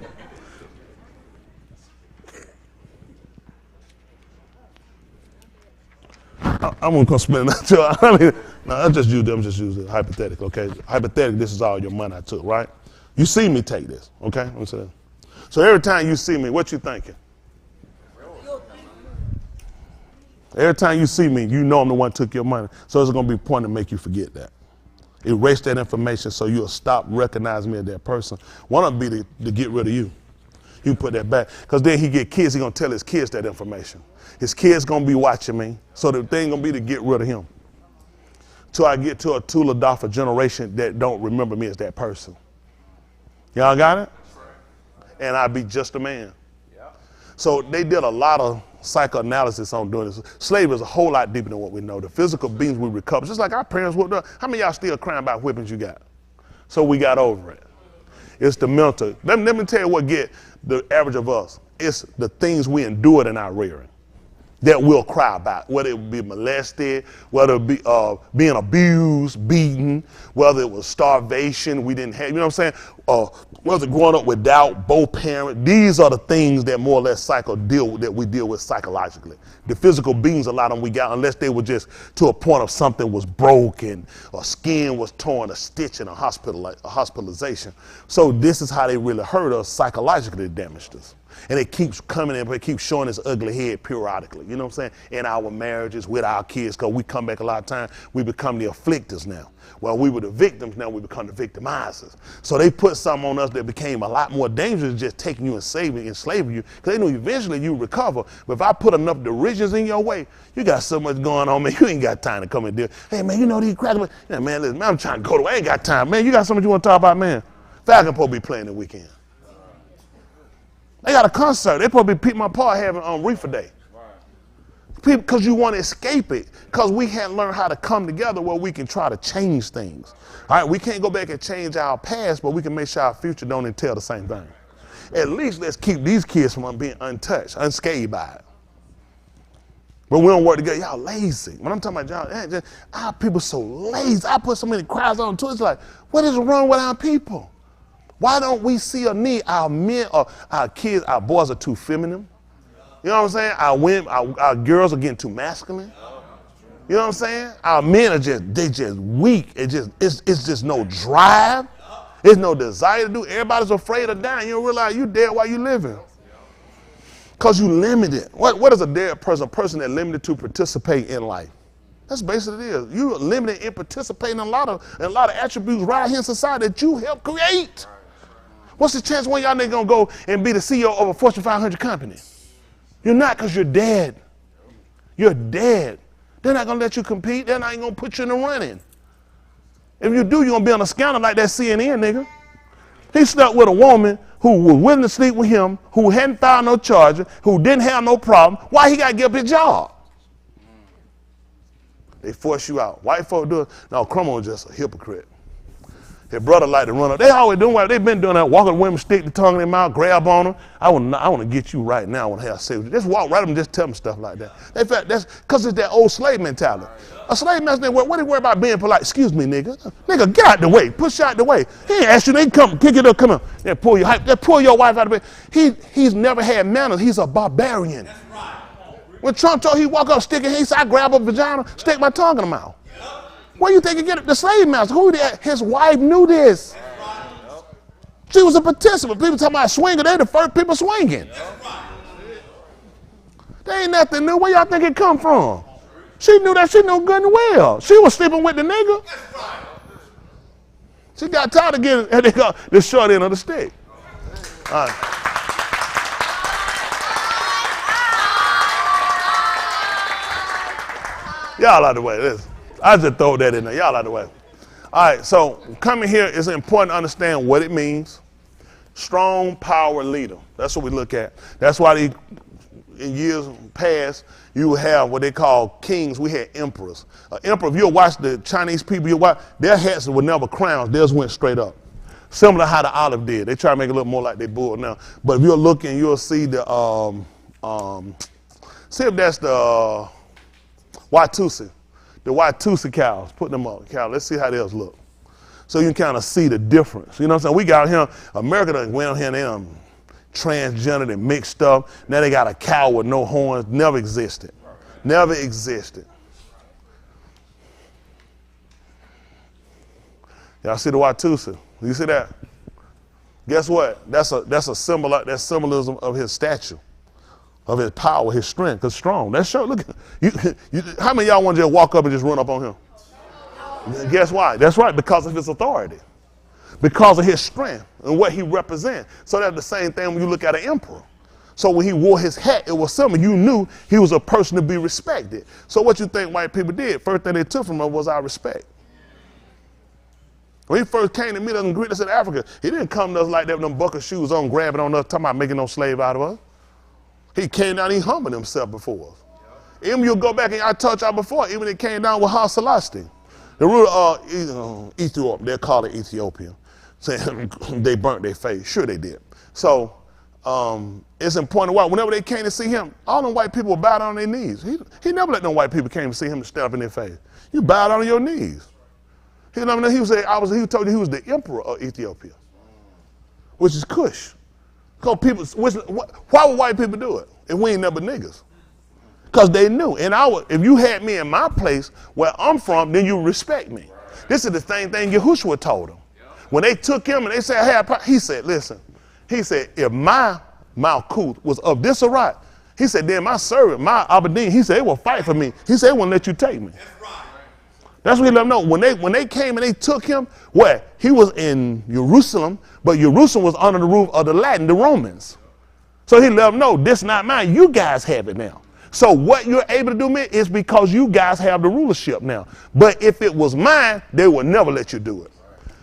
I'm gonna come spend it. No, I'm just using it hypothetical. Okay, hypothetical. This is all your money I took, right? You see me take this, okay? So every time you see me, what you thinking? Every time you see me, you know I'm the one who took your money. So it's going to be a point to make you forget that. Erase that information so you'll stop recognizing me as that person. One of them be to get rid of you. You put that back. Because then he get kids, he going to tell his kids that information. His kids going to be watching me. So the thing going to be to get rid of him. Till I get to a Tula Dafa generation that don't remember me as that person. Y'all got it? And I be just a man. So they did a lot of psychoanalysis on doing this. Slavery is a whole lot deeper than what we know. The physical beings we recover, just like our parents would do. How many of y'all still crying about whippings you got? So we got over it. It's the mental. Let me tell you what get the average of us. It's the things we endured in our rearing that we'll cry about, whether it be molested, whether it be being abused, beaten, whether it was starvation, we didn't have, you know what I'm saying? Whether growing up without both parents. These are the things that more or less we deal with psychologically. The physical beings, a lot of them we got, unless they were just to a point of something was broken, or skin was torn, a stitch in a hospitalization. So this is how they really hurt us psychologically, damaged us. And it keeps coming in, but it keeps showing its ugly head periodically. You know what I'm saying? In our marriages, with our kids, because we come back a lot of times, we become the afflictors now. Well, we were the victims, now we become the victimizers. So they put something on us that became a lot more dangerous than just taking you and enslaving you, because they knew eventually you recover. But if I put enough derisions in your way, you got so much going on, man, you ain't got time to come and deal. Hey, man, you know these crackers? Yeah, man, listen, man, I'm trying to go to, I ain't got time. Man, you got something you want to talk about, man? Falcon supposed to be playing the weekend. They got a concert. They probably picked my part having on Reefer Day. Because you want to escape it. Because we hadn't learned how to come together where we can try to change things. All right, we can't go back and change our past, but we can make sure our future don't entail the same thing. At least let's keep these kids from being untouched, unscathed by it. But we don't work together. Y'all lazy. When I'm talking about y'all, our people so lazy. I put so many cries on Twitter. It's like, what is wrong with our people? Why don't we see a need? Our men, or our kids, our boys are too feminine. You know what I'm saying? Our women, our girls are getting too masculine. You know what I'm saying? Our men are just weak. It's just no drive. There's no desire to do. Everybody's afraid of dying. You don't realize you dead while you living. Because you limited. What is a dead person? A person that's limited to participate in life. That's basically it is. You're limited in participating in a lot of attributes right here in society that you helped create. What's the chance one of y'all niggas gonna go and be the CEO of a Fortune 500 company? You're not, because you're dead. You're dead. They're not gonna let you compete. They're not even gonna put you in the running. If you do, you're gonna be on a scandal like that CNN nigga. He slept with a woman who was willing to sleep with him, who hadn't filed no charges, who didn't have no problem. Why he gotta give up his job? They force you out. White folk do it. No, Crumble was just a hypocrite. His brother like to run up. They always doing what they've been doing that, walking women, stick the tongue in their mouth, grab on them. I want to get you right now. I want to have sex with you. Just walk right up and just tell them stuff like that. They felt that's because it's that old slave mentality. A slave master, what do you worry about being polite? Excuse me, nigga. Nigga, get out the way. Push out the way. He ain't ask you. They come, kick it up, come on. They pull your wife out of bed. He's never had manners. He's a barbarian. That's right. When Trump told he walk up sticking, he said, I grab a vagina, stick my tongue in the mouth. Where you think he get it? The slave master. Who did? His wife knew this. She was a participant. People talking about swinging. They the first people swinging. They ain't nothing new. Where y'all think it come from? She knew that. She knew good and well. She was sleeping with the nigga. She got tired of getting the short end of the stick. All right. Y'all out the way. Listen. I just throw that in there. Y'all out the way. All right, so coming here is important to understand what it means. Strong power leader. That's what we look at. That's why in years past, you would have what they call kings. We had emperors. Emperor, if you'll watch the Chinese people, their hats were never crowns. Theirs went straight up. Similar to how the Alaph did. They try to make it look more like they bull now. But if you're looking, you'll see the, see if that's the Watusi. The Watusi cows, put them up. Cow, let's see how theirs look. So you can kind of see the difference. You know what I'm saying? We got here, America done went out here and they transgender and mixed up. Now they got a cow with no horns. Never existed. Never existed. Y'all see the Watusi? You see that? Guess what? That's a symbol. That's symbolism of his statue, of his power, his strength. Cause strong. That's sure. Look, how many of y'all want to just walk up and just run up on him? Guess why? That's right, because of his authority, because of his strength and what he represents. So that's the same thing when you look at an emperor. So when he wore his hat, it was something you knew he was a person to be respected. So what you think white people did? First thing they took from him was our respect. When he first came to meet us and greet us in Africa, he didn't come to us like that with them bucket shoes on, grabbing on us, talking about making no slave out of us. He came down, he humbled himself before us. Even you go back and I told y'all before, even it came down with Haile Selassie. The ruler of Ethiopia, they call it Ethiopia, saying they burnt their face. Sure they did. So it's important. Why? Whenever they came to see him, all them white people bowed on their knees. He never let no white people came to see him and step up in their face. You bowed on your knees. He told you he was the emperor of Ethiopia, which is Kush. Because people, why would white people do it if we ain't never niggas? Because they knew. If you had me in my place where I'm from, then you respect me. This is the same thing Yahushua told him. When they took him and they said, hey, he said, listen, he said, if my Malkuth was of this right, he said, then my servant, my Abedin, he said, they will fight for me. He said, they won't let you take me. That's what he let them know. When they came and they took him, where? He was in Jerusalem, but Jerusalem was under the roof of the Latin, the Romans. So he let them know, this not mine, you guys have it now. So what you're able to do, man, is because you guys have the rulership now. But if it was mine, they would never let you do it.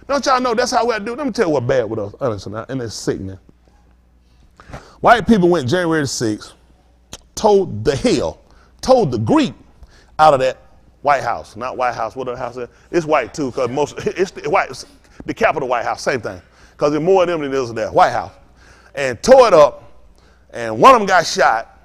Don't y'all know that's how we have to do it? Let me tell you what's bad with us, honestly, and it's sick, man. White people went January the 6th, told the hell told the Greek out of that White House, not White House, what the house is? It's white too, because it's the white, the Capitol White House, same thing. Because there's more of them than there's there, White House. And tore it up, and one of them got shot,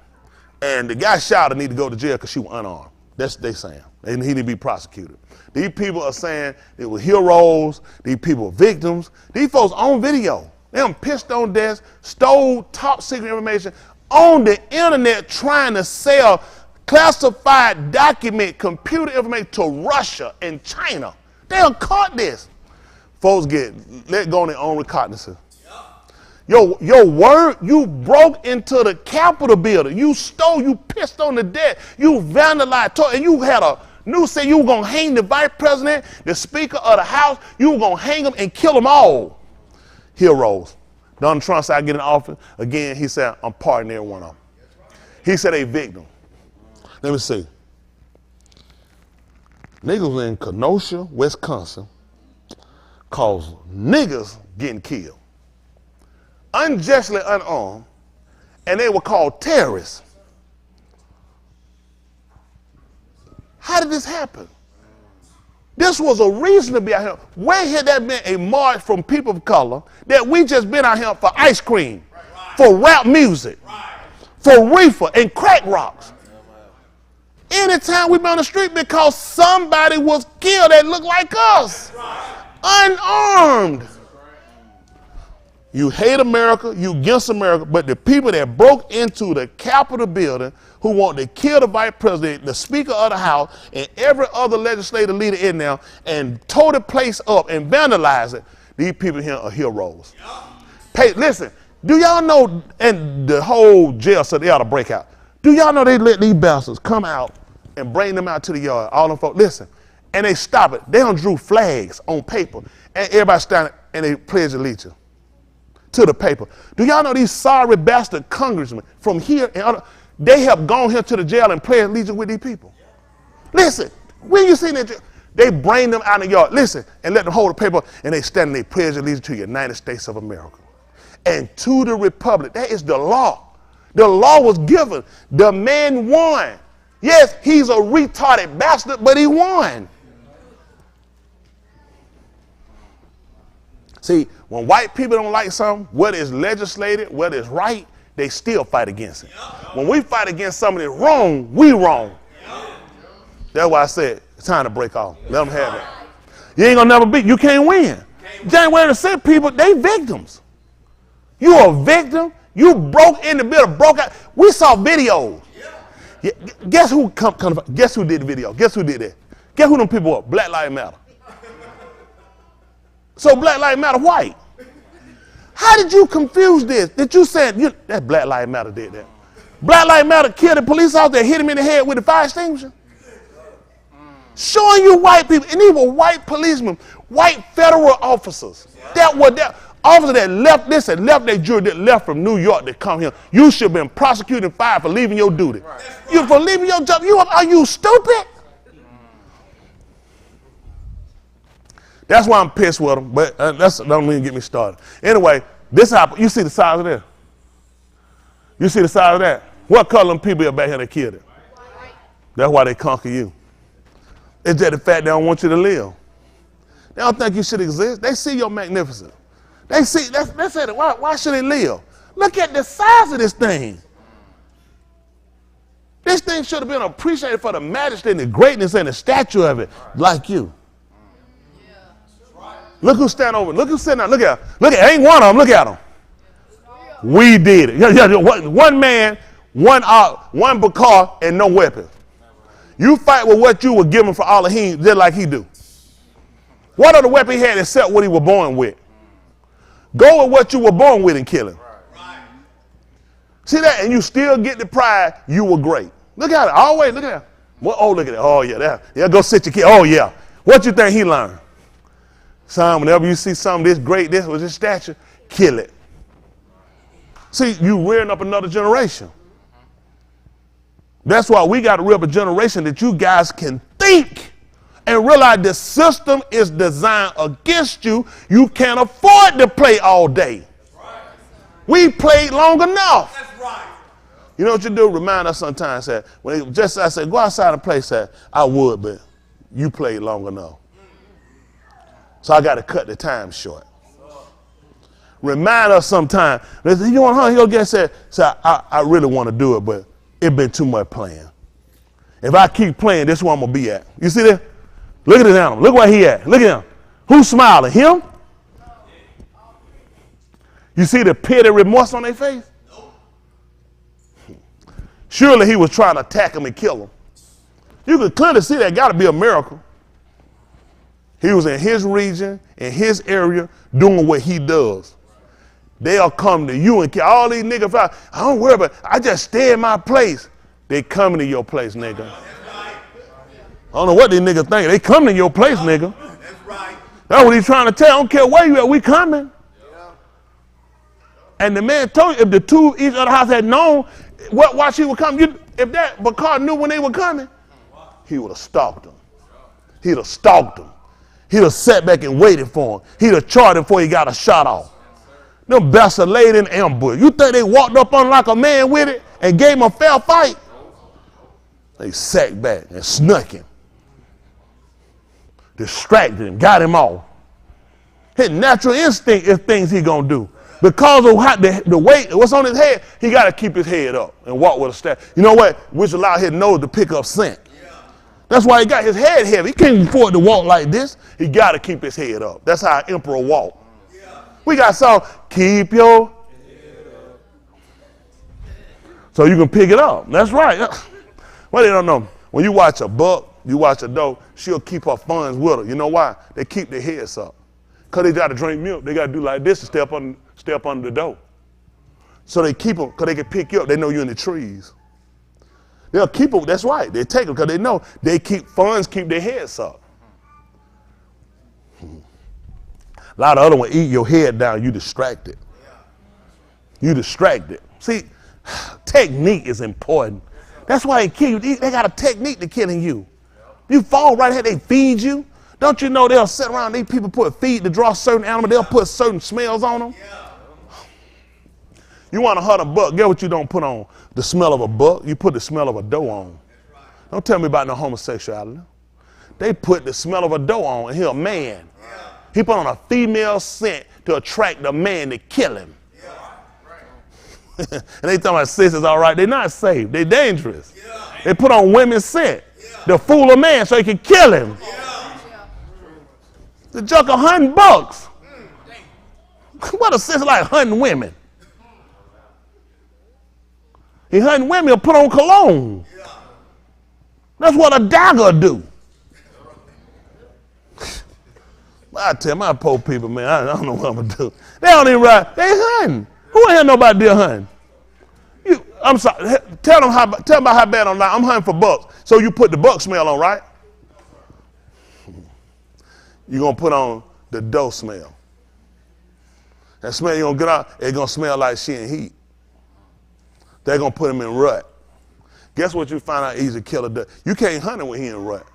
and the guy shot her need to go to jail because she was unarmed. That's what they saying. And he need to be prosecuted. These people are saying they were heroes, these people were victims. These folks on video. They done pissed on desks, stole top secret information on the internet trying to sell classified document computer information to Russia and China. They done caught this. Folks get let go on their own recognizance. Your word, you broke into the Capitol building. You stole, you pissed on the desk, you vandalized, and you had a news say you were going to hang the vice president, the speaker of the house, you were going to hang them and kill them all. Heroes. Donald Trump said, I get in office. Again, he said, I'm pardoning every one of them. He said, a victim. Let me see. Niggas in Kenosha, Wisconsin, cause niggas getting killed. Unjustly unarmed, and they were called terrorists. How did this happen? This was a reason to be out here. Where had that been a march from people of color that we just been out here for ice cream, for rap music, for reefer and crack rocks? Anytime we been on the street because somebody was killed that looked like us, unarmed. You hate America, you against America, but the people that broke into the Capitol building who want to kill the vice president, the speaker of the house, and every other legislative leader in there and tore the place up and vandalize it, these people here are heroes. Hey, listen, do y'all know, and the whole jail said they ought to break out. Do y'all know they let these bastards come out and bring them out to the yard, all them folks, listen, and they stop it. They done drew flags on paper, and everybody standing, and they pledge allegiance to the paper. Do y'all know these sorry bastard congressmen from here and other, they have gone here to the jail and pledged allegiance with these people? Listen, when you see that, they bring them out of the yard, listen, and let them hold the paper, and they stand and they pledge allegiance to the United States of America and to the republic. That is the law. The law was given. The man won. Yes, he's a retarded bastard, but he won. See, when white people don't like something, whether it's legislated, whether it's right, they still fight against it. When we fight against something that's wrong, we wrong. That's why I said it's time to break off. Let them have it. You ain't gonna never beat. You can't win. January the 6th people, they victims. You a victim. You broke in the building, broke out. We saw videos. Yeah, guess who guess who did the video? Guess who did that? Guess who them people were? Black Lives Matter. So Black Lives Matter white. How did you confuse this? That you said that Black Lives Matter did that? Black Lives Matter killed a police officer, hit him in the head with a fire extinguisher. Showing you white people, and these were white policemen, white federal officers. That were there. Officers that left this and left their jury, that left from New York to come here. You should have been prosecuted and fired for leaving your duty. You for leaving your job. Are you stupid? That's why I'm pissed with them, but don't even get me started. Anyway, this how you see the size of that. You see the size of that. What color them people are back here that killed it? That's why they conquer you. It's just the fact they don't want you to live. They don't think you should exist. They see your magnificence. They see, they said, why should it live? Look at the size of this thing. This thing should have been appreciated for the majesty and the greatness and the stature of it, like you. Look who's standing over. Look who's sitting out. Look at him. Look at, ain't one of them. Look at him. We did it. One man, one bakar, and no weapon. You fight with what you were given for all of him, just like he do. What other weapon he had except what he was born with? Go with what you were born with and kill him. See that? And you still get the pride you were great. Look at it. Always look at it. Well, oh, look at it. Oh, yeah. Yeah, go sit your kid. Oh, yeah. What you think he learned? Son, whenever you see something this great, this was his stature, kill it. See, you rearing up another generation. That's why we got to rear up a generation that you guys can think and realize the system is designed against you. You can't afford to play all day. We played long enough. You know what you do? Remind us sometimes that when I said, go outside and play, said, I would, but you played long enough. So I got to cut the time short. Remind us sometime. You know what, he'll get said, I really want to do it, but it been too much playing. If I keep playing, this is where I'm going to be at. You see that? Look at this animal. Look where he at. Look at him. Who's smiling? Him? You see the pity remorse on their face? Surely he was trying to attack him and kill him. You could clearly see that got to be a miracle. He was in his region, in his area, doing what he does. They'll come to you and kill all these niggas. I don't worry about it. I just stay in my place. They coming to your place, nigga. I don't know what these niggas think. They coming to your place, nigga. That's what he's trying to tell. I don't care where you at. We coming. And the man told you, if the two each other house had known why she would come, if that Bakar knew when they were coming, he would have stalked them. He'd have stalked them. He'd have sat back and waited for him. He'd have charged him before he got a shot off. Them bastards laid in ambush. You think they walked up on like a man with it and gave him a fair fight? They sat back and snuck him. Distracted him, got him off. His natural instinct is things he gonna do. Because of how the weight, what's on his head, he got to keep his head up and walk with a staff. You know what? Which allow his nose to pick up scent. That's why he got his head heavy. He can't afford to walk like this. He got to keep his head up. That's how an emperor walk. We got song, keep your head up. So you can pick it up. That's right. Well, they don't know. When you watch a buck, you watch a doe, she'll keep her funds with her. You know why? They keep their heads up. Because they got to drink milk. They got to do like this to step under the door. So they keep them because they can pick you up. They know you're in the trees. They'll keep them. That's right. They take them because they know funds keep their heads up. A lot of other ones eat your head down. You distracted. You distracted. See, technique is important. That's why they kill you. They got a technique to killing you. You fall right here, they feed you. Don't you know they'll sit around, these people put feed to draw certain animals, they'll put certain smells on them. You want to hunt a buck, get what you don't put on the smell of a buck, you put the smell of a doe on. Don't tell me about no homosexuality. They put the smell of a doe on and he a man. He put on a female scent to attract the man to kill him. And they talking about sis is all right. They're not safe. They're dangerous. They put on women's scent to fool a man so he can kill him. The junk of hunting bucks. What a sis like hunting women. He hunting women, he'll put on cologne. That's what a dagger do. I tell my poor people, man, I don't know what I'm going to do. They don't even ride. They hunting. Who ain't had nobody deer hunting? I'm sorry. Tell them about how bad I'm lying. I'm hunting for bucks. So you put the buck smell on, right? You're going to put on the doe smell. That smell you're going to get out, it's going to smell like she in heat. They're going to put him in rut. Guess what you find out easy to kill a doe? You can't hunt him when he in rut.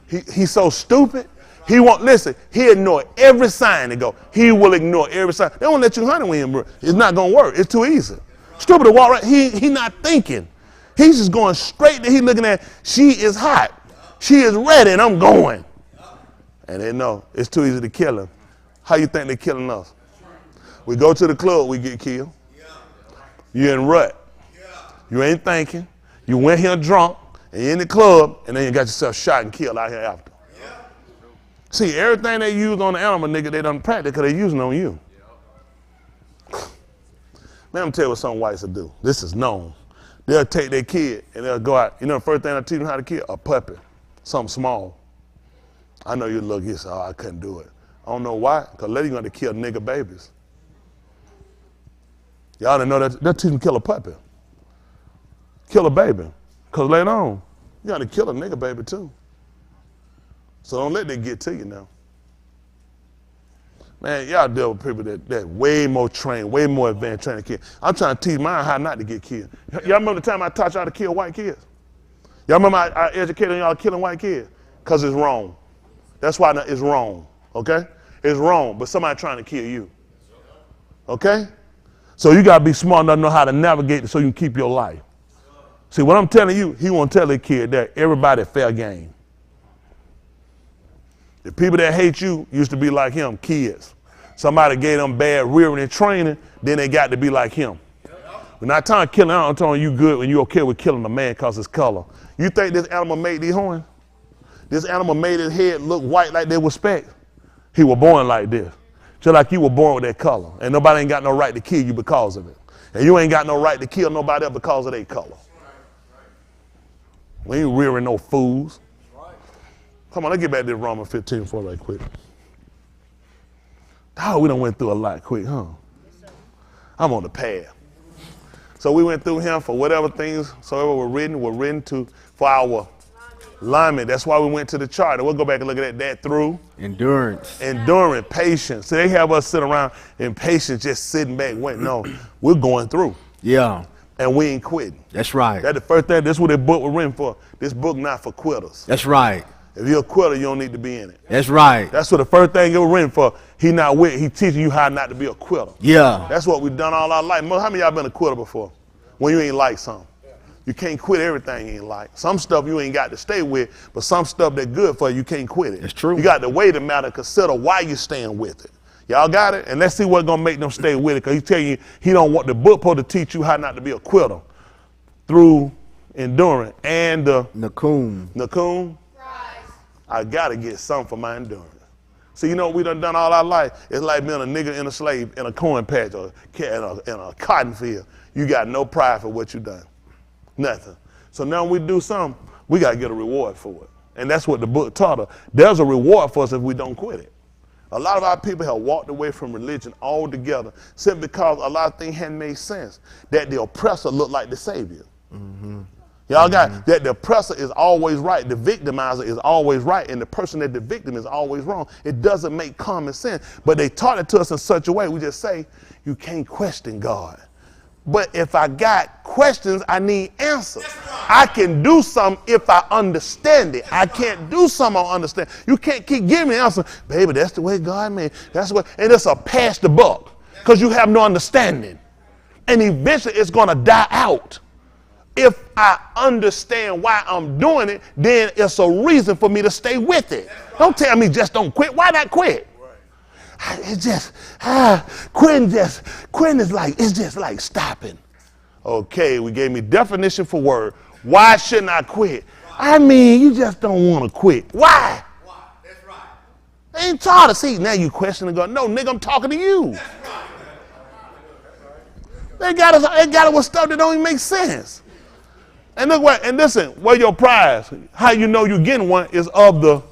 He's so stupid. He won't listen. He'll ignore every sign to go. He will ignore every sign. They won't let you hunt him when he's in rut. It's not going to work. It's too easy. Stupid to walk right. He not thinking. He's just going straight to he looking at, she is hot. She is ready and I'm going. And they know it's too easy to kill him. How you think they're killing us? We go to the club, we get killed. You're in rut. You ain't thinking. You went here drunk and you're in the club and then you got yourself shot and killed out here after. See, everything they use on the animal, nigga, they done practice because they using on you. Man, I'm tell you what some whites will do. This is known. They'll take their kid and they'll go out. You know the first thing I teach them how to kill? A puppy. Something small. I know you look, you say, oh, I couldn't do it. I don't know why, because later you're going to kill nigga babies. Y'all didn't know that. They'll teach them to kill a puppy. Kill a baby. Because later on, you got to kill a nigga baby too. So don't let that get to you now. Man, y'all deal with people that way more trained, way more advanced training kids. I'm trying to teach mine how not to get killed. Y'all remember the time I taught y'all to kill white kids? Y'all remember I educated y'all killing white kids? Because it's wrong. That's why it's wrong, okay? It's wrong, but somebody trying to kill you, okay? So you got to be smart enough to know how to navigate it so you can keep your life. See, what I'm telling you, he won't tell the kid that everybody fair game. The people that hate you used to be like him, kids. Somebody gave them bad rearing and training, then they got to be like him. We're not talking killing, I'm telling you good when you're okay with killing a man because his color. You think this animal made these horns? This animal made his head look white like they would expect? He was born like this. Just like you were born with that color. And nobody ain't got no right to kill you because of it. And you ain't got no right to kill nobody else because of their color. We ain't rearing no fools. Come on, let's get back to Romans 15:4 right quick. Oh, we done went through a lot quick, huh? I'm on the pad. So we went through him for whatever things, so were written for our alignment. That's why we went to the chart. And we'll go back and look at that through. Endurance. Patience. So they have us sit around in patience, just sitting back, waiting. No, we're going through. Yeah. And we ain't quitting. That's right. That's the first thing. That's what this book was written for. This book not for quitters. That's right. If you're a quitter, you don't need to be in it. That's right. That's what the first thing it was written for. He teaching you how not to be a quitter. Yeah. That's what we've done all our life. How many of y'all been a quitter before? When you ain't like something. You can't quit everything you ain't like. Some stuff you ain't got to stay with, but some stuff that's good for you can't quit it. That's true. You got to weigh the matter, consider why you staying with it. Y'all got it? And let's see what's going to make them stay with it, because he tell you he don't want the book supposed to teach you how not to be a quitter through enduring. And the Nakum. I got to get something for my endurance. See, you know what we done all our life? It's like being a nigga and a slave in a corn patch or in a cotton field. You got no pride for what you done. Nothing. So now when we do something, we got to get a reward for it. And that's what the book taught us. There's a reward for us if we don't quit it. A lot of our people have walked away from religion altogether simply because a lot of things hadn't made sense. That the oppressor looked like the savior. Mm-hmm. Y'all got that the oppressor is always right, the victimizer is always right, and the person that the victim is always wrong. It doesn't make common sense. But they taught it to us in such a way, we just say, you can't question God. But if I got questions, I need answers. I can do something if I understand it. I can't do something I don't understand. You can't keep giving me an answer. Baby, that's the way God made. That's what, and it's a pass the buck because you have no understanding. And eventually it's going to die out. If I understand why I'm doing it, then it's a reason for me to stay with it. Don't tell me just don't quit. Why not quit? It's just, quitting is like, it's just like stopping. Okay, we gave me definition for word. Why shouldn't I quit? I mean, you just don't want to quit. Why? That's right. They ain't taught us. See, now you question and go, no, nigga, I'm talking to you. They got us with stuff that don't even make sense. And look what, and listen, where your prize, how you know you're getting one is of the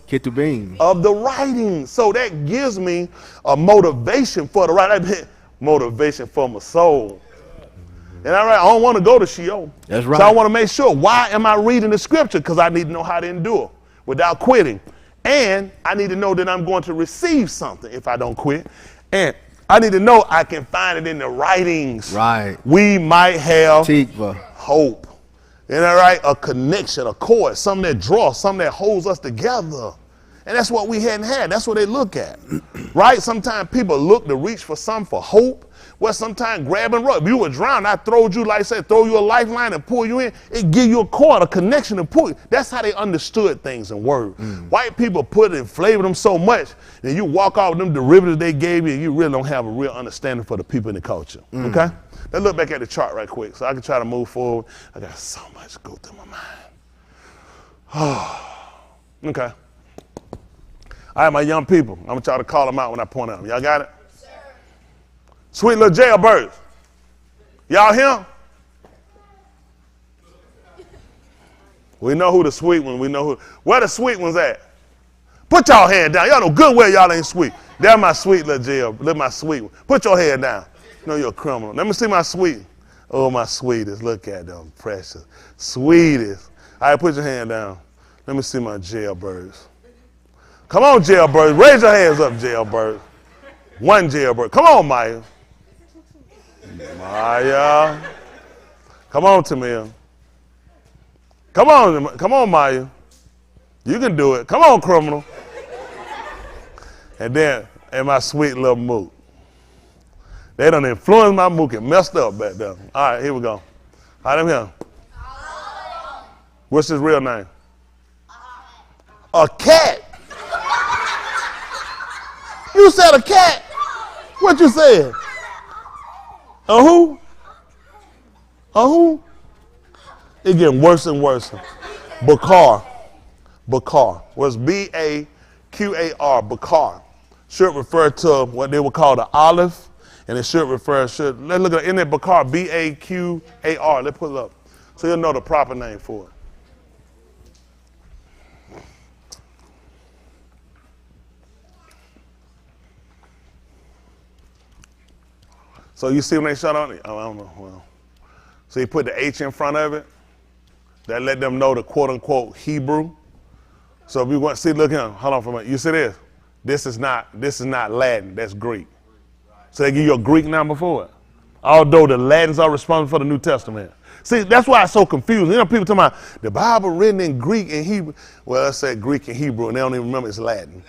writing. So that gives me a motivation for the writing. Motivation for my soul. And I don't want to go to Sheol. That's right. So I want to make sure, why am I reading the scripture? Because I need to know how to endure without quitting. And I need to know that I'm going to receive something if I don't quit. And I need to know I can find it in the writings. Right. We might have Tikva. Hope. Isn't that right? A connection, a cord, something that draws, something that holds us together. And that's what we hadn't had. That's what they look at, right? Sometimes people look to reach for something for hope. Well, sometimes grab and rub. If you were drowned, I throwed you, like I said, throw you a lifeline and pull you in. It give you a cord, a connection to pull you. That's how they understood things in words. White people put it and flavored them so much that you walk out with them derivatives they gave you and you really don't have a real understanding for the people in the culture, okay? Let's look back at the chart right quick so I can try to move forward. I got so much go through my mind. Okay. All right, my young people, I'm going to try to call them out when I point at them. Y'all got it? Sir. Sweet little jailbirds. Y'all here? We know who the sweet ones, we know who. Where the sweet ones at? Put y'all hand down. Y'all know good well y'all ain't sweet. They're my sweet little jail, my sweet one. Put your hand down. You know you're a criminal. Let me see my sweet. Oh, my sweetest. Look at them, precious. Sweetest. All right, put your hand down. Let me see my jailbirds. Come on, jailbirds. Raise your hands up, jailbirds. One jailbird. Come on, Maya. Maya. Come on, Tamir. Come on, Maya. You can do it. Come on, criminal. And then, and my sweet little moot. They done influenced my mook and messed up back there. All right, here we go. All right, I'm here. What's his real name? A cat. You said a cat. What you said? A who? A who? It's getting worse and worse. Bakar. Bakar. Was B-A-Q-A-R. Bakar. Should refer to what they would call the Alaph, and it should refer, let's look at it, in there, Bakar, B-A-Q-A-R. Let's put it up. So you'll know the proper name for it. So you see when they shut on it? Oh, I don't know. Well, so you put the H in front of it. That let them know the quote unquote Hebrew. So if you want to see, look here, hold on for a minute. You see this? This is not Latin, that's Greek. So they give you a Greek number for it. Although the Latins are responsible for the New Testament. See, that's why it's so confusing. You know, people talking about the Bible written in Greek and Hebrew. Well, I said Greek and Hebrew, and they don't even remember it's Latin.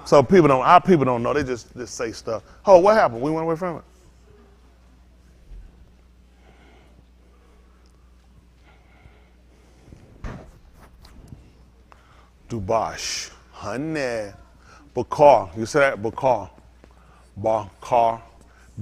So our people don't know. They just say stuff. Oh, what happened? We went away from it. Dubash, honey, bakar. You say that? Bakar. Bakar.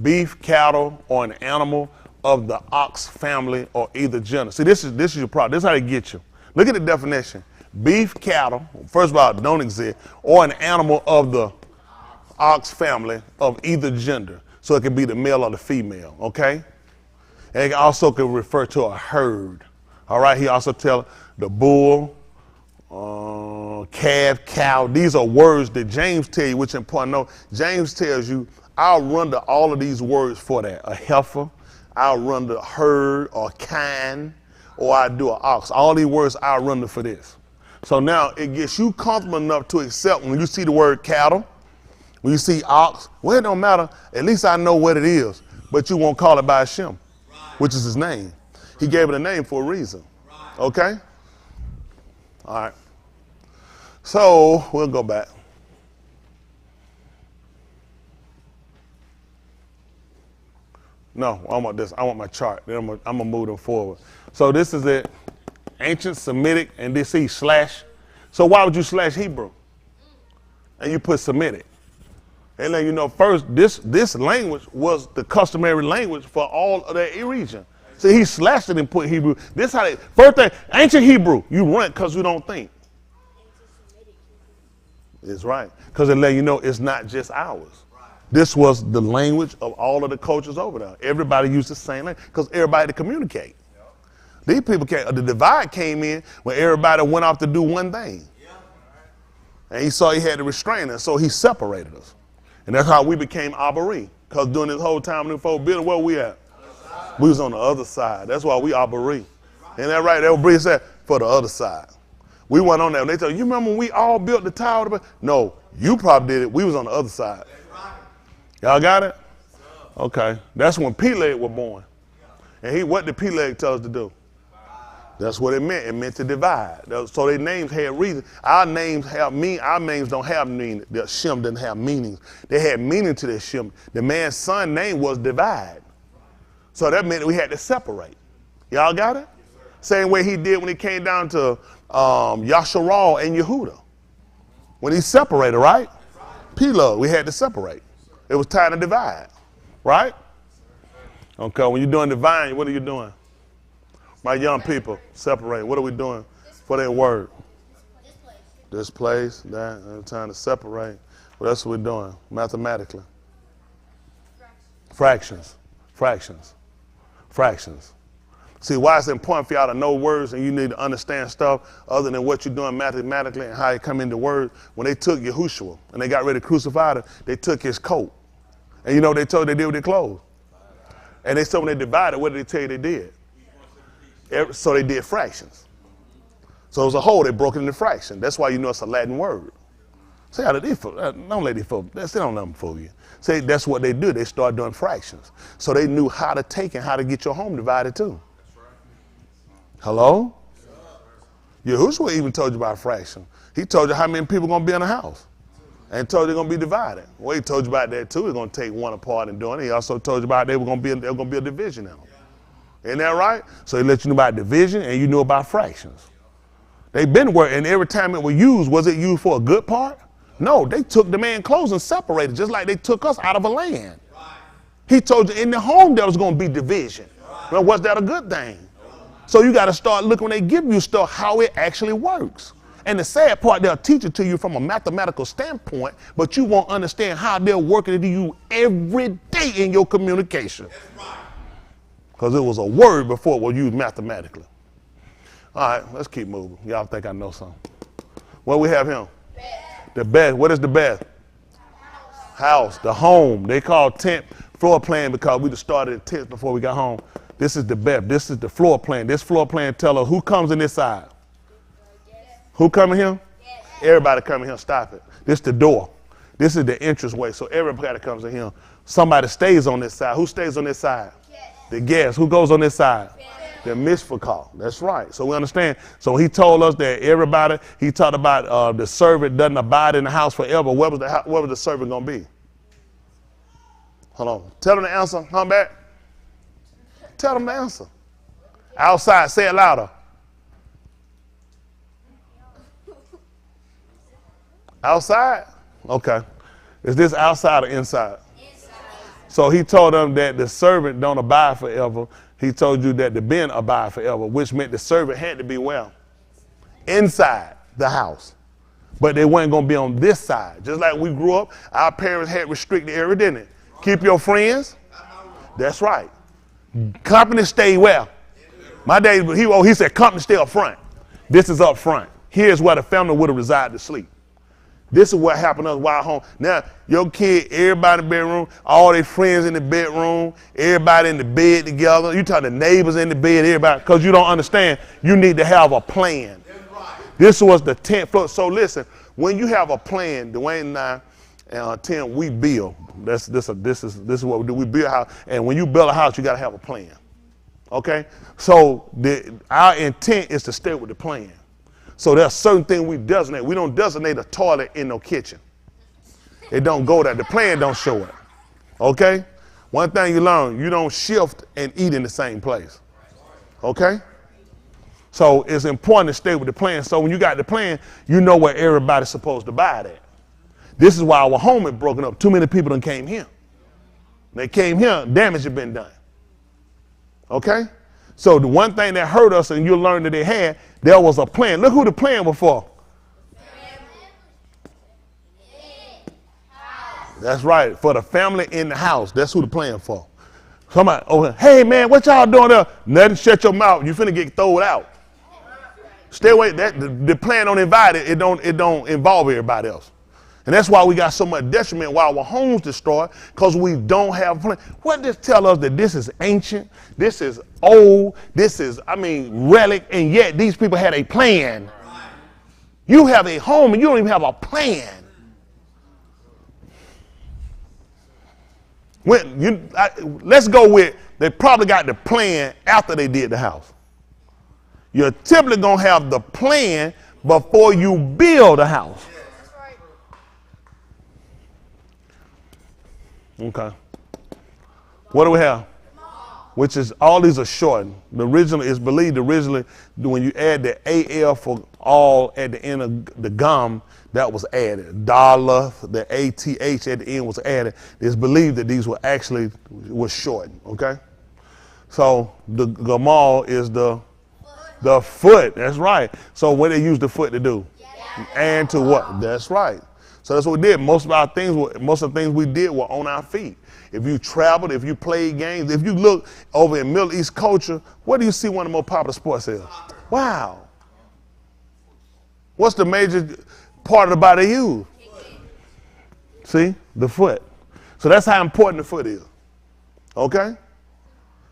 Beef, cattle, or an animal of the ox family or either gender. See, this is your problem. This is how they get you. Look at the definition. Beef, cattle, first of all, don't exist, or an animal of the ox family of either gender. So it can be the male or the female, okay? And it also can refer to a herd. All right, he also tell the bull, calf, cow. These are words that James tell you, which is important to know. James tells you, I'll run to all of these words for that. A heifer, I'll run to herd or kine, or I do an ox. All these words I'll run to for this. So now it gets you comfortable enough to accept when you see the word cattle, when you see ox, well, it don't matter. At least I know what it is, but you won't call it by Hashem, which is his name. He gave it a name for a reason. Okay? All right. So we'll go back. No, I want this. I want my chart. Then I'm gonna move them forward. So this is it. Ancient Semitic, and this he slash. So why would you slash Hebrew? And you put Semitic. And then you know first, this language was the customary language for all of that region. So he slashed it and put Hebrew. This how they first thing, ancient Hebrew. You run because you don't think. It's right. Because it let you know it's not just ours. This was the language of all of the cultures over there. Everybody used the same language because everybody had to communicate. These people can't. The divide came in when everybody went off to do one thing. And he saw he had to restrain us, so he separated us. And that's how we became Abari. Because during this whole time in the folk building, where we at? We was on the other side. That's why we Abari. Ain't that right? That what Bree said, for the other side. We went on there. They told you remember when we all built the tower? No, you probably did it. We was on the other side. Y'all got it? Okay. That's when Peleg was born. And what did Peleg tell us to do? That's what it meant. It meant to divide. So their names had reason. Our names don't have meaning. The Shem didn't have meanings. They had meaning to their Shem. The man's son's name was divide. So that meant we had to separate. Y'all got it? Same way he did when he came down to Yasharal and Yehuda. When he separated, right? Peleg, we had to separate. It was time to divide, right? Okay, when you're doing divine, what are you doing? My young people, separate. What are we doing for that word? This place, that, time to separate. What else are we doing mathematically? Fractions. See, why it's important for y'all to know words and you need to understand stuff other than what you're doing mathematically and how it come into words. When they took Yahushua and they got ready to crucify him, they took his coat. And you know what they told they did with their clothes? And they said when they divided, what did they tell you they did? So they did fractions. So it was a whole, they broke it into fractions. That's why you know it's a Latin word. See how they fool? Don't let these folks, they don't let them fool you. See, that's what they do. They start doing fractions. So they knew how to take and how to get your home divided too. Hello? Yahushua even told you about fraction. He told you how many people going to be in a house. And told you they're going to be divided. Well, he told you about that too. He's going to take one apart and doing it. He also told you about there going to be a division in them. Isn't that right? So he let you know about division and you knew about fractions. They've been working, and every time it was it used for a good part? No, they took the man's clothes and separated, just like they took us out of a land. He told you in the home there was going to be division. Well, was that a good thing? So you got to start looking when they give you stuff how it actually works. And the sad part, they'll teach it to you from a mathematical standpoint, but you won't understand how they're working it to you every day in your communication. Because it was a word before it was used mathematically. All right, let's keep moving. Y'all think I know something. What we have here? The bed. What is the bed? House, the home. They call tent floor plan because we just started at tents before we got home. This is the bed. This is the floor plan. This floor plan tell us who comes in this side. Who coming here? Yes. Everybody coming here. Stop it. This is the door. This is the entrance way. So everybody comes in here. Somebody stays on this side. Who stays on this side? Yes. The guest. Who goes on this side? Yes. The misfacall. That's right. So we understand. So he told us that everybody, he talked about the servant doesn't abide in the house forever. Where was the servant going to be? Hold on. Tell them the answer. Come back. Tell them the answer. Outside. Say it louder. Outside? Okay. Is this outside or inside? Inside. So he told them that the servant don't abide forever. He told you that the ben abide forever, which meant the servant had to be well inside the house. But they weren't going to be on this side. Just like we grew up, our parents had restricted area, didn't it? Keep your friends. That's right. Company stay well. My dad, he said company stay up front. This is up front. Here's where the family would have resided to sleep. This is what happened to us while home. Now, your kid, everybody in the bedroom, all their friends in the bedroom, everybody in the bed together. You talk the neighbors in the bed, everybody, because you don't understand. You need to have a plan. Right. This was the 10th floor. So listen, when you have a plan, Dwayne and I, 10, we build. This is what we do. We build a house. And when you build a house, you got to have a plan. Okay? So our intent is to stay with the plan. So there's certain things we designate. We don't designate a toilet in no kitchen. It don't go there. The plan don't show it. Okay? One thing you learn, you don't shift and eat in the same place. Okay? So it's important to stay with the plan. So when you got the plan, you know where everybody's supposed to buy at. This is why our home is broken up. Too many people done came here. They came here, damage had been done. Okay? So the one thing that hurt us, and you'll learn that they had, there was a plan. Look who the plan was for. That's right, for the family in the house. That's who the plan for. Somebody, hey man, what y'all doing there? Nothing, shut your mouth. You finna get thrown out. Stay away. The plan don't invite it. It don't involve everybody else. And that's why we got so much detriment while our homes destroyed, because we don't have a plan. What does tell us that this is ancient, this is old, this is, relic, and yet these people had a plan. You have a home and you don't even have a plan. Let's go with, they probably got the plan after they did the house. You're typically going to have the plan before you build a house. Okay. What do we have? Which is, all these are shortened. It's believed originally when you add the AL for all at the end of the gum, that was added. Alaph, the ATH at the end was added. It's believed that these were shortened, okay? So the gamal is the foot, that's right. So what they use the foot to do? And to what? That's right. So that's what we did. Most of the things we did were on our feet. If you traveled, if you played games, if you look over in Middle East culture, what do you see one of the most popular sports is? Wow. What's the major part of the body they use? See? The foot. So that's how important the foot is. Okay?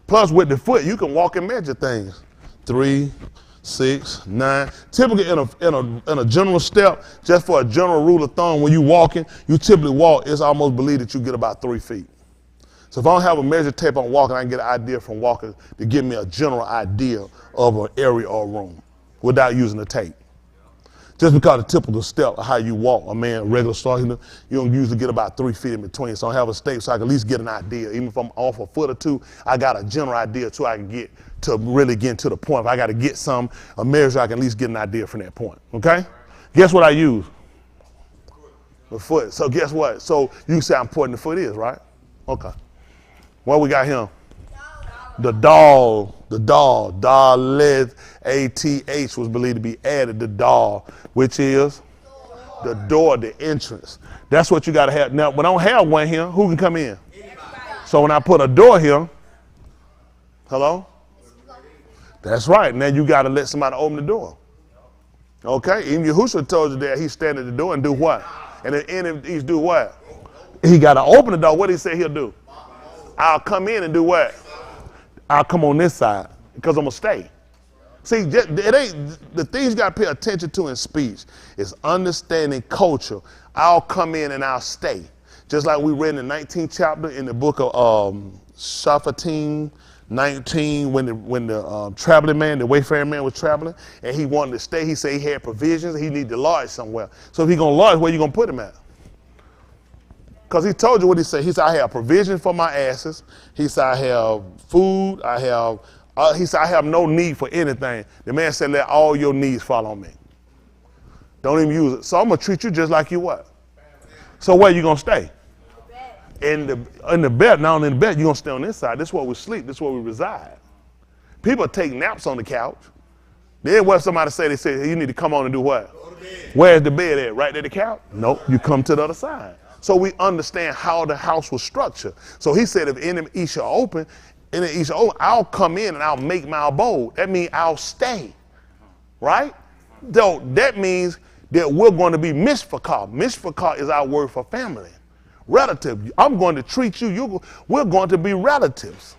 Plus with the foot, you can walk and measure things. 3, 6, 9. Typically in a general step, just for a general rule of thumb, when you walking, you typically walk, it's almost believed that you get about 3 feet. So if I don't have a measure tape on walking, I can get an idea from walking to give me a general idea of an area or room without using the tape. Just because the typical step of how you walk, a man regular start, you don't usually get about 3 feet in between. So I have a step so I can at least get an idea. Even if I'm off a foot or two, I got a general idea so I can get to really get to the point. If I got to get a measure, I can at least get an idea from that point. Okay? Guess what I use? The foot. So guess what? So you see how important the foot is, right? Okay. What we got here? The doll, Daleth, A-T-H was believed to be added to doll, which is the door, the entrance. That's what you got to have. Now, when I don't have one here, who can come in? So when I put a door here, hello? That's right. Now you got to let somebody open the door. Okay? Even Yahushua told you that he's standing at the door and do what? And at the end of these do what? He got to open the door. What did he say he'll do? I'll come in and do what? I'll come on this side because I'm going to stay. See, it ain't the things you got to pay attention to in speech is understanding culture. I'll come in and I'll stay. Just like we read in the 19th chapter in the book of Shaphatim 19, when the traveling man, the wayfaring man was traveling, and he wanted to stay. He said he had provisions. He needed to lodge somewhere. So if he's going to lodge, where you going to put him at? Because he told you what he said. He said, I have provision for my asses. He said, I have food. He said, I have no need for anything. The man said, let all your needs fall on me. Don't even use it. So I'm going to treat you just like you what? So where you going to stay? In the bed. Now in the bed, you're going to stay on this side. This is where we sleep. This is where we reside. People take naps on the couch. Then what somebody say, they say, hey, you need to come on and do what? Where's the bed at? Right at the couch? Nope, you come to the other side. So we understand how the house was structured. So he said, if any each shall open, I'll come in and I'll make my abode. That means I'll stay, right? So that means that we're going to be mishpachah. Mishpachah is our word for family, relative. I'm going to treat you. We're going to be relatives,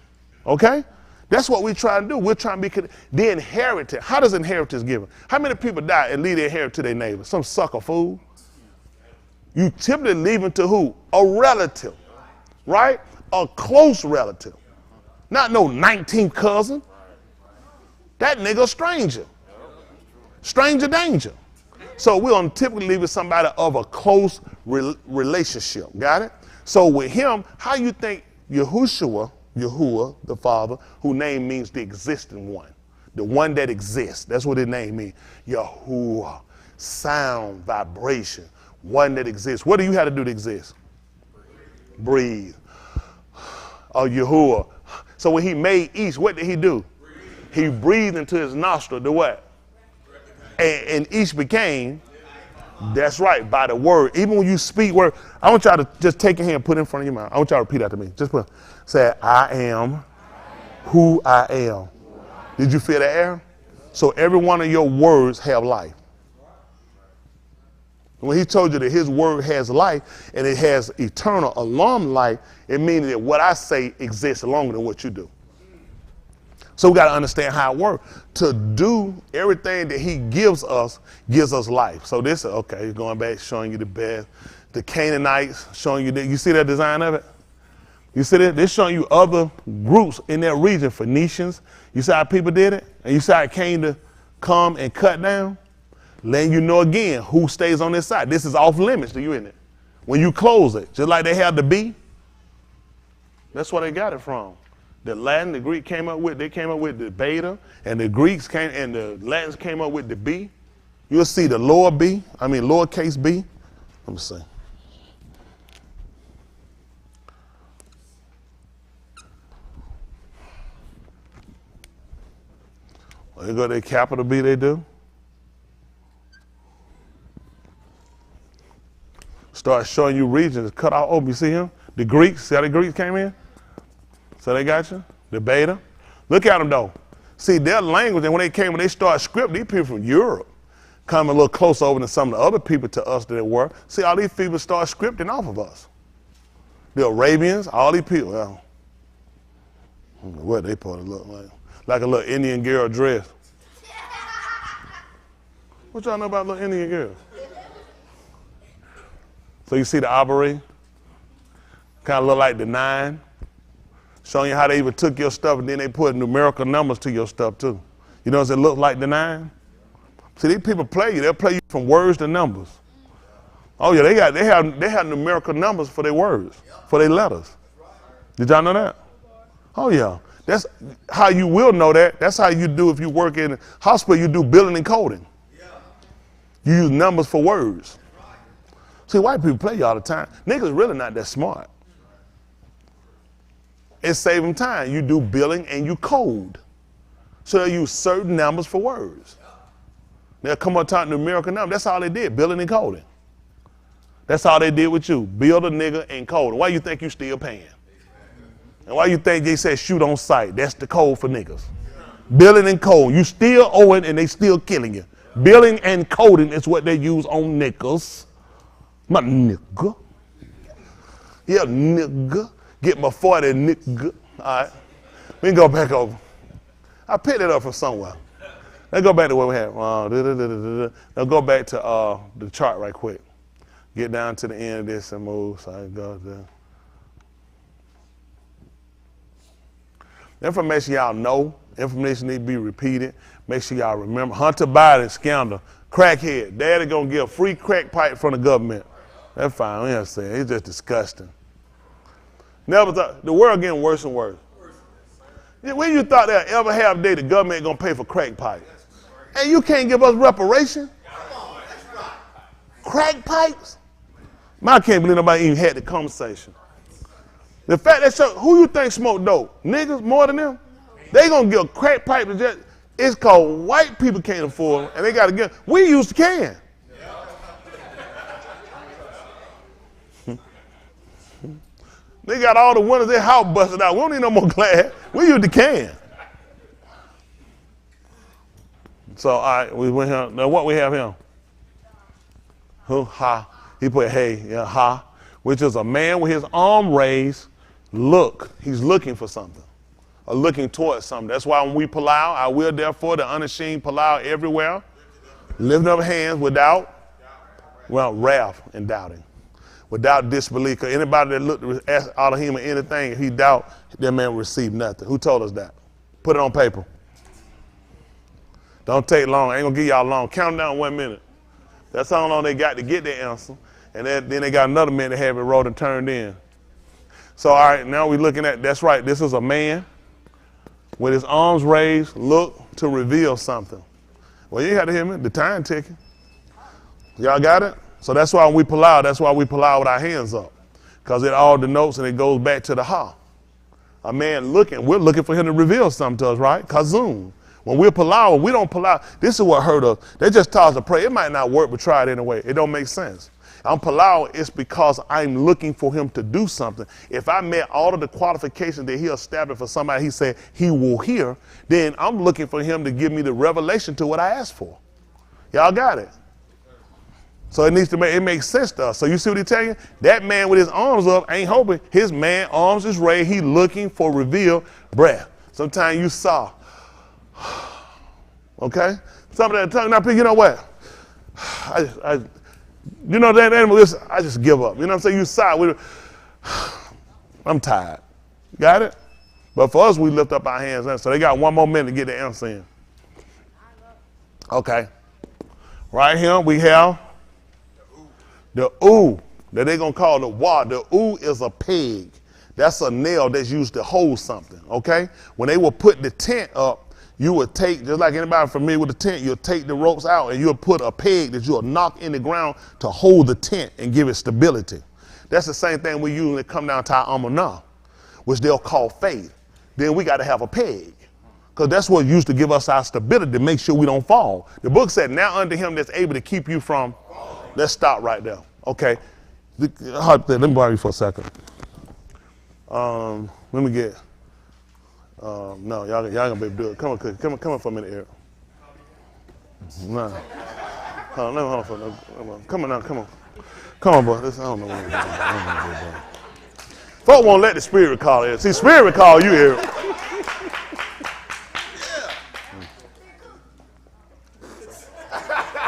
okay? That's what we try to do. We're trying to be the inheritance. How does inheritance given? How many people die and leave their inheritance to their neighbor? Some sucker fool. You typically leave it to who? A relative, right? A close relative. Not no 19th cousin. That nigga a stranger. Stranger danger. So we're going to typically leave it somebody of a close relationship. Got it? So with him, how you think Yahushua, the Father, whose name means the existing one, the one that exists. That's what his name means. Yahuwah, sound, vibration. One that exists. What do you have to do to exist? Breathe. Oh, Yahuwah. So when he made East, what did he do? He breathed into his nostril the what? And East became, that's right, by the word. Even when you speak word, I want y'all to just take your hand and put it in front of your mouth. I want y'all to repeat after me. Just say, I am who I am. Did you feel the air? So every one of your words have life. When he told you that his word has life and it has eternal alarm life, it means that what I say exists longer than what you do. So we got to understand how it works. To do everything that he gives us life. So this, okay, going back, showing you the best. The Canaanites, showing you that. You see that design of it? You see that? They're showing you other groups in that region, Phoenicians. You see how people did it? And you see how it came to come and cut down? Letting you know again who stays on this side. This is off limits to you, isn't it? When you close it, just like they had the B, that's where they got it from. The Latin, the Greek came up with, they came up with the beta, and the Greeks came, and the Latins came up with the B. You'll see the lowercase b. Let me see. Well, they go to capital B, they do. Start showing you regions, cut out open. You see him? The Greeks, see how the Greeks came in? So they got you? The beta. Look at them though. See, their language, and when they started scripting, these people from Europe come a little closer over than some of the other people to us that were. See, all these people start scripting off of us. The Arabians, all these people, well, I don't know what they probably look like a little Indian girl dress. What y'all know about little Indian girls? So you see the Abari, kind of look like the 9, showing you how they even took your stuff and then they put numerical numbers to your stuff too. You know, does it look like the 9? See, these people play you. They'll play you from words to numbers. Oh yeah, they have numerical numbers for their words, for their letters. Did y'all know that? Oh yeah. That's how you will know that. That's how you do if you work in a hospital, you do billing and coding. You use numbers for words. See, white people play you all the time. Niggas really not that smart. It's saving time. You do billing and you code. So they use certain numbers for words. They'll come up talking numerical numbers. That's all they did, billing and coding. That's all they did with you, build a nigga and code. Why you think you still paying? And why you think they said shoot on sight? That's the code for niggas. Billing and coding. You still owing and they still killing you. Billing and coding is what they use on niggas. My nigga. Yeah, nigga. Get my 40, nigga. All right. We can go back over. I picked it up from somewhere. Let's go back to what we had. Now go back to the chart right quick. Get down to the end of this and move. So I go there. Information y'all know, information need to be repeated. Make sure y'all remember. Hunter Biden scandal, crackhead. Daddy gonna get a free crack pipe from the government. That's fine, we understand. It's just disgusting. Never thought, the world getting worse and worse. When you thought that ever have a day the government gonna pay for crack pipe? And you can't give us reparation? Crack pipes? I can't believe nobody even had the conversation. The fact that who you think smoke dope? Niggas more than them? They gonna get a crack pipe to just, it's called white people can't afford them, and they gotta get, we used to can. They got all the windows, their house busted out. We don't need no more glass. We used to can. So all right, we went here. Now what we have here? Who? Ha. He put hey, yeah, ha, which is a man with his arm raised. Look, he's looking for something, or looking towards something. That's why when we palau, I will therefore the unashamed palau everywhere, lifting up hands without, wrath and doubting, without disbelief. Because anybody that looked at Elohim or anything, if he doubt, that man will receive nothing. Who told us that? Put it on paper. Don't take long. I ain't gonna give y'all long. Count down 1 minute. That's how long they got to get their answer. And then they got another minute to have it wrote and turned in. So, all right, now we're looking at, that's right, this is a man with his arms raised, look to reveal something. Well, you got to hear me, the time ticking. Y'all got it? So that's why we pull out with our hands up, because it all denotes and it goes back to the ha. A man looking, we're looking for him to reveal something to us, right? Kazoom. When we're palau, we don't palau. This is what hurt us. They just taught us to pray. It might not work, but try it anyway. It don't make sense. I'm palau, it's because I'm looking for him to do something. If I met all of the qualifications that he established for somebody he said he will hear, then I'm looking for him to give me the revelation to what I asked for. Y'all got it? So it makes sense to us. So you see what he's telling you? That man with his arms up ain't hoping. His man arms is raised. He looking for revealed breath. Sometimes you saw. Okay? Some of that tongue. Now, you know what? You know that animal, I just give up. You know what I'm saying? You sigh. I'm tired. Got it? But for us, we lift up our hands. So they got 1 more minute to get the answer in. Okay. Right here we have the oo that they're going to call the wa. The oo is a peg. That's a nail that's used to hold something, okay? When they will put the tent up, you would take, just like anybody familiar with the tent, you'll take the ropes out and you'll put a peg that you'll knock in the ground to hold the tent and give it stability. That's the same thing we use when it come down to our amunah, which they'll call faith. Then we got to have a peg, because that's what used to give us our stability, to make sure we don't fall. The book said, now unto him that's able to keep you from, let's stop right there. Okay, let me borrow you for a second. Let me get, no, y'all gonna be able to do it. Come on for a minute, Eric. No. Hold on for a minute. Come on now, come on. Come on, boy. I don't know what I'm doing. Folk won't let the spirit recall Eric. See, spirit recall you, Eric.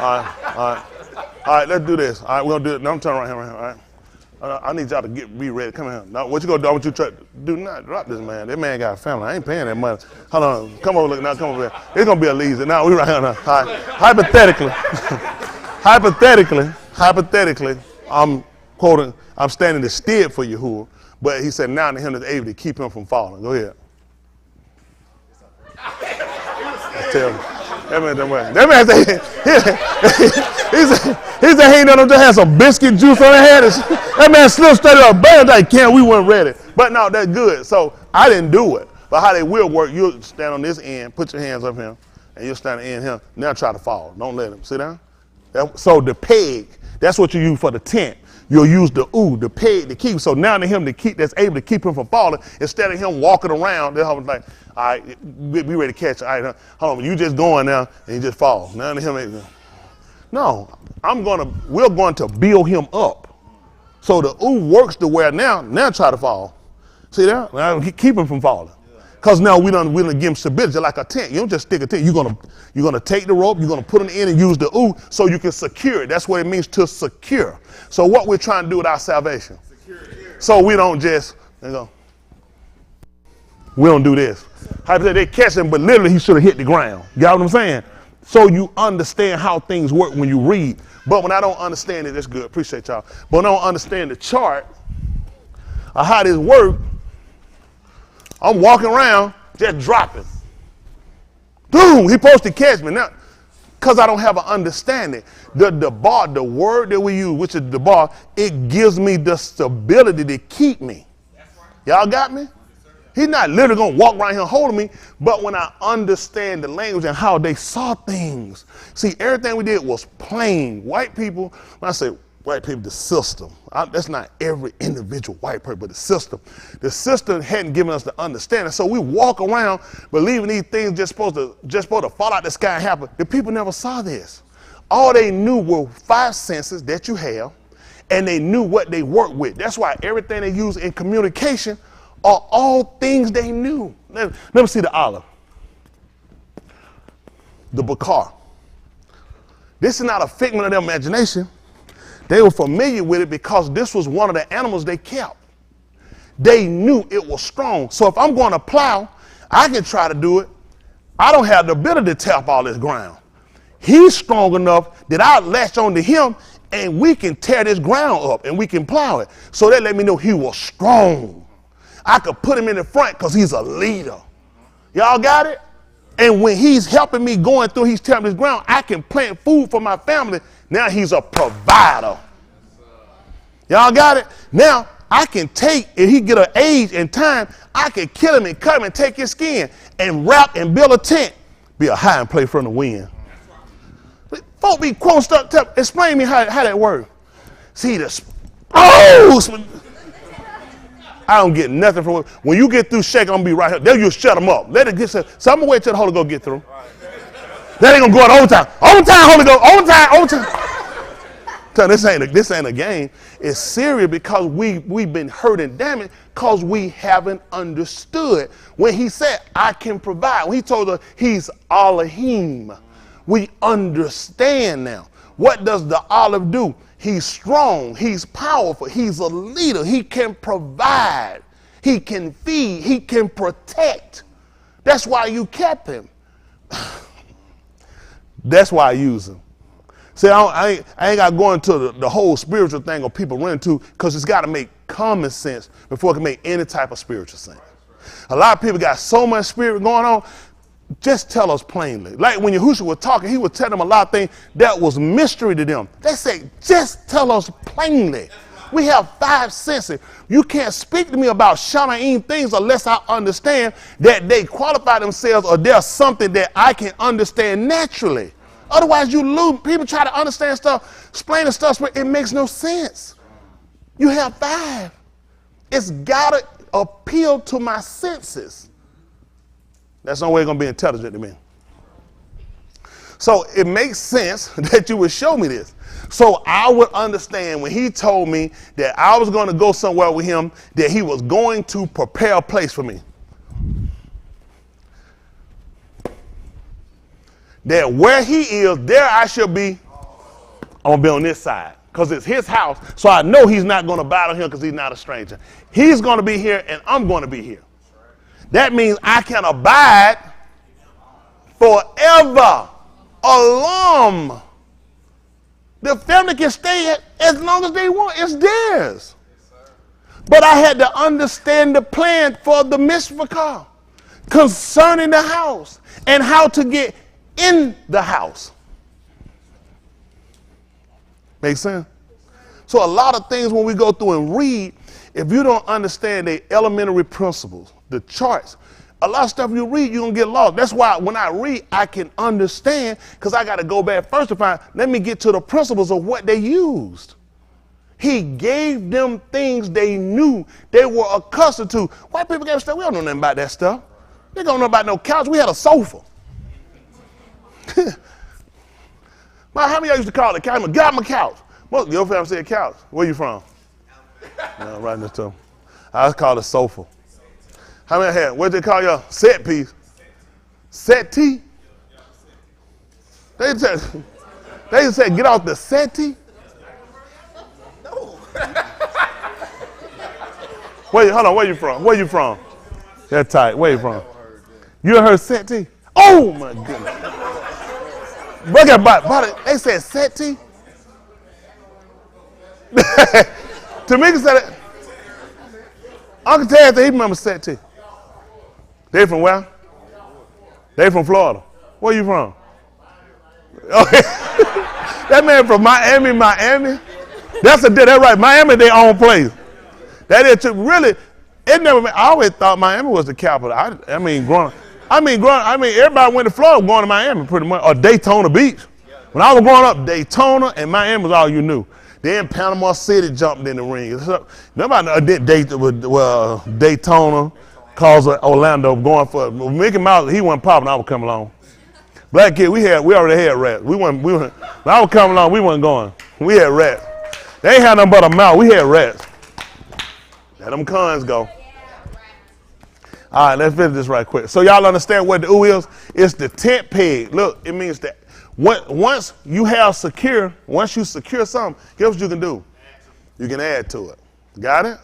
All right, let's do this. All right, we're gonna do it. Now I'm turning right here, all right? I need y'all to be ready. Come here. Now, what you gonna do? I want you to try. Do not drop this man. That man got a family. I ain't paying that money. Hold on. Come over. Look now. Come over here. It's gonna be a leaser. Now we right here now. All right. Hypothetically, I'm quoting. I'm standing instead for Yahuwah, but he said now to him is able to keep him from falling. Go ahead. Tell him. That man said, he said he ain't know just had some biscuit juice on his head. That man slipped straight up. Bam, like, we weren't ready. But no, that's good. So I didn't do it. But how they will work, you'll stand on this end, put your hands up here, and you'll stand on the end here. Now try to fall. Don't let him. Sit down. So the peg, that's what you use for the tent. You'll use the peg to keep. So now to him that's able to keep him from falling, instead of him walking around, they're like, all right, be ready to catch. All right, hold on, you just going now and you just fall. Now to him, no, we're going to build him up. So the works to where now try to fall. See that? Now keep him from falling. Because now we don't give him stability like a tent. You don't just stick a tent. You're gonna take the rope, you're gonna put it in and use the so you can secure it. That's what it means to secure. So what we're trying to do with our salvation. So we don't just we don't do this. They catch him, but literally he should have hit the ground. You got what I'm saying? So you understand how things work when you read. But when I don't understand it, that's good. Appreciate y'all. But when I don't understand the chart of how this works, I'm walking around just dropping. Boom, he supposed to catch me now. Because I don't have an understanding. The bar, the word that we use, which is the bar, it gives me the stability to keep me. Y'all got me? He's not literally going to walk around here holding me, but when I understand the language and how they saw things. See, everything we did was plain. White people, when I say white people, the system. That's not every individual white person, but the system. The system hadn't given us the understanding. So we walk around believing these things just supposed to fall out the sky and happen. The people never saw this. All they knew were 5 senses that you have, and they knew what they worked with. That's why everything they use in communication are all things they knew. Let me see the Alaph. The Bakar. This is not a figment of their imagination. They were familiar with it because this was one of the animals they kept. They knew it was strong. So if I'm going to plow, I can try to do it. I don't have the ability to tap all this ground. He's strong enough that I'll latch onto him and we can tear this ground up and we can plow it. So that let me know he was strong. I could put him in the front because he's a leader. Y'all got it? And when he's helping me going through, he's tearing this ground, I can plant food for my family. Now he's a provider. Y'all got it? Now I can take, if he get an age and time, I can kill him and cut him and take his skin and wrap and build a tent. Be a high and play from the wind. Folk be quoting stuff. Explain to me how that works. See this. Oh! I don't get nothing from it. When you get through shaking, I'm going to be right here. Then you shut them up. Let it get so I'm going to wait till the Holy Ghost get through. That ain't going to go on overtime. Overtime, Holy Ghost. Overtime. So this ain't a game. It's serious because we've been hurt and damaged because we haven't understood. When he said, I can provide, when he told us he's Elohim, we understand now. What does the Alaph do? He's strong, he's powerful, he's a leader, he can provide, he can feed, he can protect. That's why you kept him. That's why I use him. See, I ain't got to go into the whole spiritual thing or people run into because it's got to make common sense before it can make any type of spiritual sense. A lot of people got so much spirit going on. Just tell us plainly. Like when Yahushua was talking, he would tell them a lot of things that was mystery to them. They say, just tell us plainly. We have 5 senses. You can't speak to me about Shanaim things unless I understand that they qualify themselves or there's something that I can understand naturally. Otherwise, you lose. People try to understand stuff, explain stuff, but it makes no sense. You have 5. It's got to appeal to my senses. That's the only way it's going to be intelligent to me. So it makes sense that you would show me this. So I would understand when he told me that I was going to go somewhere with him, that he was going to prepare a place for me. That where he is, there I shall be. I'm going to be on this side. because it's his house, so I know he's not going to battle him because he's not a stranger. He's going to be here and I'm going to be here. That means I can abide forever. Alum. The family can stay as long as they want. It's theirs. But I had to understand the plan for the Mishpachah concerning the house and how to get in the house. Make sense? So a lot of things when we go through and read, if you don't understand the elementary principles, the charts, a lot of stuff you read, you're going to get lost. That's why when I read, I can understand, because I got to go back first to find, let me get to the principles of what they used. He gave them things they knew they were accustomed to. White people gave stuff, we don't know nothing about that stuff. They don't know about no couch. We had a sofa. How many of y'all used to call it a couch? Get out my couch. Most of your family said couch. Where you from? No, right next to them. I was called a sofa. How many had? What they call y'all? Set piece. Settee? They said get off the settee. No. Hold on, where you from? Where you from? That's tight. Where you from? You heard settee? Oh my goodness. Look at body. They said settee. Tamika said it. Uncle Ted said he remember settee. They from where? They from Florida. Where you from? Okay. That man from Miami. That's right. Miami, their own place. That is really. It never. I always thought Miami was the capital. Everybody went to Florida going to Miami pretty much, or Daytona Beach. When I was growing up, Daytona and Miami was all you knew. Then Panama City jumped in the ring. Nobody did Daytona. Cause Orlando going for Mickey Mouse, he wasn't popping. I was coming along. Black kid, we already had rats. When I was coming along, we wasn't going. We had rats. They ain't had nothing but a mouth. We had rats. Let them cons go. All right, let's finish this right quick. So y'all understand what the ooh is? It's the tent peg. Look, it means that once you secure something, here's what you can do. You can add to it. Got it?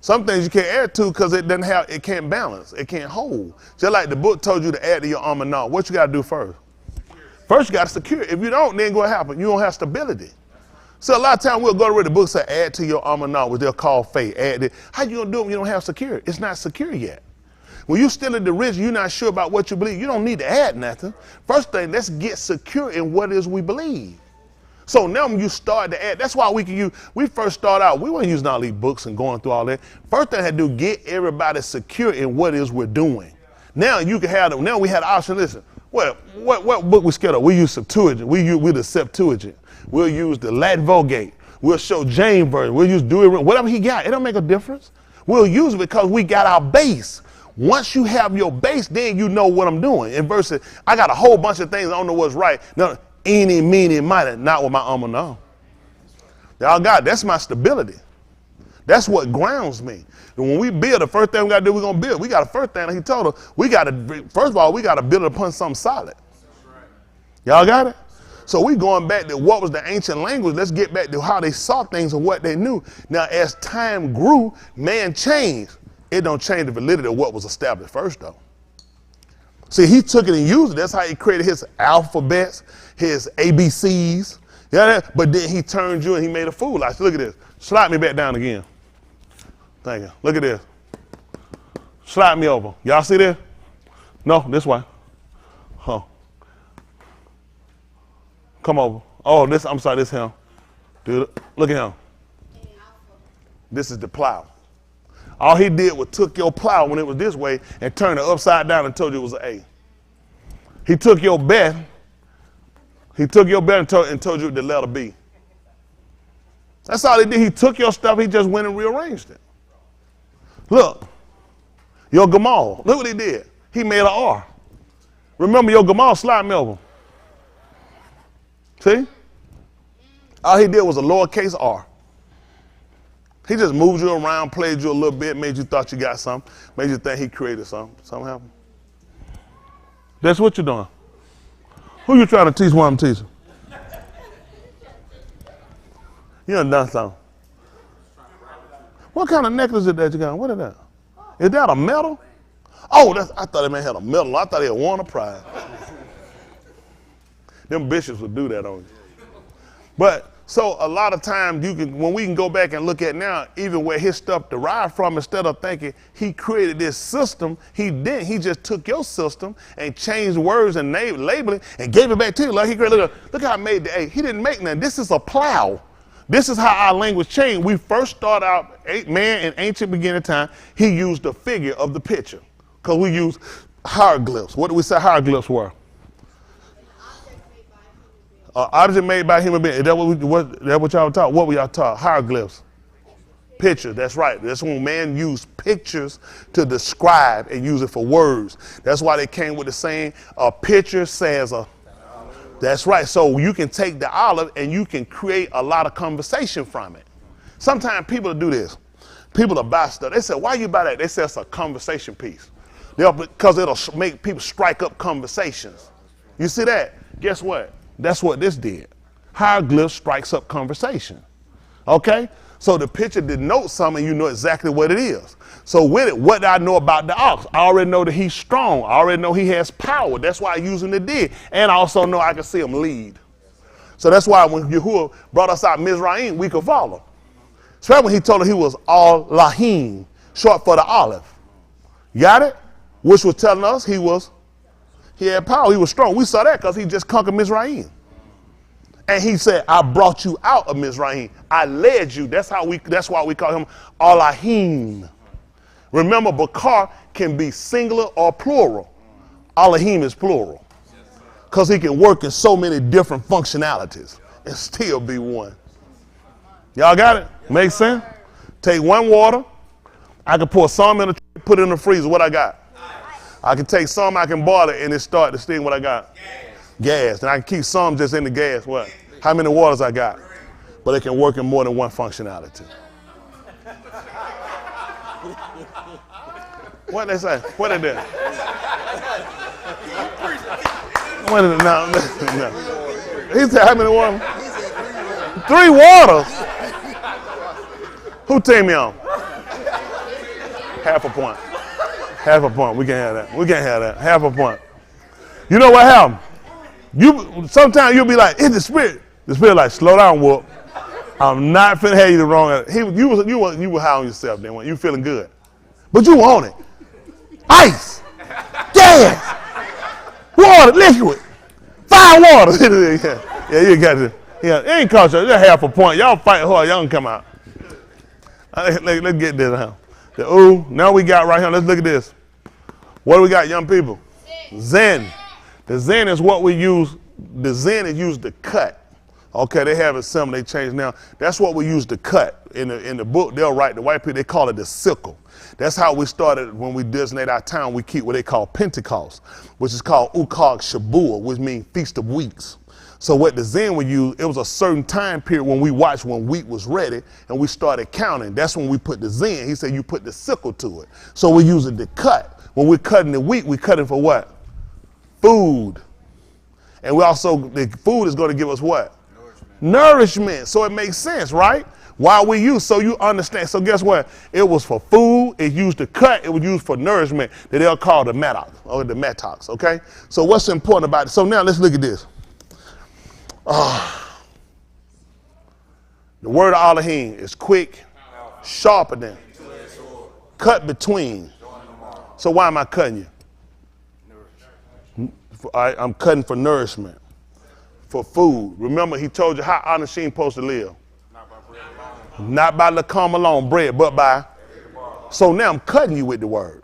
Some things you can't add to because it can't balance. It can't hold. Just like the book told you to add to your armor now. What you got to do first? First, you got to secure it. If you don't, then what's going to happen? You don't have stability. So a lot of times we'll go to read the book, say add to your armor now, which they'll call faith. Add it. How you going to do it when you don't have security? It's not secure yet. When you're still in the risk, you're not sure about what you believe. You don't need to add nothing. First thing, let's get secure in what it is we believe. So now when you start to add, that's why we first start out, we weren't using all these books and going through all that. First thing I had to do, get everybody secure in what it is we're doing. Now you can have, now we had the option, listen, what book we scared of? We use Septuagint, we the Septuagint. We'll use the Latin Vulgate. We'll show James version. We'll use Dewey, whatever he got. It don't make a difference. We'll use it because we got our base. Once you have your base, then you know what I'm doing. In verses, I got a whole bunch of things I don't know what's right. No, eeny, meeny, miny, not with my armor now. Y'all got it. That's my stability. That's what grounds me. And when we build, the first thing we got to do, we're going to build. We got a first thing, like he told us, first of all, we got to build it upon something solid. Y'all got it? So we going back to what was the ancient language. Let's get back to how they saw things and what they knew. Now, as time grew, man changed. It don't change the validity of what was established first, though. See, he took it and used it. That's how he created his alphabets, his ABCs. Yeah, but then he turned you and he made a fool. Like, look at this. Slide me back down again. Thank you. Look at this. Slide me over. Y'all see this? No, this way. Huh. Come over. Oh, I'm sorry, this him. Dude, look at him. This is the plow. All he did was took your plow when it was this way and turned it upside down and told you it was an A. He took your bet. And told you the letter B. That's all he did. He took your stuff. He just went and rearranged it. Look, your Gamal. Look what he did. He made an R. Remember your Gamal, slide me over. See? All he did was a lowercase r. He just moved you around, played you a little bit, made you thought you got something, made you think he created something. Something happened. That's what you're doing. Who you trying to teach what I'm teaching? You done something. What kind of necklace is that you got? What is that? Is that a medal? Oh, I thought that man had a medal. I thought he had won a prize. Them bishops would do that on you. But so a lot of times when we can go back and look at now, even where his stuff derived from, instead of thinking he created this system, he didn't. He just took your system and changed words and labeling and gave it back to you. Like he created, look how I made the A. He didn't make nothing. This is a plow. This is how our language changed. We first start out, man, in ancient beginning time, he used the figure of the picture. Because we use hieroglyphs. What do we say hieroglyphs were? Object made by human beings. Is that what y'all taught? What were y'all taught? Hieroglyphs. Pictures, that's right. That's when man used pictures to describe and use it for words. That's why they came with the saying, a picture says a. That's right. So you can take the olive and you can create a lot of conversation from it. Sometimes people do this. People will buy stuff. They say, why you buy that? They say it's a conversation piece. Because it'll make people strike up conversations. You see that? Guess what? That's what this did. Hieroglyph strikes up conversation. Okay? So the picture denotes something, you know exactly what it is. So with it, what do I know about the ox? I already know that he's strong. I already know he has power. That's why I use him to dig. And I also know I can see him lead. So that's why when Yahuwah brought us out Mizraim, we could follow. Especially when he told us he was Al-Lahim, short for the olive. Got it? Which was telling us he had power, he was strong. We saw that because he just conquered Mizraim. And he said, I brought you out of Mizraim. I led you. That's why we call him Alahim. Remember, Bakar can be singular or plural. Alahim is plural. Because he can work in so many different functionalities and still be one. Y'all got it? Makes sense? Take one water. I can pour some in put it in the freezer. What I got? I can take some, I can boil it, and it start to steam. What I got? Gas. And I can keep some just in the gas. What? How many waters I got? But it can work in more than one functionality. What they say? What they did? What is it? No. He said how many waters? 3 waters. Who team me on? Half a point. Half a point. We can't have that. We can't have that. Half a point. You know what happened? Sometimes you'll be like, in the spirit. The spirit like, slow down, whoop. I'm not finna have you the wrong. You were high on yourself then. You feeling good. But you want it. Ice. Gas. Water. Liquid. 5 waters. Yeah, you got it. Yeah, it ain't cost you. Just half a point. Y'all fight hard. Y'all can come out. Let's get this out. Now we got right here. Let's look at this. What do we got, young people? Zen. The Zen is what we use. The Zen is used to cut. Okay, they have a symbol. They changed now. That's what we use to cut. In the book, they'll write, the white people, they call it the sickle. That's how we started when we designate our town. We keep what they call Pentecost, which is called Ukag Shabuah, which means Feast of Weeks. So what the Zen would use, it was a certain time period when we watched when wheat was ready and we started counting. That's when we put the Zen. He said you put the sickle to it. So we use it to cut. When we're cutting the wheat, we cut it for what? Food. And we also, the food is going to give us what? Nourishment. So it makes sense, right? Why we use, so you understand. So guess what? It was for food, it used to cut, it was used for nourishment that they'll call the metox, or the metox, okay? So what's important about it? So now let's look at this. The word Elohim is quick, sharper than, cut between. So why am I cutting you? I'm cutting for nourishment, for food. Remember, he told you how Anashim supposed to live. Not by lakam alone, bread, but by. So now I'm cutting you with the word.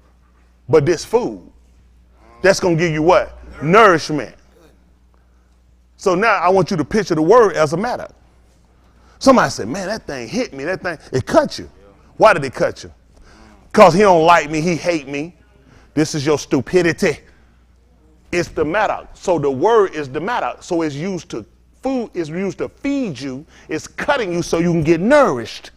But this food, that's going to give you what? Nourishment. So now I want you to picture the word as a matter. Somebody said, man, that thing hit me. That thing, it cut you. Why did it cut you? Because he don't like me. He hate me. This is your stupidity. It's the matter. So the word is the matter. So it's used to, food is used to feed you. It's cutting you so you can get nourished.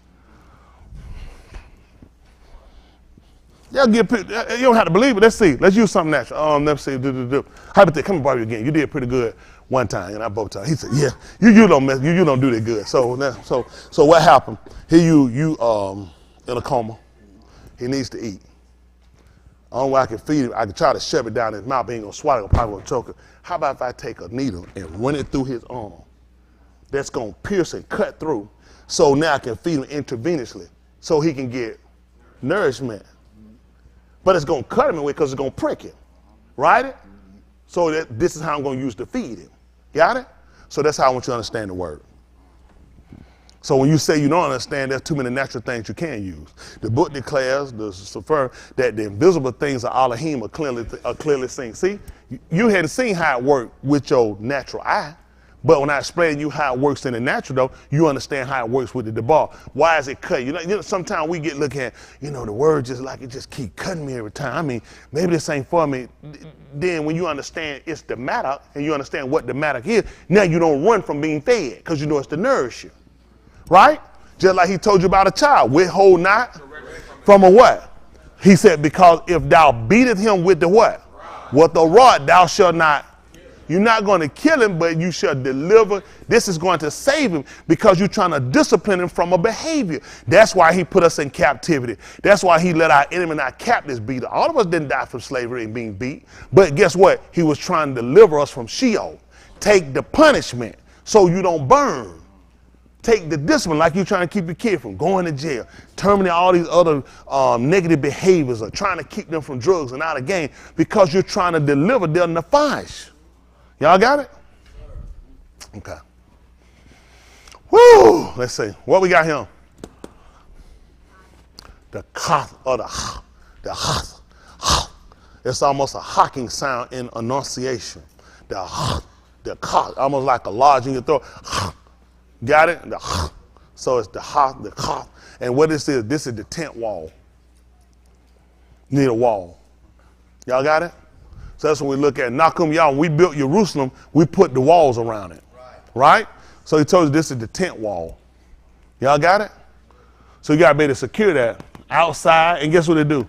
You don't have to believe it. Let's see. Let's use something natural. Let's see. Hypothetical. Come on, Barbie, again. You did pretty good. one time, and I both times. He said, yeah, you don't mess, you don't do that good. So now, so what happened? Here you in a coma. He needs to eat. Only way I can feed him, I can try to shove it down his mouth, but he ain't gonna swallow it, probably gonna choke it. How about if I take a needle and run it through his arm? That's gonna pierce and cut through. So now I can feed him intravenously so he can get nourishment. But it's gonna cut him away because it's gonna prick him, right? So this is how I'm gonna use to feed him. Got it? So that's how I want you to understand the word. So when you say you don't understand, there's too many natural things you can use. The book declares, that the invisible things of Elohim are clearly seen. See, you hadn't seen how it worked with your natural eye, but when I explain to you how it works in the natural, though, you understand how it works with the debar. Why is it cut? You know, sometimes we get looking at, the word just like it just keep cutting me every time. I mean, maybe this ain't for me. Then when you understand it's the matter and you understand what the matter is, now you don't run from being fed because you know it's to nourish you. Right? Just like he told you about a child. Withhold not from a what? He said, because if thou beateth him with the what? With the rod, thou shalt not. You're not going to kill him, but you shall deliver. This is going to save him because you're trying to discipline him from a behavior. That's why he put us in captivity. That's why he let our enemy and our captives beat us. All of us didn't die from slavery and being beat. But guess what? He was trying to deliver us from Sheol. Take the punishment so you don't burn. Take the discipline, like you're trying to keep your kid from going to jail, terminate all these other negative behaviors or trying to keep them from drugs and out of game because you're trying to deliver their nafash. Y'all got it? Okay. Woo! Let's see. What we got here? The kath or the hath. It's almost a hawking sound in enunciation. The kath, almost like a lodge in your throat. Got it? So it's the kath. And what this is the tent wall. You need a wall. Y'all got it? So that's what we look at. Nakum Yah, when we built Jerusalem, we put the walls around it. Right? So he told you this is the tent wall. Y'all got it? So you got to be able to secure that outside. And guess what they do?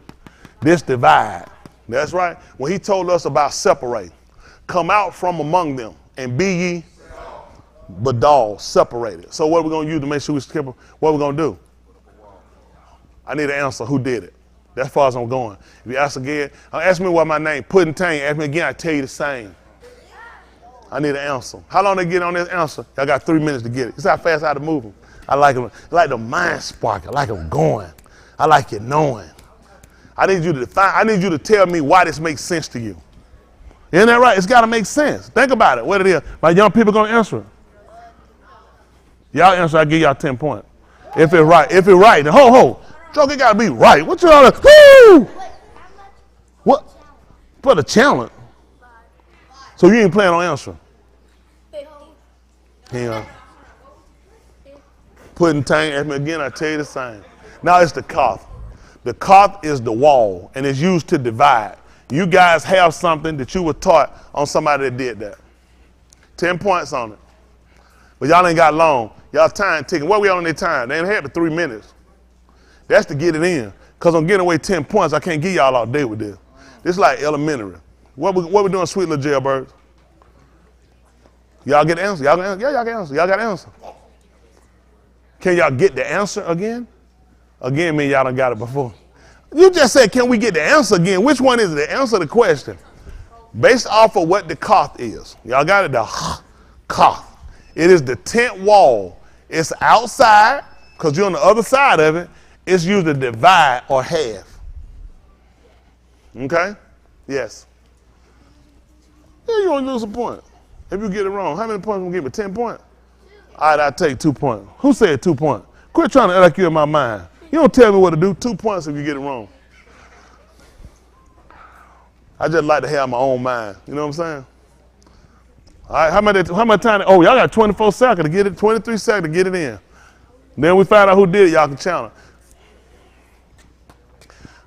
This divide. That's right. When he told us about separate, come out from among them and be ye badal, separated. So what are we going to use to make sure we skip? What are we going to do? I need an answer. Who did it? That's as far as I'm going. If you ask again, ask me what my name, Puddin' Tang. Ask me again, I tell you the same. I need an answer. How long they get on this answer? I got 3 minutes to get it. This how fast I had to move them. I like them. I like the mind spark. I like them going. I like it knowing. I need you to define. I need you to tell me why this makes sense to you. Isn't that right? It's got to make sense. Think about it. What it is. My young people going to answer it. Y'all answer, I give y'all 10 points. If it's right, then ho. Joke, it gotta be right. What y'all woo! What? For the challenge. So you ain't planning on answering. Yeah. Puddin' Tang, ask me again, I tell you the same. Now it's the kath. The kath is the wall, and it's used to divide. You guys have something that you were taught on somebody that did that. 10 points on it. But y'all ain't got long. Y'all time ticking. What we on their time? They ain't had but 3 minutes. That's to get it in. Because I'm getting away 10 points. I can't give y'all all day with this. This is like elementary. What we doing, sweet little jailbirds? Y'all get the answer? Y'all got the answer. Y'all got the answer. Can y'all get the answer again? Again, mean y'all done got it before. You just said, can we get the answer again? Which one is it? The answer to the question. Based off of what the kath is. Y'all got it? The kath. It is the tent wall. It's outside, because you're on the other side of it. It's used to divide or half. Okay? Yes. Yeah, you only lose a point. If you get it wrong, how many points will you give me? 10 points? All right, I'll take 2 points. Who said 2 points? Quit trying to act like you're in my mind. You don't tell me what to do. 2 points if you get it wrong. I just like to have my own mind. You know what I'm saying? All right, how much time? Oh, y'all got 24 seconds to get it, 23 seconds to get it in. Then we find out who did it, y'all can challenge.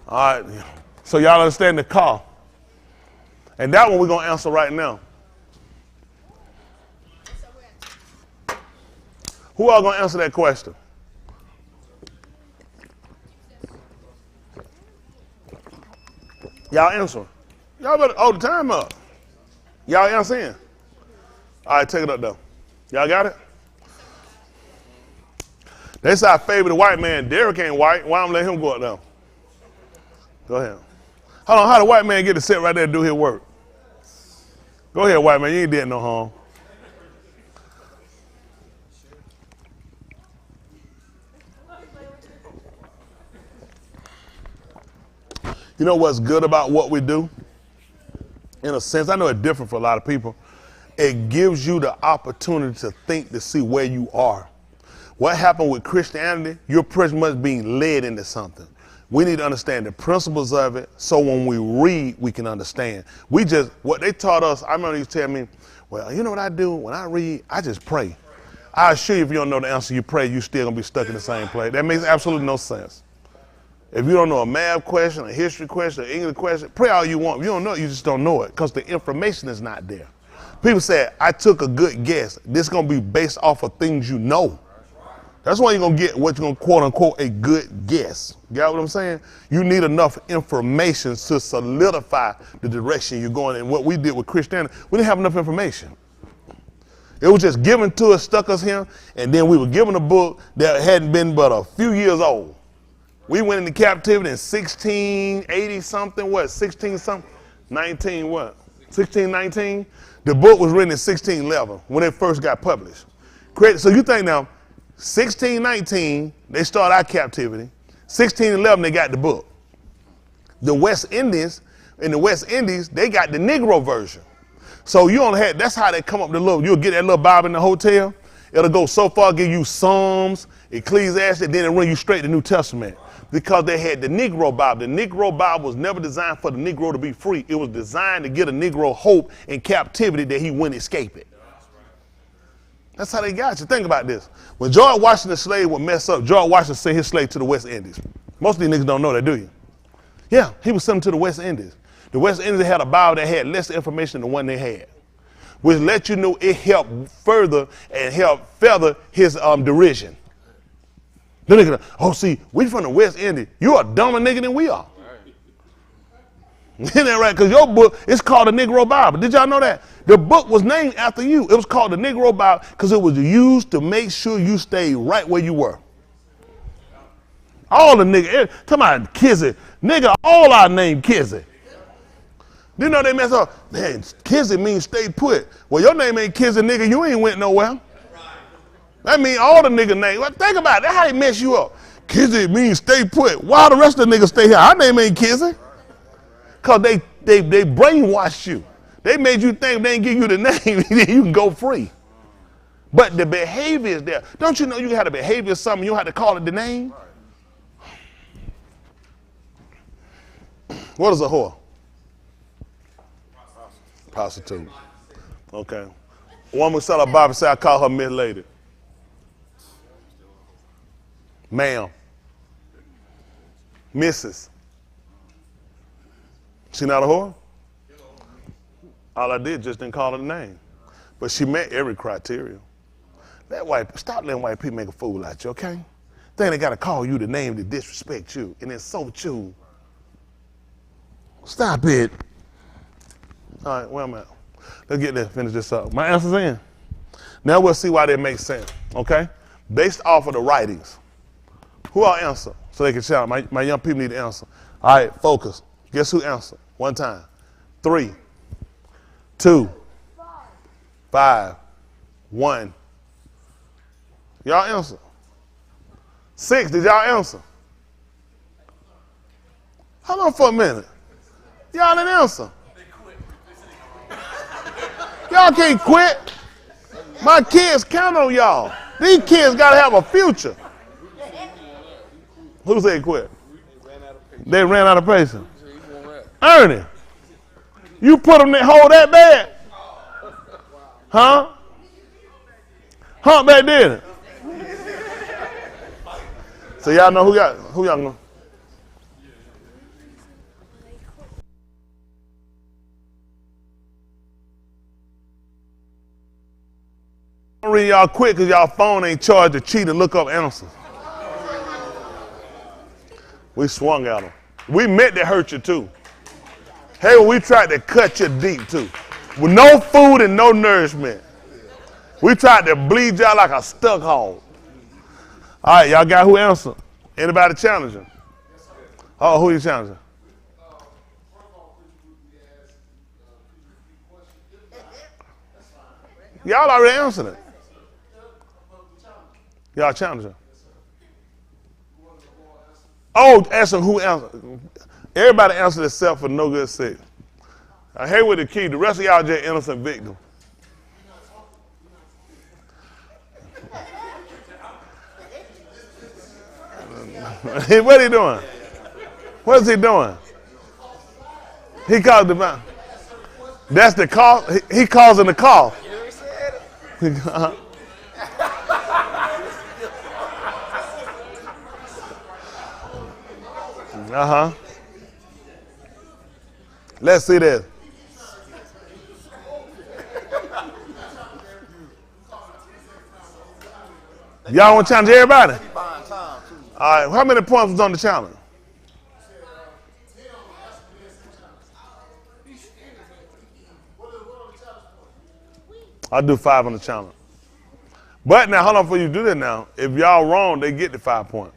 All right, so y'all understand the call. And that one we're going to answer right now. Who are going to answer that question? Y'all answer. Y'all better, the time up. Y'all answering. All right, take it up, though. Y'all got it? They say I favor the white man. Derek ain't white. Why don't let him go up, though? Go ahead. Hold on, how the white man get to sit right there and do his work? Go ahead, white man. You ain't did no harm. You know what's good about what we do? In a sense, I know it's different for a lot of people. It gives you the opportunity to think, to see where you are. What happened with Christianity? You're pretty much being led into something. We need to understand the principles of it, so when we read, we can understand. What they taught us, I remember they used to tell me, well, you know what I do? When I read, I just pray. I assure you, if you don't know the answer, you pray, you're still going to be stuck in the same place. That makes absolutely no sense. If you don't know a math question, a history question, an English question, pray all you want. If you don't know it, you just don't know it because the information is not there. People say, I took a good guess. This is going to be based off of things you know. That's why you're going to get what you're going to quote unquote a good guess. You got what I'm saying? You need enough information to solidify the direction you're going. And what we did with Christianity, we didn't have enough information. It was just given to us, stuck us here, and then we were given a book that hadn't been but a few years old. We went into captivity in 1680 something, what, 16 something, 19 what, 1619? The book was written in 1611 when it first got published. So you think now, 1619, they started our captivity. 1611, they got the book. The West Indies, in the West Indies, they got the Negro version. So you only had, that's how they come up with you'll get that little Bible in the hotel. It'll go so far, give you Psalms, Ecclesiastes, then it'll run you straight to the New Testament. Because they had the Negro Bible. The Negro Bible was never designed for the Negro to be free. It was designed to get a Negro hope in captivity that he wouldn't escape it. That's how they got you. Think about this. When George Washington's slave would mess up, George Washington sent his slave to the West Indies. Most of these niggas don't know that, do you? Yeah, he was sent them to the West Indies. The West Indies had a Bible that had less information than the one they had, which let you know it helped further and help feather his derision. The nigga, oh, see, we from the West Indies. You're a dumber nigga than we are. Isn't that right? Because your book, it's called the Negro Bible. Did y'all know that? The book was named after you. It was called the Negro Bible because it was used to make sure you stayed right where you were. All the niggas, talking about Kizzy. Nigga, all our name Kizzy. You know they mess up? Man, Kizzy means stay put. Well, your name ain't Kizzy, nigga. You ain't went nowhere. That mean all the nigga names. Well, think about it. That's how they mess you up. Kizzy means stay put. Why the rest of the niggas stay here? Our name ain't Kizzy. Because they brainwashed you. They made you think if they didn't give you the name, then you can go free. But the behavior is there. Don't you know you had a behavior of something, you don't have to call it the name? What is a whore? Prostitute. Okay. A woman sell a Bible and say, I call her Miss Lady. Ma'am. Mrs. She not a whore? All I did just didn't call her the name. But she met every criteria. Stop letting white people make a fool out you, okay? Then they got to call you the name to disrespect you and insult you. Stop it. All right, where am I? Let's get there, finish this up. My answer's in. Now we'll see why that makes sense, okay? Based off of the writings. Who I'll answer so they can shout? My young people need to answer. All right, focus. Guess who answered? One time. 3, 2, 5, 1. Y'all answer. 6, did y'all answer? Hold on for a minute. Y'all didn't answer. Y'all can't quit. My kids count on y'all. These kids got to have a future. Who said quit? They ran out of patience. Ernie, you put them in hole that bad? Huh? Humpback did it. So y'all know who y'all know? I'm reading y'all quick because y'all phone ain't charged to cheat and look up answers. We swung at them. We meant to hurt you too. Hey, we tried to cut you deep too. With no food and no nourishment. We tried to bleed y'all like a stuck hog. All right, y'all got who answered? Anybody challenging? Oh, who you challenging? Y'all already answered it. Y'all challenging. Oh, asking who answered. Everybody answered except for no good sex. I hate with the key. The rest of y'all just innocent victims. What he doing? What is he doing? He called the. That's the call. He causing the call. Uh-huh. Let's see this. Y'all want to challenge everybody? All right, how many points was on the challenge? I'll do 5 on the challenge. But now, hold on before you do that now. If y'all wrong, they get the 5 points.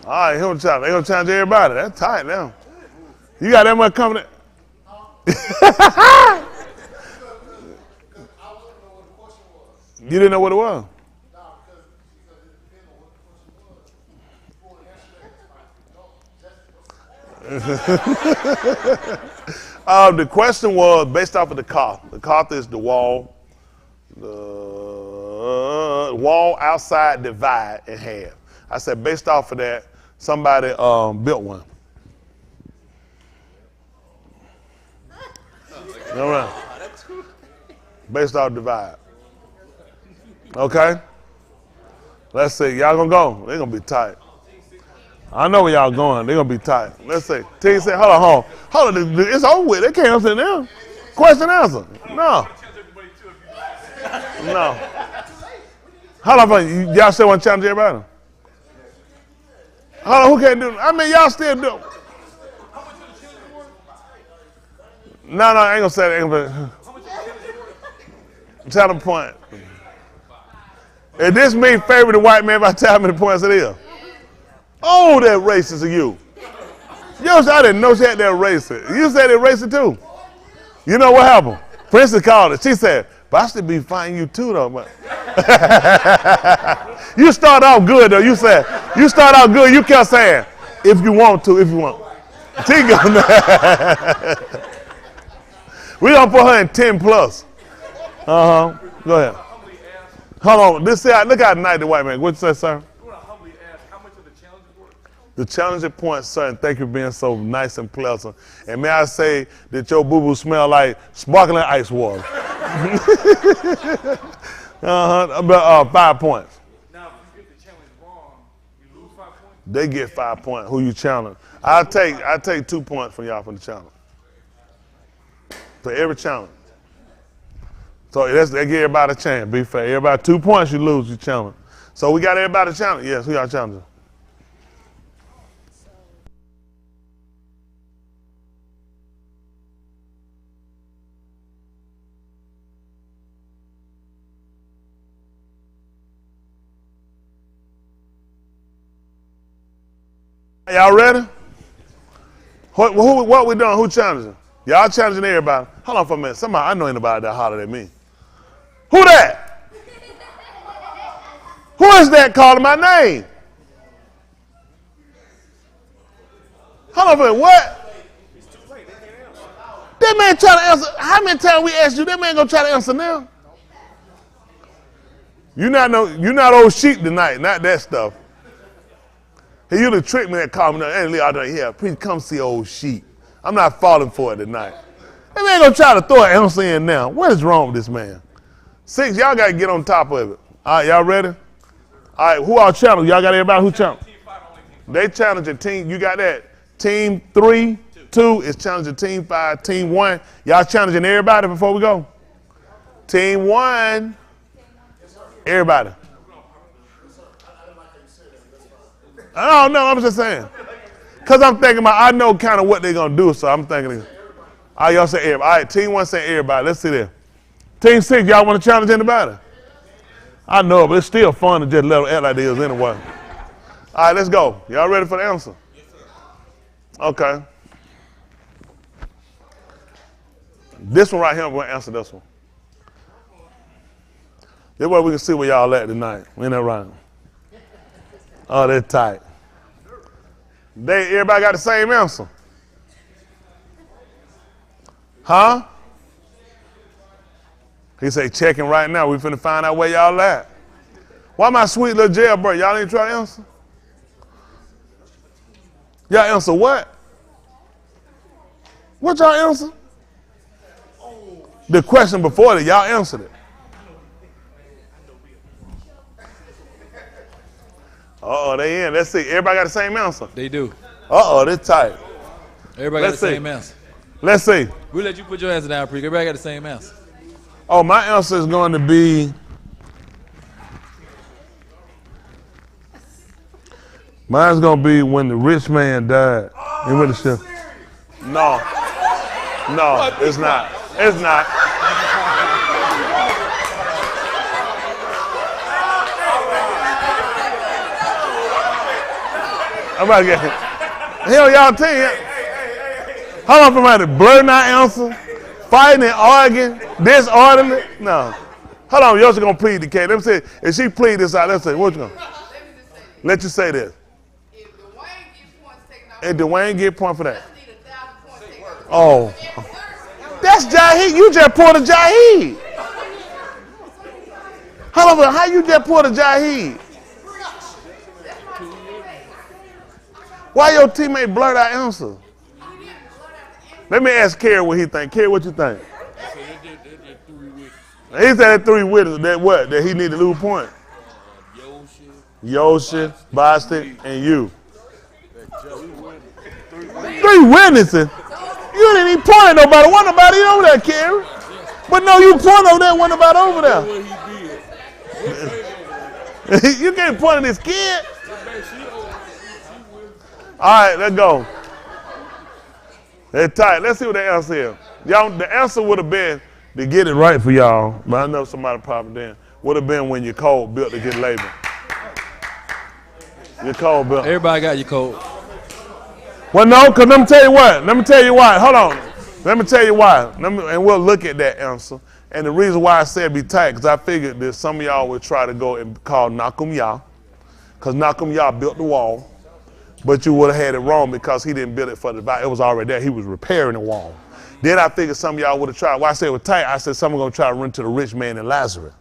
All right, here's the challenge. They're going to challenge everybody. That's tight now. You got that much coming in? You didn't know what it was? The question was based off of the Koth. The Koth is the wall. The wall outside divide in half. I said based off of that, somebody built one. All right. Based off divide. Okay? Let's see. Y'all gonna go? They're gonna be tight. I know where y'all going. They're gonna be tight. Let's see. T said, hold on. It's over with. They can't answer now. Question answer. No. No. Hold on. Y'all still want to challenge everybody? Hold on. Who can't do it? I mean, y'all still do it. No, I ain't gonna say that. Tell them point. If this means favor the white man, if I tell how many points it is. Oh, that racist of you. Yo, I didn't know she had that racist. You said it racist too. You know what happened? Princess called it. She said, but I should be fighting you too though. You start off good though. You start off good. You kept saying, if you want to, if you want. She gonna we gonna put her in 10 plus. Go ahead. Hold on. Look how nice the white man. What you say, sir? The challenging point, sir, and thank you for being so nice and pleasant. And may I say that your boo-boo smell like sparkling ice water. 5 points. Now, if the challenge is wrong, you lose 5 points? They get 5 points. Who you challenge? I'll take 2 points from y'all from the challenge. For every challenge. So they give everybody a chance. Be fair. Everybody 2 points, you lose, you challenge. So we got everybody a challenge. Yes, who y'all challenging? Y'all ready? What we doing? Who challenging? Y'all challenging everybody. Hold on for a minute. Somebody, I know anybody that hollered at me. Who that? Who is that calling my name? Hold on for a minute. What? That man try to answer. How many times we asked you? That man gonna try to answer now? You not old sheep tonight. Not that stuff. He usually tricked me and called me, hey, Lee, out here, please come see old sheep. I'm not falling for it tonight. That man gonna try to throw an answer in now. What is wrong with this man? 6, y'all gotta get on top of it. All right, y'all ready? All right, who all challenged? Y'all got everybody who challenged? They challenging team, you got that? Team 3, 2 is challenging team 5, team 1. Y'all challenging everybody before we go? Team 1, everybody. I don't know, I'm just saying. Because I'm thinking I know kind of what they're going to do, so I'm thinking. All right, y'all say everybody. All right, team 1 say everybody. Let's see there. Team 6, y'all want to challenge anybody? I know, but it's still fun to just let them act like they is anyway. All right, let's go. Y'all ready for the answer? Yes, sir. Okay. This one right here, we're going to answer this one. This way we can see where y'all at tonight. Ain't that right? Oh, they're tight. Everybody got the same answer? Huh? He say, checking right now. We finna find out where y'all at. Why my sweet little jailbird? Y'all ain't try to answer? Y'all answer what? What y'all answer? The question before that, y'all answered it. Uh-oh, they in. Let's see. Everybody got the same answer? They do. Uh-oh, they're tight. Everybody got the same answer. Let's see. We'll let you put your answer down, Preek. Everybody got the same answer. Oh, my answer is going to be... Mine's going to be when the rich man died. He went to ship. No. No, it's not. It's not. I'm about to get hell, y'all team. How long for somebody blurting our answer, fighting and arguing, disorderly? No. Hold on, Yoshi gonna plead the case. Let me say, if she plead this out, let's say, what you gonna? Let you say this. If Dwayne get point for that. Oh. That's Jaheed. You just pulled a Jaheed. Hold on, how you just pulled a Jaheed? Why your teammate blurt out answer? Let me ask Kerry what he think. Kerry, what you think? He said that 3 witnesses. That what? That he need to lose point. Yoshi, Bostic, and you. 3 witnesses? You didn't even point at nobody. Wasn't nobody over there, Kerry. But no, you point over there. Wasn't nobody over there. You can't point at this kid. All right, let's go. They're tight. Let's see what the answer is. Y'all, the answer would have been, to get it right for y'all, but I know somebody probably didn't, would have been when your code built to get labeled. Your code built. Everybody got your code. Well, no, because let me tell you what. Let me tell you why. Hold on. Let me tell you why. And we'll look at that answer. And the reason why I said be tight, because I figured that some of y'all would try to go and call Nakum Yah, because Nakum Yah built the wall. But you would have had it wrong because he didn't build it for the Bible. It was already there. He was repairing the wall. Then I figured some of y'all would have tried. Why I said it was tight, I said some were going to try to run to the rich man and Lazarus.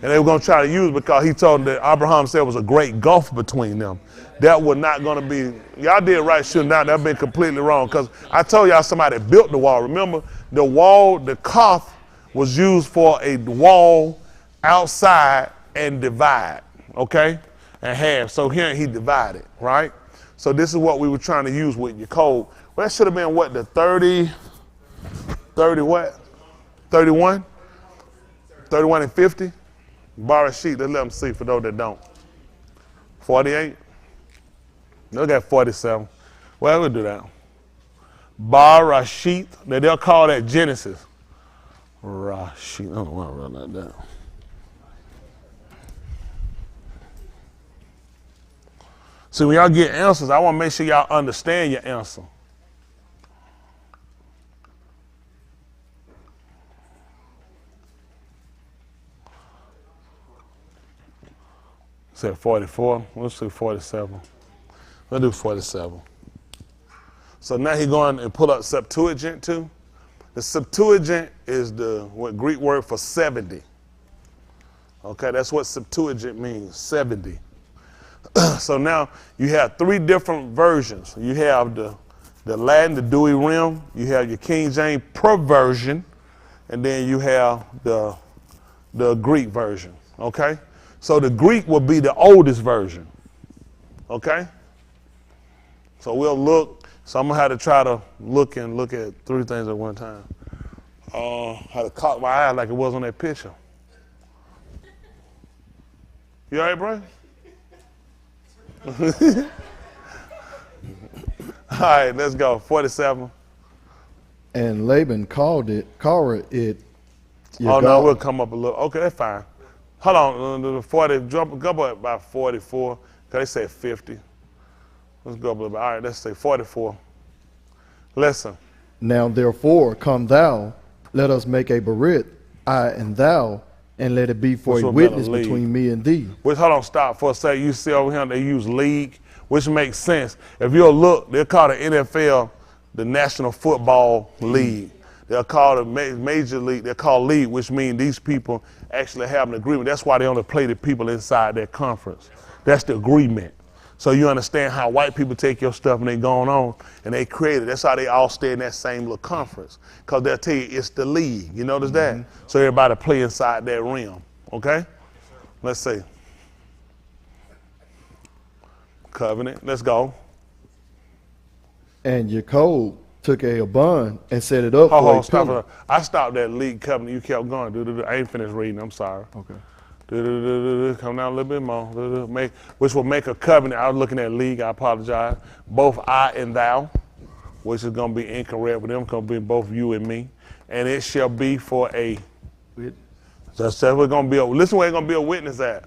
And they were going to try to use it because he told them that Abraham said it was a great gulf between them. That was not going to be, y'all did right shooting down. That been completely wrong because I told y'all somebody built the wall. Remember, the wall, the Koth was used for a wall outside and divide, okay? And half. So here he divided, right? So this is what we were trying to use with your code. Well, that should have been what, the 30 what? 31? 31 and 50? Borrow a sheet, let's let them see for those that don't. 48? They'll get 47. Well, we'll do that. Borrow a sheet, they'll call that Genesis. Rashid, I don't want to run that down. So when y'all get answers, I want to make sure y'all understand your answer. Said 44. Let's do 47. Let's do 47. So now he's going and pull up Septuagint too. The Septuagint is the Greek word for 70. Okay, that's what Septuagint means, 70. So now you have 3 different versions. You have the Latin, the Dewey Rim. You have your King James Perversion, and then you have the Greek version. Okay, so the Greek will be the oldest version. Okay, so we'll look. So I'm gonna have to try to look at 3 things at one time. How to cock my eye like it was on that picture. You all right, bro? All right, let's go. 47. And Laban called it Oh, no, we'll come up a little. Okay, that's fine. Hold on, the 40, go up about 44, because they said 50. Let's go up a little bit. All right, let's say 44. Listen. Now therefore, come thou, let us make a berit, I and thou, and let it be for a witness between me and thee. Which, hold on, stop for a second. You see over here, they use league, which makes sense. If you'll look, they'll call the NFL the National Football League. They'll call the major league, they'll call league, which means these people actually have an agreement. That's why they only play the people inside their conference. That's the agreement. So you understand how white people take your stuff and they going on and they create it. That's how they all stay in that same little conference. Because they'll tell you it's the league. You notice that? So everybody play inside that realm. Okay? Let's see. Covenant. Let's go. And Jacob took a bond and set it up for a pillar. I stopped that league covenant. You kept going. I ain't finished reading. I'm sorry. Okay. Come down a little bit more. Which will make a covenant. I was looking at league. I apologize. Both I and thou, which is going to be incorrect with them. Going to be both you and me. And it shall be for a. So we're going to be. Listen, where it's going to be a witness at.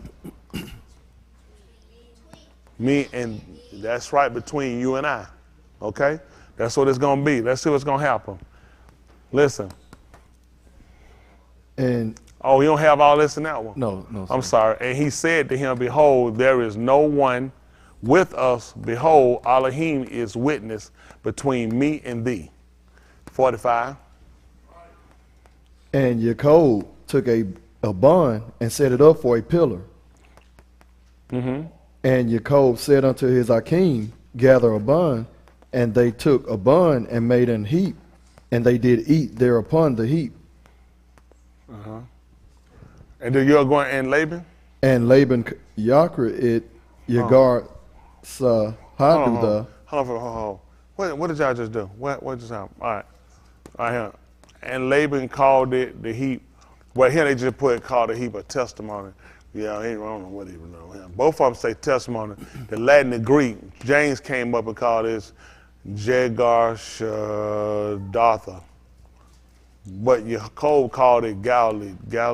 Me and that's right between you and I. Okay. That's what it's going to be. Let's see what's going to happen. Listen. And oh, you don't have all this in that one? No. I'm sorry. And he said to him, behold, there is no one with us. Behold, Elohim is witness between me and thee. 45. And Jacob took a bond and set it up for a pillar. And Jacob said unto his Akim, gather a bond. And they took a bun and made an heap, and they did eat thereupon the heap. And then you're going and Laban? And Laban Yakra it Yagar Sahadu. Hold on. What did y'all just do? What just happened? All right here. And Laban called it the heap. Well, here they just called the heap a testimony. Yeah, I don't know what even know. Both of them say testimony. The Latin and Greek, James came up and called this Jagar Shadotha. But Jacob called it Galilee.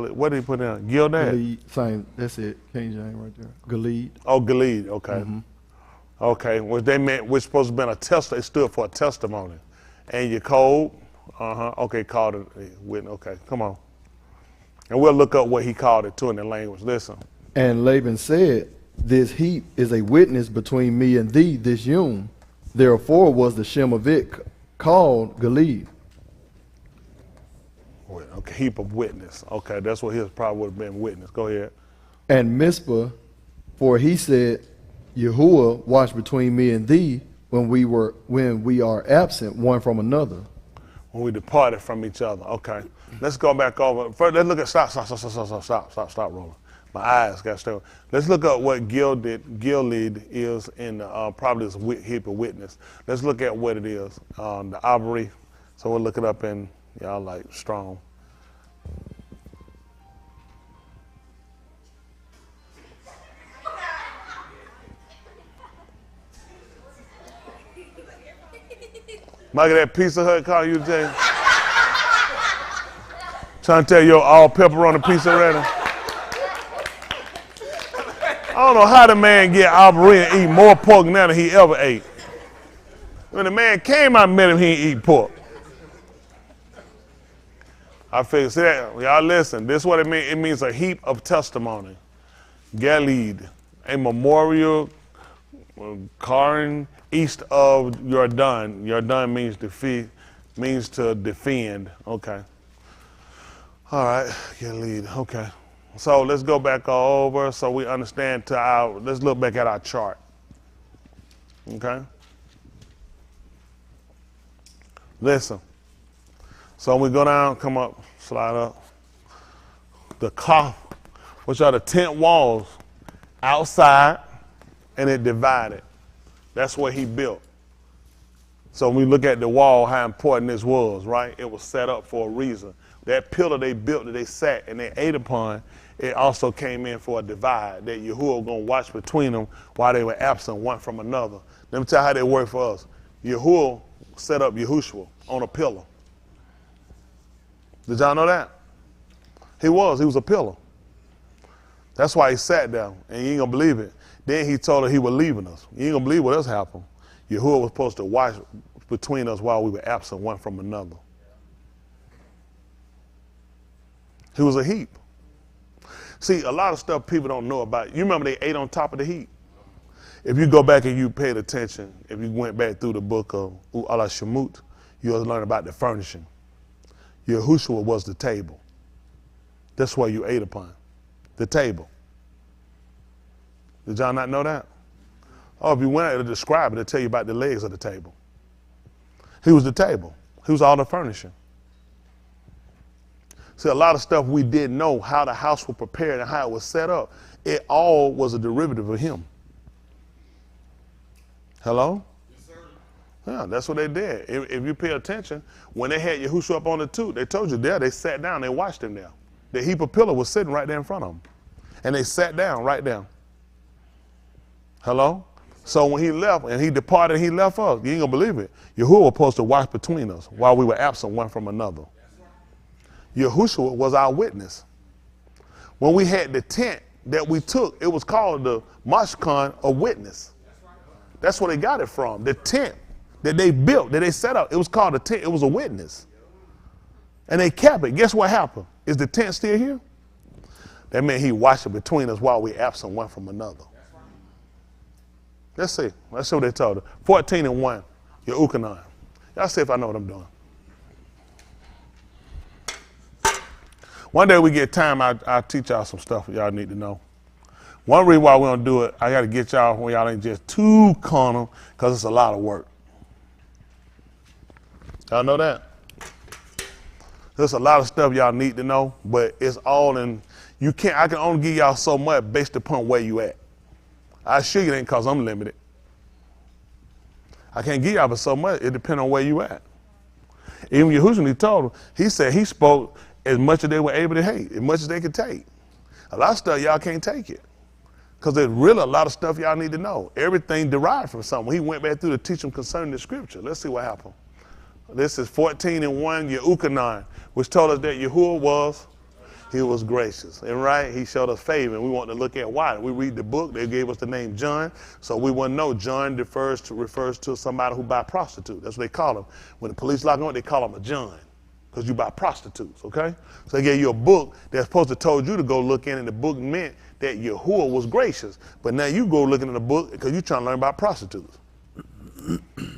What did he put in? Gildad? Same, that's it. King James right there. Galeed. Oh, Galeed, okay. Okay, which they meant, which supposed to have been a test, it stood for a testimony. And Jacob, okay, called it a witness. Okay, come on. And we'll look up what he called it too in the language. Listen. And Laban said, this heap is a witness between me and thee, this yom. Therefore was the shem of it called Galeed. Okay, heap of witness. Okay, that's what his probably would have been witness. Go ahead. And Mizpah, for he said, Yahuwah watch between me and thee when we are absent one from another. When we departed from each other. Okay. Let's go back over. First, let's look at stop rolling. My eyes got started. Let's look up what Gilead is in probably this heap of witness. Let's look at what it is. The Aubrey. So we'll look it up in y'all like Strong. Mike, that Pizza Hut call you, James? Trying to tell you all pepperoni pizza ready. I don't know how the man get Aubrey and eat more pork now than he ever ate. When the man came, I met him, he didn't eat pork. I figured, see that, y'all listen, this is what it means. It means a heap of testimony. Galeed, a memorial, Karn, east of Jordan. Jordan means defeat, means to defend. Okay. All right, Galeed, okay. So let's go back all over so we understand let's look back at our chart. Okay? Listen. So when we go down, come up, slide up. The Kaf, which are the tent walls outside, and it divided. That's what he built. So when we look at the wall, how important this was, right? It was set up for a reason. That pillar they built that they sat and they ate upon, it also came in for a divide that Yahuwah was going to watch between them while they were absent one from another. Let me tell you how they work for us. Yahuwah set up Yahushua on a pillar. Did y'all know that? He was a pillar. That's why he sat down, and you ain't gonna believe it. Then he told her he was leaving us. You ain't gonna believe what else happened. Yahuwah was supposed to watch between us while we were absent one from another. He was a heap. See, a lot of stuff people don't know about. You remember they ate on top of the heap? If you go back and you paid attention, if you went back through the book of Alaph, you'll learn about the furnishing. Yahushua was the table. That's what you ate upon, the table. Did y'all not know that? Oh, if you went out to describe it, it'll tell you about the legs of the table. He was the table. He was all the furnishing. See, a lot of stuff we didn't know, how the house was prepared and how it was set up. It all was a derivative of him. Hello? Yes, sir. Yeah, that's what they did. If you pay attention, when they had Yahushua up on the tube, they told you there, they sat down, they watched him there. The heap of pillar was sitting right there in front of them. And they sat down right there. Hello? So when he left and he departed and he left us, you ain't gonna believe it. Yahuwah was supposed to watch between us while we were absent one from another. Yahushua was our witness. When we had the tent that we took, it was called the Mashkan, a witness. That's where they got it from. The tent that they built, that they set up, it was called a tent. It was a witness. And they kept it. Guess what happened? Is the tent still here? That meant he watched it between us while we absent one from another. Let's see. Let's see what they told her. 14:1, your Ukanan. Y'all see if I know what I'm doing. One day we get time, I'll teach y'all some stuff y'all need to know. One reason why we don't do it, I got to get y'all when y'all ain't just too carnal, because it's a lot of work. Y'all know that? There's a lot of stuff y'all need to know, but it's all in, I can only give y'all so much based upon where you at. I assure you it ain't because I'm limited. I can't give y'all but so much. It depends on where you at. Even Yahushua, he told them, he said he spoke as much as they were able to hate, as much as they could take. A lot of stuff y'all can't take it. Because there's really a lot of stuff y'all need to know. Everything derived from something. He went back through to teach them concerning the scripture. Let's see what happened. This is 14:1, Yehukanan, which told us that Yahuwah was gracious. And right, he showed us favor, and we want to look at why. We read the book, they gave us the name John, so we wouldn't know. John refers to somebody who buy prostitutes. That's what they call him. When the police lock him up, they call him a John, because you buy prostitutes, okay? So they gave you a book that's supposed to told you to go look in, and the book meant that Yahuwah was gracious. But now you go looking in the book because you're trying to learn about prostitutes.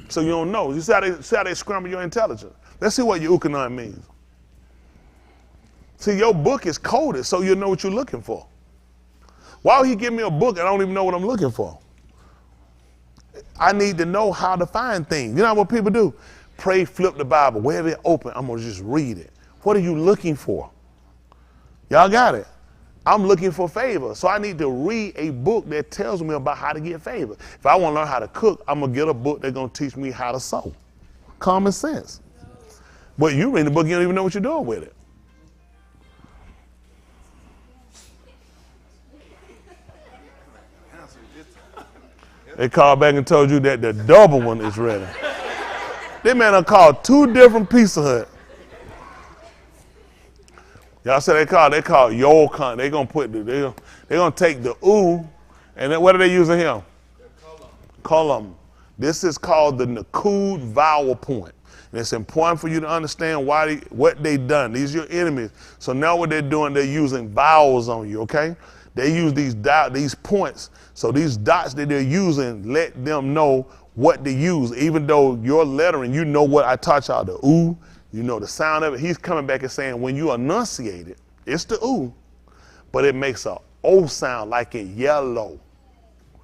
So you don't know. You see how they scramble your intelligence. Let's see what Yehukanan means. See, your book is coded so you know what you're looking for. Why would he give me a book and I don't even know what I'm looking for? I need to know how to find things. You know what people do? Pray, flip the Bible. Wherever it open, I'm going to just read it. What are you looking for? Y'all got it? I'm looking for favor. So I need to read a book that tells me about how to get favor. If I want to learn how to cook, I'm going to get a book that's going to teach me how to sew. Common sense. But you read the book, you don't even know what you're doing with it. They called back and told you that the double one is ready. They man done called 2 different Pizza Hut. Y'all said they call Yolcon. They gonna take the ooh, and then what are they using here? Column. This is called the Nakud vowel point. And it's important for you to understand what they done. These are your enemies. So now what they're doing, they're using vowels on you, okay? They use these points. So these dots that they're using, let them know what to use. Even though your lettering, you know what I taught y'all, the ooh, you know the sound of it. He's coming back and saying when you enunciate it, it's the ooh, but it makes a O sound like in yellow.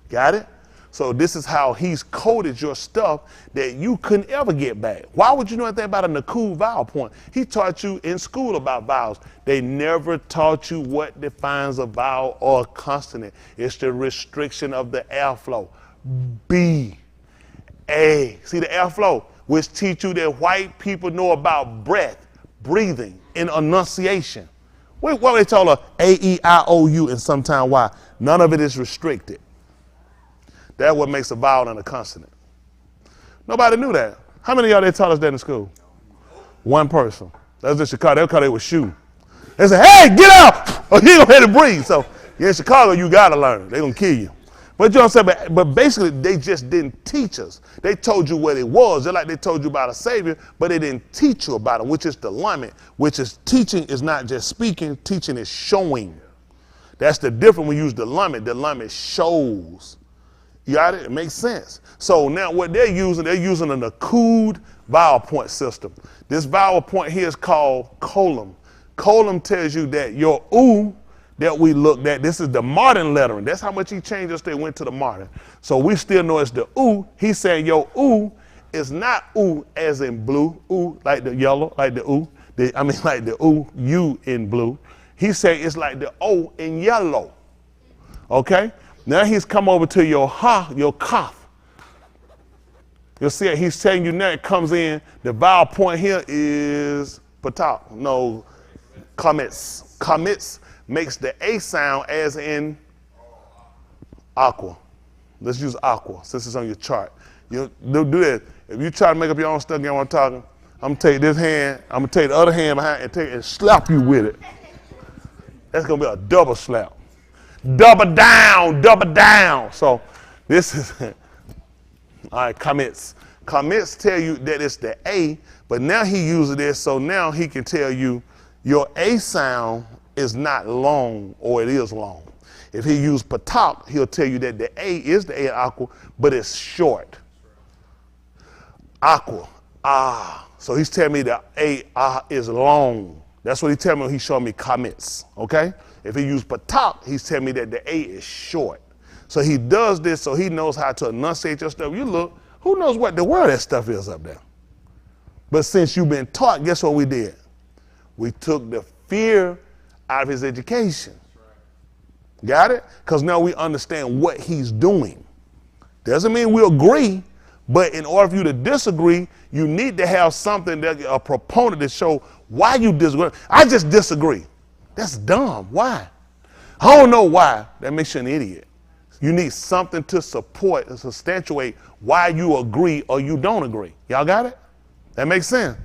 Got it? So this is how he's coded your stuff that you couldn't ever get back. Why would you know anything about a Nakud vowel point? He taught you in school about vowels. They never taught you what defines a vowel or a consonant. It's the restriction of the airflow. B, A. See the airflow, which teach you that white people know about breath, breathing, and enunciation. What they told her? A, E, I, O, U, and sometime Y. None of it is restricted. That's what makes a vowel and a consonant. Nobody knew that. How many of y'all they taught us that in school? One person. That's in Chicago. They call it with shoe. They say, hey, get out, or you ain't gonna have to breathe. So in Chicago, you gotta learn. They're gonna kill you. But you know what I'm saying? But basically, they just didn't teach us. They told you what it was, just like they told you about a Savior, but they didn't teach you about it, which is the alignment, which is teaching is not just speaking, teaching is showing. That's the difference when you use the alignment. The alignment shows. You got it? It makes sense. So now what they're using an acute vowel point system. This vowel point here is called column. Column tells you that your ooh that we looked at, this is the modern lettering. That's how much he changed us. They went to the modern. So we still know it's the ooh. He's saying your ooh is not ooh as in blue, ooh like the yellow, like the ooh. Like the ooh, you in blue. He said it's like the O in yellow. Okay? Now he's come over to your ha, your kaf. You'll see it. He's telling you now it comes in. The vowel point here is patak. No, kamits. Kamits makes the A sound as in aqua. Let's use aqua since it's on your chart. You do that. If you try to make up your own stuff, you know what I'm talking. I'm gonna take this hand, I'm gonna take the other hand behind and take it and slap you with it. That's gonna be a double slap. Double down, double down. So this is, all right, commits. Commits tell you that it's the A, but now he uses this, so now he can tell you your A sound is not long or it is long. If he used patak, he'll tell you that the A is the A in aqua, but it's short. Aqua, ah. So he's telling me the A is long. That's what he tell me when he showed me commits, okay? If he used patak, he's telling me that the A is short. So he does this so he knows how to enunciate your stuff. You look, who knows what the word that stuff is up there? But since you've been taught, guess what we did? We took the fear out of his education. Got it? Because now we understand what he's doing. Doesn't mean we agree, but in order for you to disagree, you need to have something, that a proponent to show why you disagree. I just disagree. That's dumb. Why? I don't know why. That makes you an idiot. You need something to support and substantiate why you agree or you don't agree. Y'all got it? That makes sense.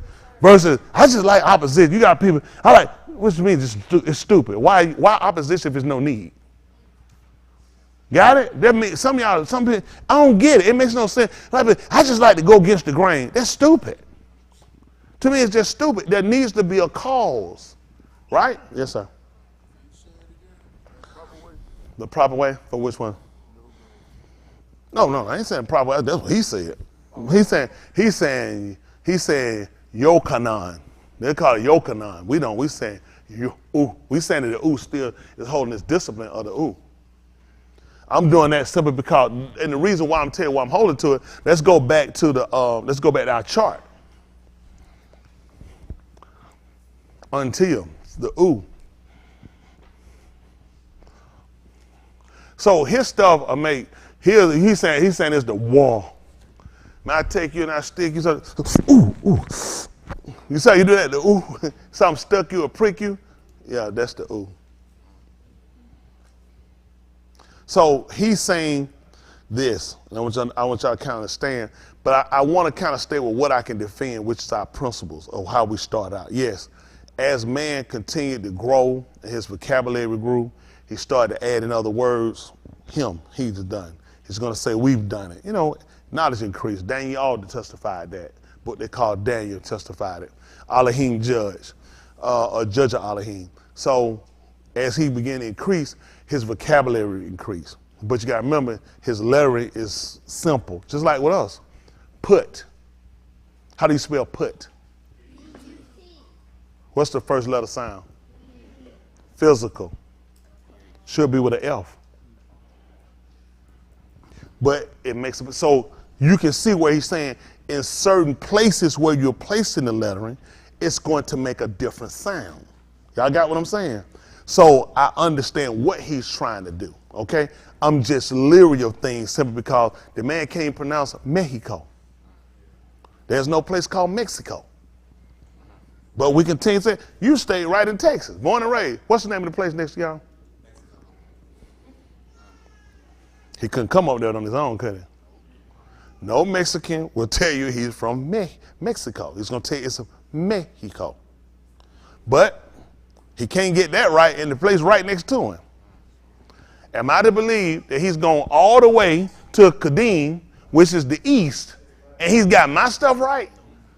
Versus, I just like opposition. You got people, I like, what you mean it's stupid? Why opposition if there's no need? Got it? That means some people, I don't get it. It makes no sense. Like, I just like to go against the grain. That's stupid. To me, it's just stupid. There needs to be a cause. Right? Yes, sir. The proper way for which one? No, I ain't saying proper way. That's what he said. He's saying yokanan. They call it yokanan. We don't. We saying ooh. We saying that the ooh still is holding this discipline of the ooh. I'm doing that simply because, and the reason why I'm telling you why I'm holding to it. Let's go back to our chart. Until the ooh. So his stuff I make here. He's saying it's the wall. Man, I take you and I stick you. So ooh. You say you do that? The ooh. Something stuck you or prick you. Yeah, that's the ooh. So he's saying this, and I want y'all to kind of understand, but I want to kind of stay with what I can defend, which is our principles of how we start out. Yes, as man continued to grow, and his vocabulary grew, he started to add in other words. He's done. He's going to say, we've done it. You know, knowledge increased. Daniel Alder testified that. What they call Daniel testified it. Elohim judge, or judge of Elohim. So as he began to increase, his vocabulary increased. But you got to remember, his lettering is simple, just like with us. Put. How do you spell put? What's the first letter sound? Physical. Should be with an F. But it makes it, so you can see where he's saying in certain places where you're placing the lettering, it's going to make a different sound. Y'all got what I'm saying? So I understand what he's trying to do, okay? I'm just leery of things simply because the man can't pronounce Mexico. There's no place called Mexico. But we continue to say, you stayed right in Texas, born and raised. What's the name of the place next to y'all? He couldn't come up there on his own, could he? No Mexican will tell you he's from Mexico. He's going to tell you it's Mexico. But He can't get that right in the place right next to him. Am I to believe that he's going all the way to Kadeem, which is the east, and he's got my stuff right?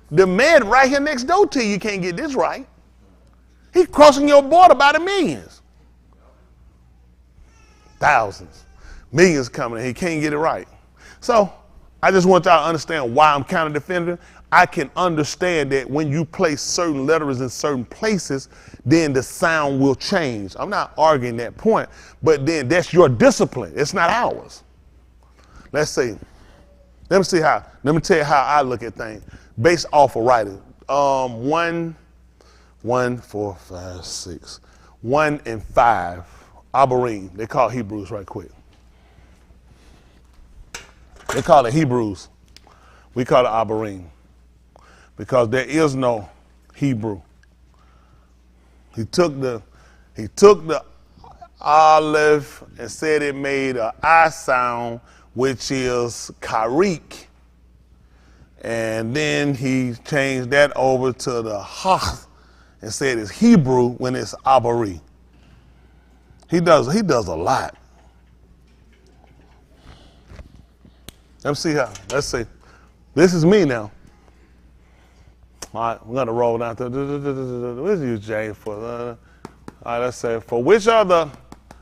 The man right here next door to you can't get this right. He's crossing your border by the millions. Thousands. Millions coming, and he can't get it right. So I just want y'all to understand why I'm kind of defending. I can understand that when you place certain letters in certain places, then the sound will change. I'm not arguing that point, but then that's your discipline. It's not ours. Let's see. Let me tell you how I look at things based off of writing. 1, 4, 5, 6. 1 and 5. Abarim. They call Hebrews right quick. They call it Hebrews. We call it Abarim. Because there is no Hebrew. He took the Aleph and said it made an I sound, which is karik. And then he changed that over to the ha and said it's Hebrew when it's Abari. He does a lot. Let's see. This is me now. All right, we're gonna roll down to where's you, James? For all right, let's say for which other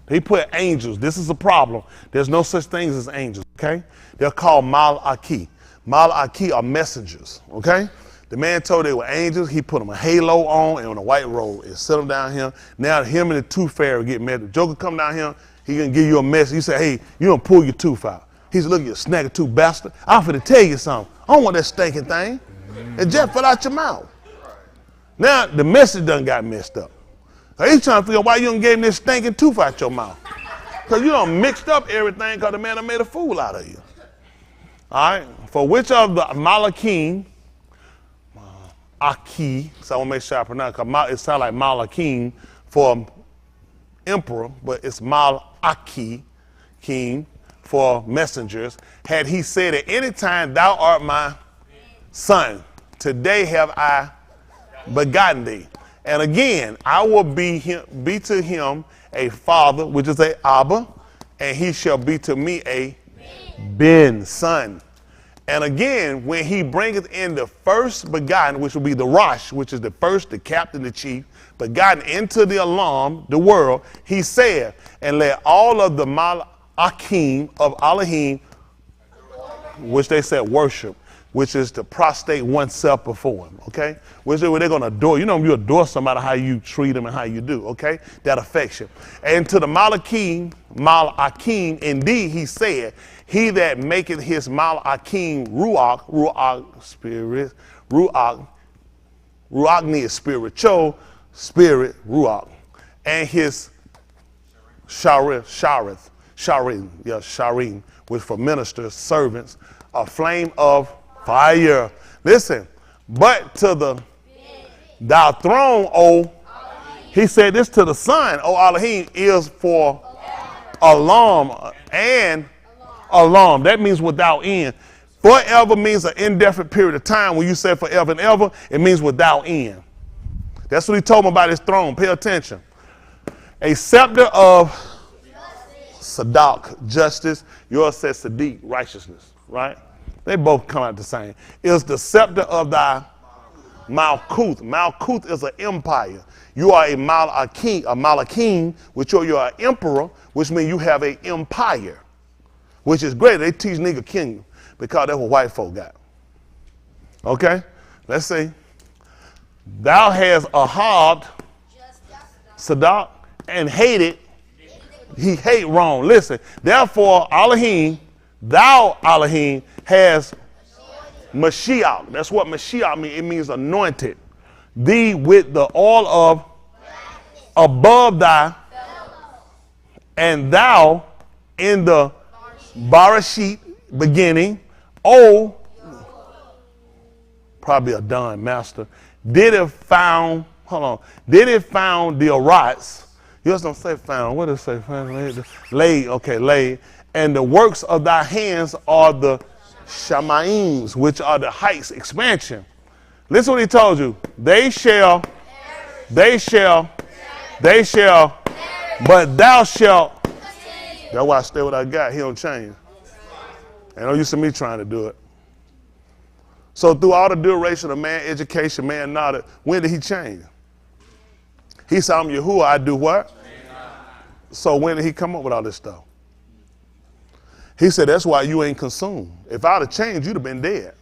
he put angels. This is a problem. There's no such things as angels. Okay, they're called malaki. Malaki are messengers. Okay, the man told they were angels. He put them a halo on and on a white robe and set them down here. Now him and the tooth fairy get mad. The Joker come down here. He gonna give you a message. You say, hey, you don't pull your tooth out. He said, look, you snagger tooth bastard. I'm finna tell you something. I don't want that stinking thing. It just fell out your mouth. Now the message done got messed up. He's trying to figure out why you done gave him this stinking tooth out your mouth. Because you done mixed up everything because the man done made a fool out of you. All right. For which of the Malakim, Aki, so I want to make sure I pronounce it, because it sounds like Malakim for emperor, but it's Malaki, king, for messengers. Had he said at any time, thou art my son, today have I begotten thee. And again, I will be to him a father, which is a Abba, and he shall be to me a Ben, son. And again, when he bringeth in the first begotten, which will be the Rosh, which is the first, the captain, the chief, begotten into the Alam, the world, he said, and let all of the Malakim of Elohim, which they said worship, which is to prostrate oneself before him, okay? Which is where they're gonna adore. You know, you adore somebody, how you treat them and how you do, okay? That affection. And to the Malakim, indeed he said, he that maketh his Malakim Ruach spirit, Ruach is spiritual, spirit, Ruach. And his Sharim, which for ministers, servants, a flame of fire. Listen, but to the thy throne, O, he said this to the Son, O Elohim, is for alarm and alarm. That means without end. Forever means an indefinite period of time. When you say forever and ever, it means without end. That's what he told me about his throne. Pay attention. A scepter of Sadak, justice. Yours says Sadiq, righteousness, right? They both come out the same. Is the scepter of thy Malkuth. Malkuth is an empire. You are a Malakim, which you're an emperor, which means you have an empire, which is great. They teach nigga kingdom because that's what white folk got. Okay, let's see. Thou hast Ahab, Sadak, and hated. He hate wrong. Listen, therefore, Elohim, thou Elohim, has Mashiach. That's what Mashiach means. It means anointed. Thee with the oil of above thy, and thou in the Barashit beginning, O, probably a done master, did it found the Arats. You just don't say found. What does it say? Found, laid. Okay, laid. And the works of thy hands are the Shama'ims, which are the heights, expansion. Listen what he told you. They shall They shall, but thou shalt. That's why I stay what I got. He don't change. Ain't no use of me trying to do it. So through all the duration of man education, man knowledge, when did he change? He said, I'm Yahuwah, I do what? So when did he come up with all this stuff? He said, that's why you ain't consumed. If I'd have changed, you'd have been dead.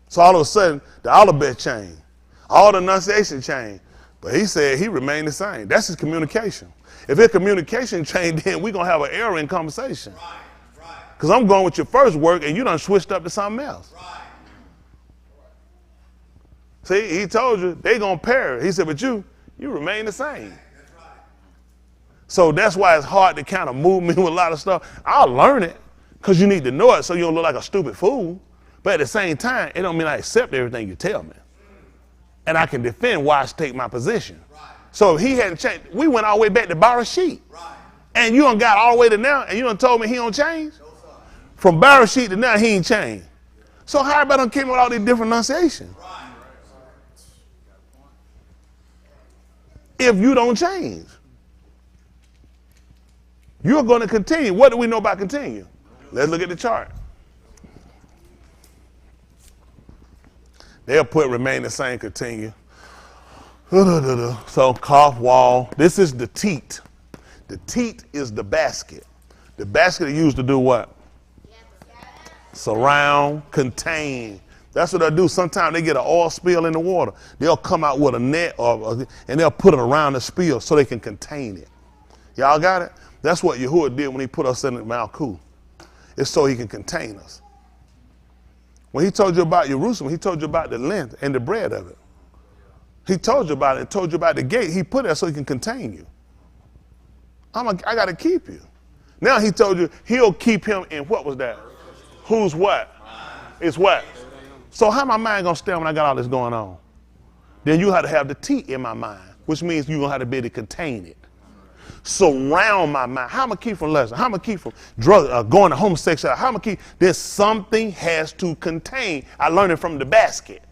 So all of a sudden, the alphabet changed. All the enunciation changed. But he said he remained the same. That's his communication. If his communication changed, then we're going to have an error in conversation. Because I'm going with your first work and you done switched up to something else. See, he told you they going to perish. He said, but you remain the same. So that's why it's hard to kind of move me with a lot of stuff. I'll learn it because you need to know it so you don't look like a stupid fool. But at the same time, it don't mean I accept everything you tell me. And I can defend why I take my position. So if he hadn't changed, we went all the way back to Bereshit. And you done got all the way to now and you done told me he don't change? From Bereshit to now, he ain't changed. So how about him came with all these different enunciations? If you don't change, you're going to continue. What do we know about continue? Let's look at the chart. They'll put remain the same, continue. So cough, wall. This is the teat. The teat is the basket. The basket is used to do what? Surround, contain. That's what they'll do. Sometimes they get an oil spill in the water. They'll come out with a net and they'll put it around the spill so they can contain it. Y'all got it? That's what Yahuwah did when he put us in the Malkuth. It's so he can contain us. When he told you about Jerusalem, he told you about the length and the breadth of it. He told you about it and told you about the gate. He put it there so he can contain you. I got to keep you. Now he told you he'll keep him in what was that? Who's what? It's what? So how my mind going to stand when I got all this going on? Then you have to have the teat in my mind, which means you're going to have to be able to contain it. Surround my mind. How am I keep from lesson? How am I keep from going to homosexuality? How am I keep? There's something has to contain. I learned it from the basket.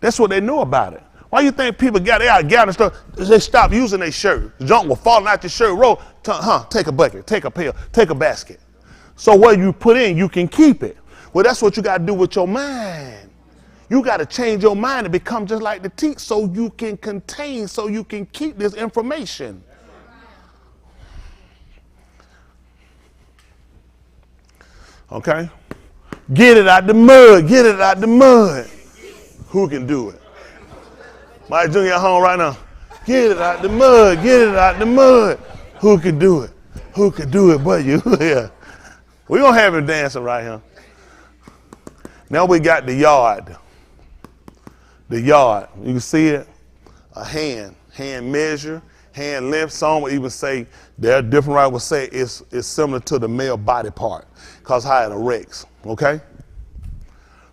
That's what they knew about it. Why you think people got and stuff? They stopped using their shirt. The junk was falling out your shirt. Roll, take a bucket, take a pail, take a basket. So what you put in, you can keep it. Well, that's what you got to do with your mind. You got to change your mind and become just like the teat so you can contain, so you can keep this information. Okay? Get it out the mud. Get it out the mud. Who can do it? Mike Jr. at home right now. Get it out the mud. Get it out the mud. Who can do it? Who can do it but you? Yeah. We're going to have him dancing right here. Now we got the yard. The yard. You can see it. A hand. Hand measure. Hand length. Some would even say, there are different writers would say it's similar to the male body part because how it erects. Okay?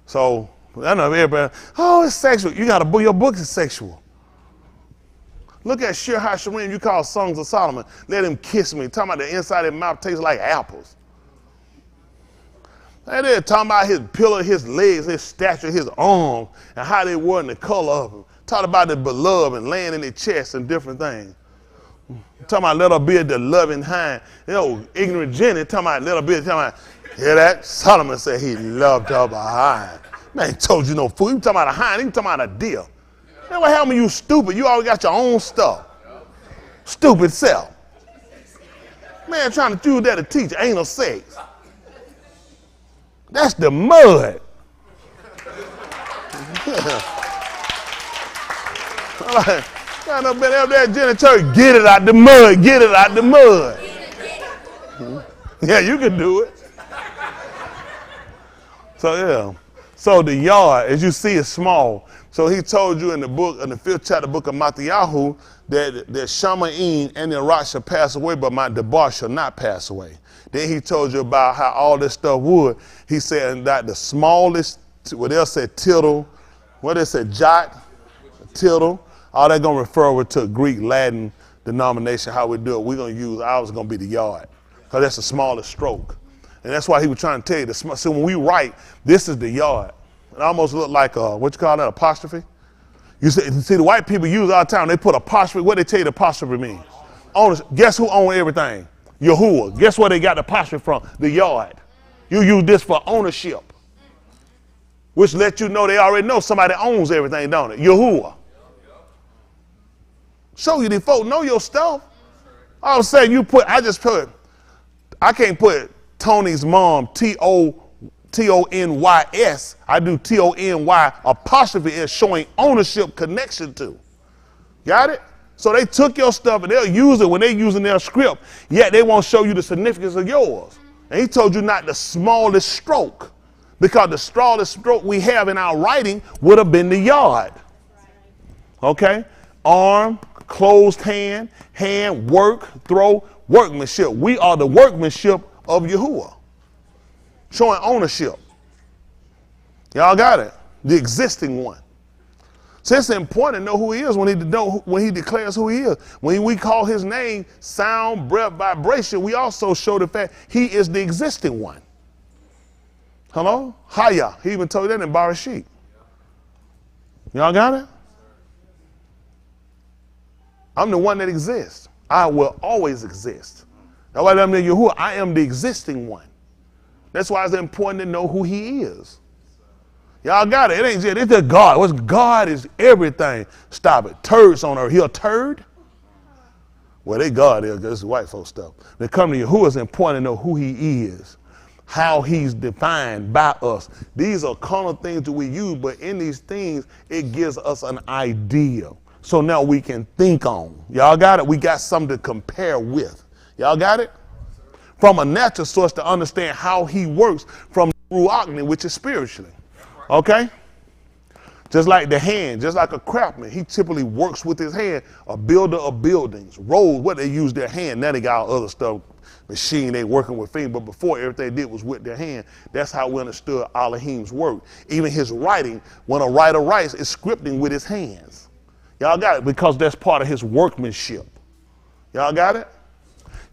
So, I know everybody, oh, it's sexual. You got to book, your book is sexual. Look at Shir HaSharim, you call Songs of Solomon. Let him kiss me. Talking about the inside of his mouth tastes like apples. And they're talking about his pillar, his legs, his stature, his arms, and how they were and the color of them. Talking about the beloved and laying in their chest and different things. Talking about let her be the loving hind. You know, ignorant Jenny, talking about let her be, talking about, hear that? Solomon said he loved her behind. Man, he told you no fool. You talking about a hind, you talking about a deer. Man, what happened when you stupid? You always got your own stuff. Stupid self. Man, trying to use that to teach anal sex. That's the mud. Got no been up there at Jenny Church. Get it out the mud. Get it out the mud. Yeah, you can do it. So, yeah. So the yard, as you see, is small. So he told you in the book, in the 5th chapter book of Matthew, that Shama'in and the rock shall pass away, but my debar shall not pass away. Then he told you about how all this stuff would. He said that the smallest, what they'll say tittle, what they say jot, tittle, all that going to refer over to Greek, Latin denomination, how we do it. We're going to use, ours going to be the yard, because that's the smallest stroke. And that's why he was trying to tell you, so when we write, this is the yard. It almost looked like what you call that, apostrophe? You see the white people use all the time. They put apostrophe. What they tell you the apostrophe means? Owners. Guess who owns everything? Yahuwah. Guess where they got the apostrophe from? The yard. You use this for ownership, which lets you know they already know somebody owns everything, don't it? Yahuwah. Show you these folks know your stuff. All of a sudden I can't put Tony's mom Tony's. I do Tony apostrophe S, showing ownership connection to. Got it? So they took your stuff and they'll use it when they're using their script, yet they won't show you the significance of yours. And he told you not the smallest stroke, because the smallest stroke we have in our writing would have been the yard. Okay? Arm, closed hand, work, throw, workmanship. We are the workmanship of Yahuwah, showing ownership. Y'all got it? The existing one. So it's important to know who he is when he declares who he is. When we call his name sound, breath, vibration, we also show the fact he is the existing one. Hello? Haya. He even told you that in Barashit. Y'all got it? I'm the one that exists. I will always exist. That's why I'm in Yahuwah. I am the existing one. That's why it's important to know who he is. Y'all got it. It ain't just, it's just God. What's God is everything. Stop it. Turds on earth. He a turd? Well, they God is. This is white folks stuff. They come to Yahuwah, it's important to know who he is, how he's defined by us. These are carnal things that we use, but in these things, it gives us an idea. So now we can think on. Y'all got it? We got something to compare with. Y'all got it? From a natural source to understand how he works from Ruachni, which is spiritually. Okay? Just like the hand, just like a craftsman, he typically works with his hand. A builder of buildings, roads, what they use their hand. Now they got all other stuff, machine, they working with things, but before everything they did was with their hand. That's how we understood Elohim's work. Even his writing, when a writer writes, is scripting with his hands. Y'all got it? Because that's part of his workmanship. Y'all got it?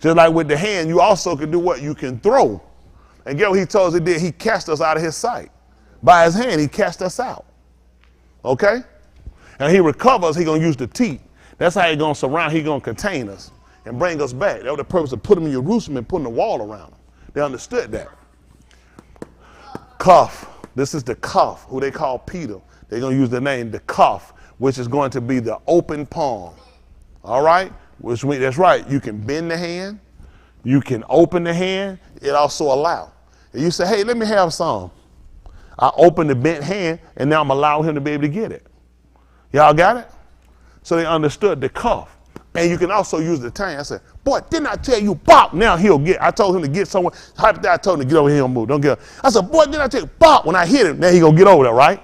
Just like with the hand, you also can do what? You can throw. And get what he told us he did? He cast us out of his sight. By his hand, he cast us out. Okay? And he recovers, he going to use the teeth. That's how he going to surround, he going to contain us and bring us back. That was the purpose of putting them in Jerusalem and putting a wall around them. They understood that. Kaf. This is the Kaf, who they call Peter. They're going to use the name, the Kaf, which is going to be the open palm. All right? Which means, that's right. You can bend the hand. You can open the hand. It also allows. And you say, hey, let me have some. I open the bent hand, and now I'm allowing him to be able to get it. Y'all got it? So they understood the cuff. And you can also use the tongue. I said, boy, didn't I tell you, bop, now he'll get. I told him to get somewhere. I told him to get over here and move. Don't get. I said, boy, didn't I tell you, bop, when I hit him, now he going to get over there, right?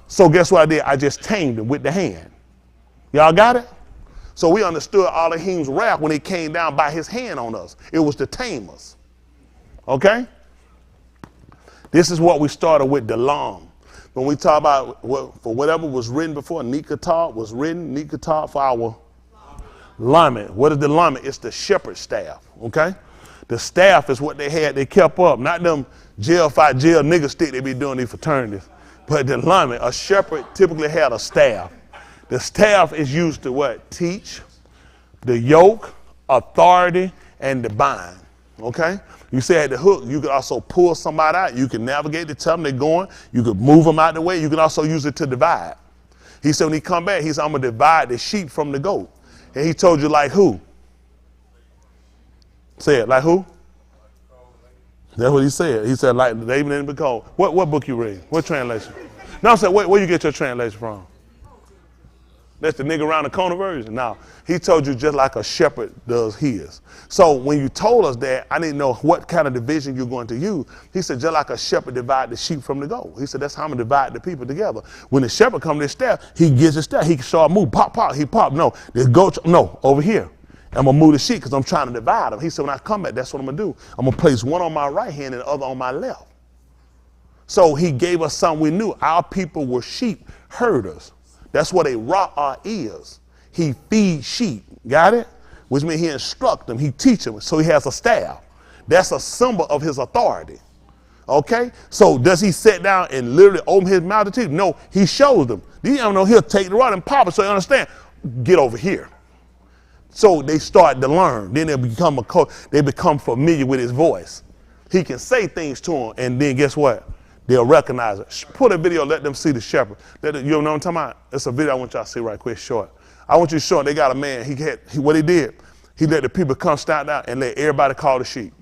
So guess what I did? I just tamed him with the hand. Y'all got it? So we understood Elohim's wrath when he came down by his hand on us. It was to tame us. Okay? This is what we started with, the lam. When we talk about for whatever was written before, Nikatah was written, Nikatah for our lamet. What is the lamet? It's the shepherd's staff, okay? The staff is what they had, they kept up, not them jail nigger stick they be doing these fraternities. But the lamet, a shepherd typically had a staff. The staff is used to what? Teach, the yoke, authority, and the bind, okay? You say at the hook, you could also pull somebody out. You can navigate to tell them they're going. You could move them out the way. You can also use it to divide. He said when he come back, he said, I'm going to divide the sheep from the goat. And he told you like who? Say it, like who? That's what he said. He said like David and Nicole. What book you read? What translation? No, I'm saying, where you get your translation from? That's the nigga around the corner version. Now, he told you just like a shepherd does his. So when you told us that, I didn't know what kind of division you're going to use. He said, just like a shepherd divide the sheep from the goat. He said, that's how I'm going to divide the people together. When the shepherd comes to his staff, he gives his staff. He can start move, pop, pop, he pop. No, the goat, no, over here. I'm going to move the sheep because I'm trying to divide them. He said, when I come back, that's what I'm going to do. I'm going to place one on my right hand and the other on my left. So he gave us something we knew. Our people were sheep herders. That's what a ra'ah is. He feeds sheep, got it? Which means he instructs them, he teaches them, so he has a staff. That's a symbol of his authority. Okay? So does he sit down and literally open his mouth to teach? No, he shows them. These young know he'll take the rod and pop it so they understand. Get over here. So they start to learn. Then they become familiar with his voice. He can say things to them, and then guess what? They'll recognize it. Put a video, let them see the shepherd. You know what I'm talking about? It's a video I want y'all to see right quick, short. I want you to show them. They got a man. What he did, he let the people come stand out and let everybody call the sheep.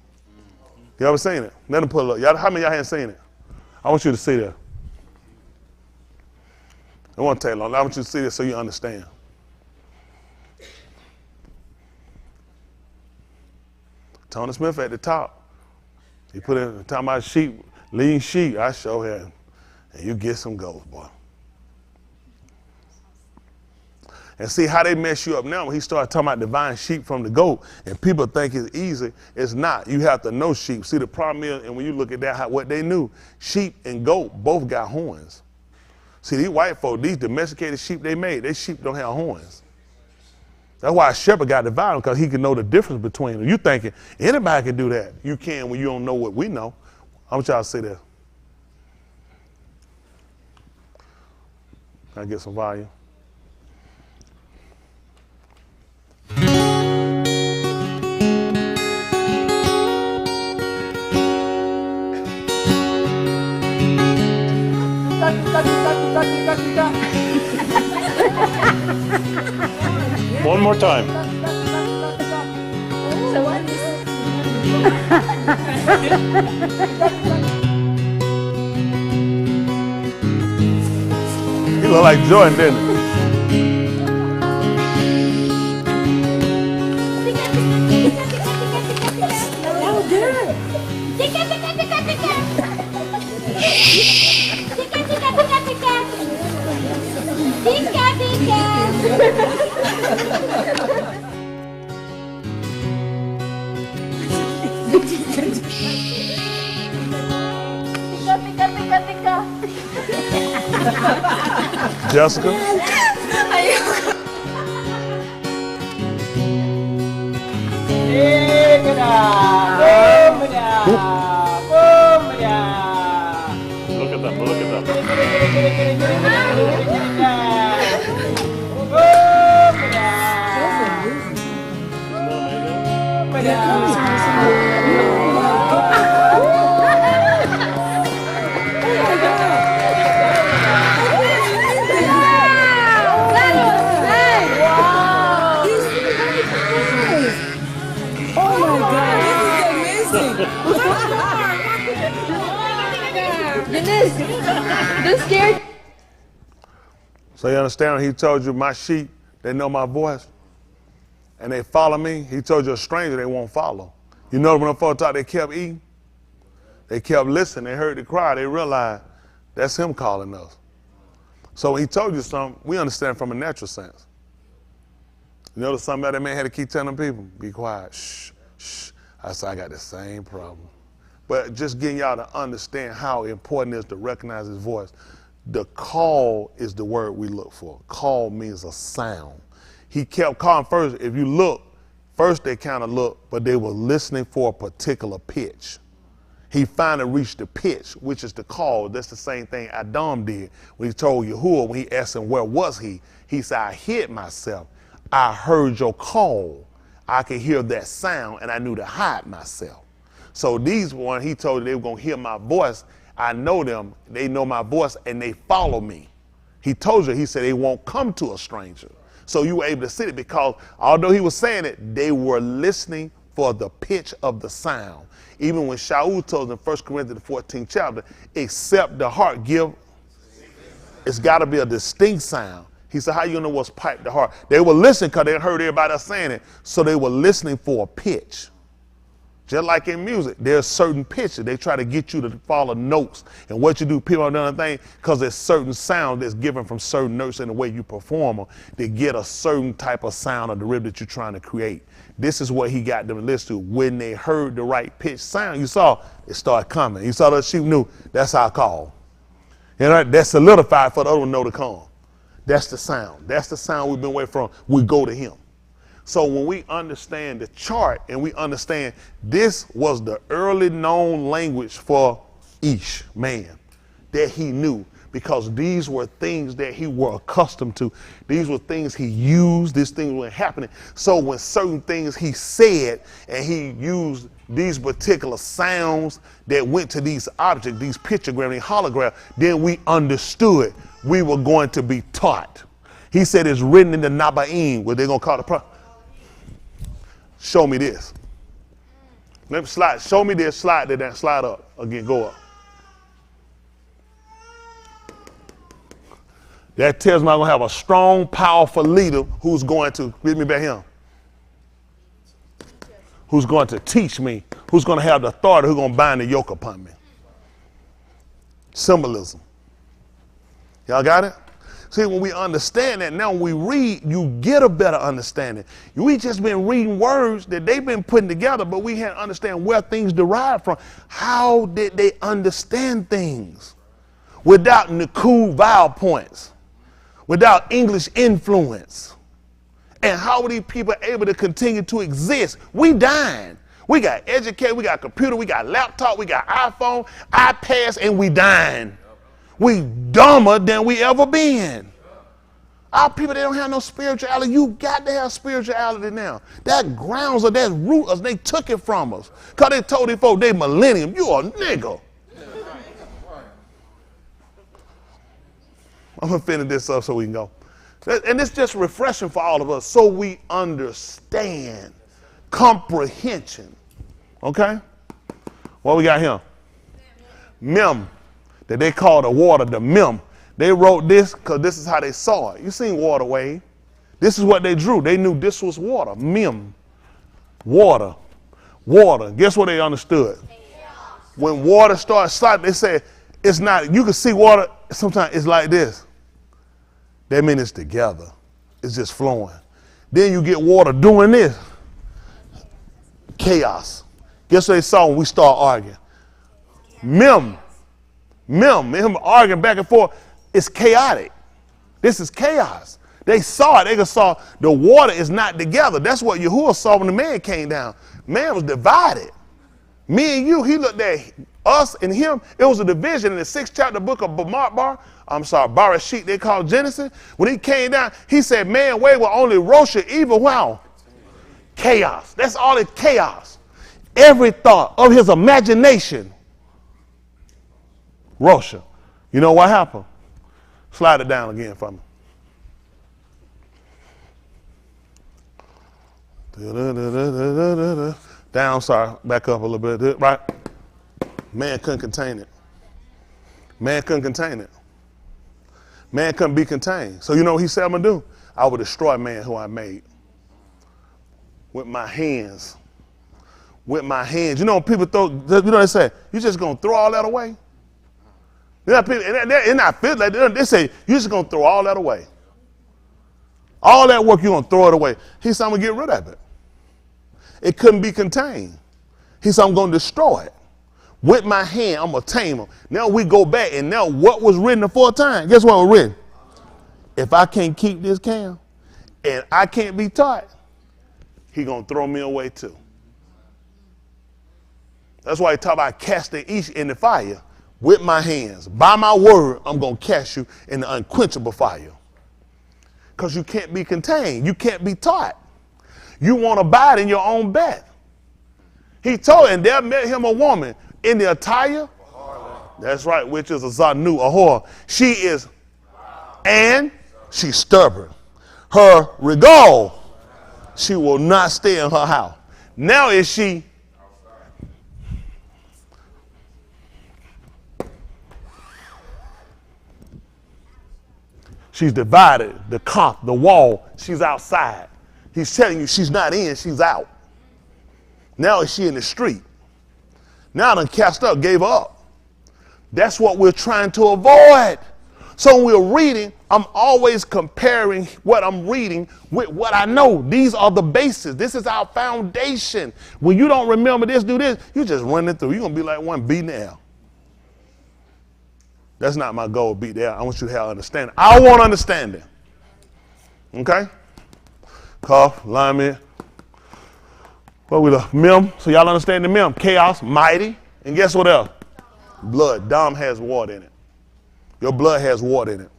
You ever seen it? Let them put it up. Y'all, how many of y'all haven't seen it? I want you to see that. I won't take long. I want you to see this so you understand. Tony Smith at the top. He put in talking about sheep, lean sheep. I show him, and you get some goats, boy. And see how they mess you up now when he started talking about divine sheep from the goat, and people think it's easy. It's not. You have to know sheep. See, the problem is, and when you look at that, what they knew, sheep and goat both got horns. See, these white folk, these domesticated sheep they made, they sheep don't have horns. That's why a shepherd got divided, because he can know the difference between them. You thinking anybody can do that. You can when you don't know what we know. I want y'all to see that. Can I get some volume? One more time. So what? He looked like Jordan, didn't he? Oh, good. Tika, tika, tika, tika. Tika, tika, tika, tika. Tika, tika. Tika, tika, tika, tika. Jessica? Look at them, look at them. This scared. So you understand when he told you my sheep, they know my voice, and they follow me. He told you a stranger they won't follow. You know when the folks thought they kept eating? They kept listening. They heard the cry. They realized that's him calling us. So when he told you something, we understand from a natural sense. You notice something that man had to keep telling people, be quiet, shh, shh. I said, I got the same problem. But just getting y'all to understand how important it is to recognize his voice. The call is the word we look for. Call means a sound. He kept calling first. If you look, first they kind of looked, but they were listening for a particular pitch. He finally reached the pitch, which is the call. That's the same thing Adam did when he told Yahuwah, when he asked him, where was he? He said, I hid myself. I heard your call. I could hear that sound, and I knew to hide myself. So these ones, he told them they were going to hear my voice. I know them. They know my voice, and they follow me. He told you, he said they won't come to a stranger. So you were able to see it because although he was saying it, they were listening for the pitch of the sound. Even when Shaul told them in 1 Corinthians 14th chapter, except the heart give, it's got to be a distinct sound. He said, how you know what's piped the heart? They were listening because they heard everybody else saying it. So they were listening for a pitch. Just like in music, there's certain pitches. They try to get you to follow notes. And what you do, people don't do anything because there's certain sound that's given from certain notes in the way you perform them to get a certain type of sound or the rhythm that you're trying to create. This is what he got them to listen to. When they heard the right pitch sound, you saw it started coming. You saw the sheep knew that's our call. You know, that's solidified for the other one to know to come. That's the sound. That's the sound we've been waiting from. We go to him. So when we understand the chart and we understand this was the early known language for Ish, man, that he knew, because these were things that he were accustomed to. These were things he used. These things were happening. So when certain things he said, and he used these particular sounds that went to these objects, these pictograms, these holograms, then we understood we were going to be taught. He said it's written in the Naba'im, what they're going to call the Show me this. Let me slide. Show me this. Slide that. Slide up. Again, go up. That tells me I'm going to have a strong, powerful leader who's going to, read me back here, who's going to teach me, who's going to have the authority, who's going to bind the yoke upon me. Symbolism. Y'all got it? See, when we understand that, now when we read, you get a better understanding. We just been reading words that they've been putting together, but we had to understand where things derive from. How did they understand things without Naku vowel points, without English influence? And how were these people able to continue to exist? We dying. We got educated, we got computer, we got laptop, we got iPhone, iPads, and we dying. We dumber than we ever been. Our people, they don't have no spirituality. You got to have spirituality now. That grounds us, that root us, they took it from us. Because they told these folks they millennium, you a nigga. I'm going to finish this up so we can go. And it's just refreshing for all of us so we understand comprehension. Okay? What we got here? Mem. That they call the water the mem. They wrote this because this is how they saw it. You seen water wave. This is what they drew. They knew this was water. Mem. Water. Water. Guess what they understood? When water starts sliding, they said it's not, you can see water, sometimes it's like this. That means it's together. It's just flowing. Then you get water doing this. Chaos. Guess what they saw when we start arguing? Mem, him arguing back and forth, it's chaotic. This is chaos. They saw it. They saw the water is not together. That's what Yahuwah saw when the man came down. Man was divided. Me and you, he looked at us and him. It was a division in the 6th chapter book of Barashit, they call Genesis. When he came down, he said, man, wait, will only Rosha evil. Wow. Chaos. That's all it's chaos. Every thought of his imagination. Rosha. You know what happened? Slide it down again for me. Down, sorry, back up a little bit, right? Man couldn't contain it. Man couldn't contain it. Man couldn't be contained. So you know what he said I'm gonna do? I will destroy man who I made. With my hands. With my hands. You know when people throw, you know they say, you just gonna throw all that away? You know, people, and not feel like they say, you're just gonna throw all that away. All that work, you're gonna throw it away. He said, I'm gonna get rid of it. It couldn't be contained. He said, I'm gonna destroy it. With my hand, I'm gonna tame them. Now we go back, and now what was written the 4th time? Guess what was written? If I can't keep this calm, and I can't be taught, he gonna throw me away too. That's why he talk about casting each in the fire. With my hands, by my word, I'm gonna cast you in the unquenchable fire. Because you can't be contained. You can't be taught. You won't abide in your own bed. He told, and there met him a woman in the attire. That's right, which is a zanu, a whore. She is, and she's stubborn. Her regard, she will not stay in her house. Now is she? She's divided, the cop, the wall, she's outside. He's telling you she's not in, she's out. Now is she in the street? Now done cast up, gave up. That's what we're trying to avoid. So when we're reading, I'm always comparing what I'm reading with what I know. These are the bases. This is our foundation. When you don't remember this, do this, you just run it through. You're going to be like one beating the air. That's not my goal, beat the air. I want you to have understanding. I want understanding. Okay? Cuff, lineman. What we the mem? So y'all understand the mem? Chaos, mighty. And guess what else? Blood. Dom has water in it. Your blood has water in it.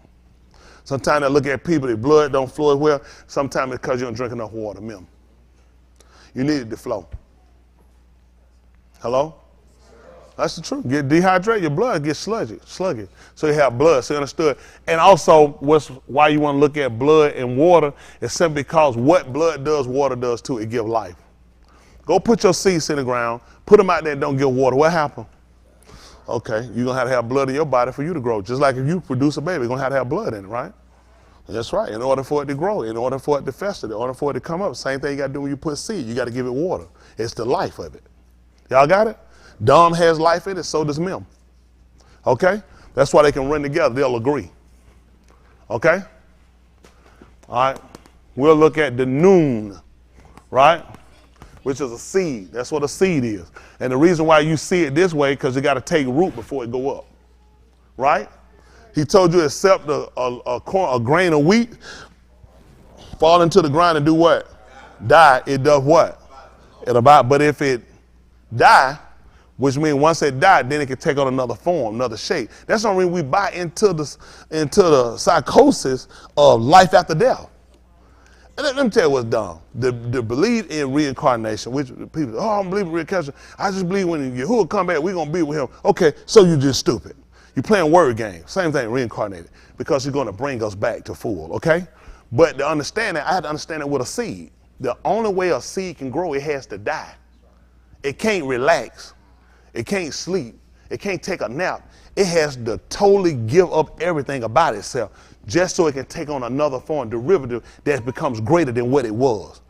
Sometimes I look at people, their blood don't flow as well. Sometimes it's because you don't drink enough water. Remember, you need it to flow. Hello? That's the truth. Get dehydrated, your blood gets sluggy. So you have blood, so you understood. And also, why you want to look at blood and water is simply because what blood does, water does too. It gives life. Go put your seeds in the ground, put them out there and don't give water. What happened? Okay, you're going to have blood in your body for you to grow. Just like if you produce a baby, you're going to have blood in it, right? That's right. In order for it to grow, in order for it to fester, in order for it to come up, same thing you got to do when you put seed. You got to give it water. It's the life of it. Y'all got it? Dom has life in it, so does Mim. Okay? That's why they can run together. They'll agree. Okay? All right. We'll look at the noon, right? Which is a seed. That's what a seed is. And the reason why you see it this way, because you got to take root before it go up. Right? He told you except a grain of wheat fall into the ground and do what? Die. It does what? But if it die, which means once it died, then it can take on another form, another shape. That's the reason we buy into the psychosis of life after death. And let me tell you what's dumb. To believe in reincarnation, which people, I don't believe in reincarnation. I just believe when Yahuwah come back, we're going to be with him. Okay, so you're just stupid. You're playing word games. Same thing, reincarnated, because he's going to bring us back to full, okay? But to understand that, I had to understand it with a seed. The only way a seed can grow, it has to die. It can't relax. It can't sleep. It can't take a nap. It has to totally give up everything about itself just so it can take on another form, derivative that becomes greater than what it was.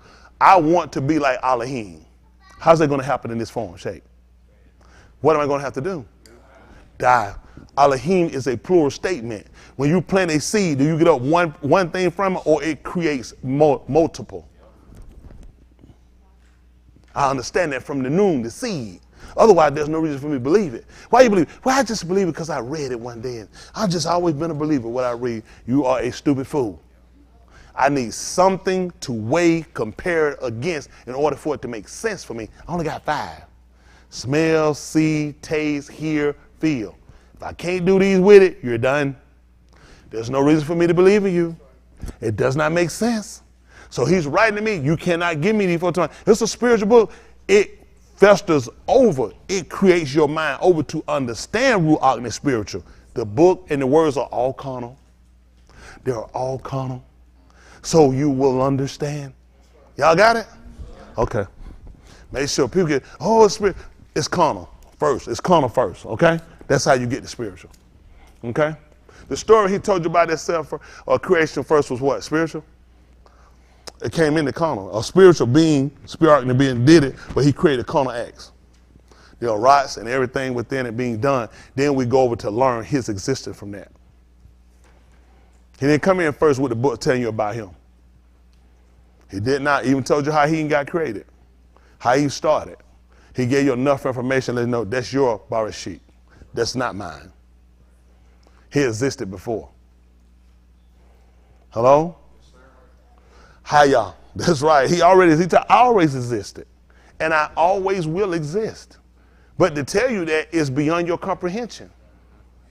I want to be like Elohim. How's that going to happen in this form, shape? What am I going to have to do? Die. Elohim is a plural statement. When you plant a seed, do you get up one thing from it, or it creates multiple? I understand that from the noon, the seed. Otherwise, there's no reason for me to believe it. Why you believe it? Well, I just believe it because I read it one day. And I've just always been a believer. What I read, you are a stupid fool. I need something to weigh, compare it against in order for it to make sense for me. I only got 5. Smell, see, taste, hear, feel. If I can't do these with it, you're done. There's no reason for me to believe in you. It does not make sense. So he's writing to me, you cannot give me these 4 times. It's a spiritual book. It festers over. It creates your mind over to understand Ruach and spiritual. The book and the words are all carnal. They are all carnal. So you will understand. Y'all got it? Okay. Make sure people get, it's carnal first. It's carnal first, okay? That's how you get the spiritual, okay? The story he told you about itself or creation first was what? Spiritual? It came into carnal. A spiritual being, spirit being did it, but he created carnal acts. There are rights and everything within it being done. Then we go over to learn his existence from that. He didn't come in first with the book telling you about him. He did not even told you how he got created, how he started. He gave you enough information to know that's your Barashit. That's not mine. He existed before. Hello? How y'all? That's right. I always existed. And I always will exist. But to tell you that is beyond your comprehension.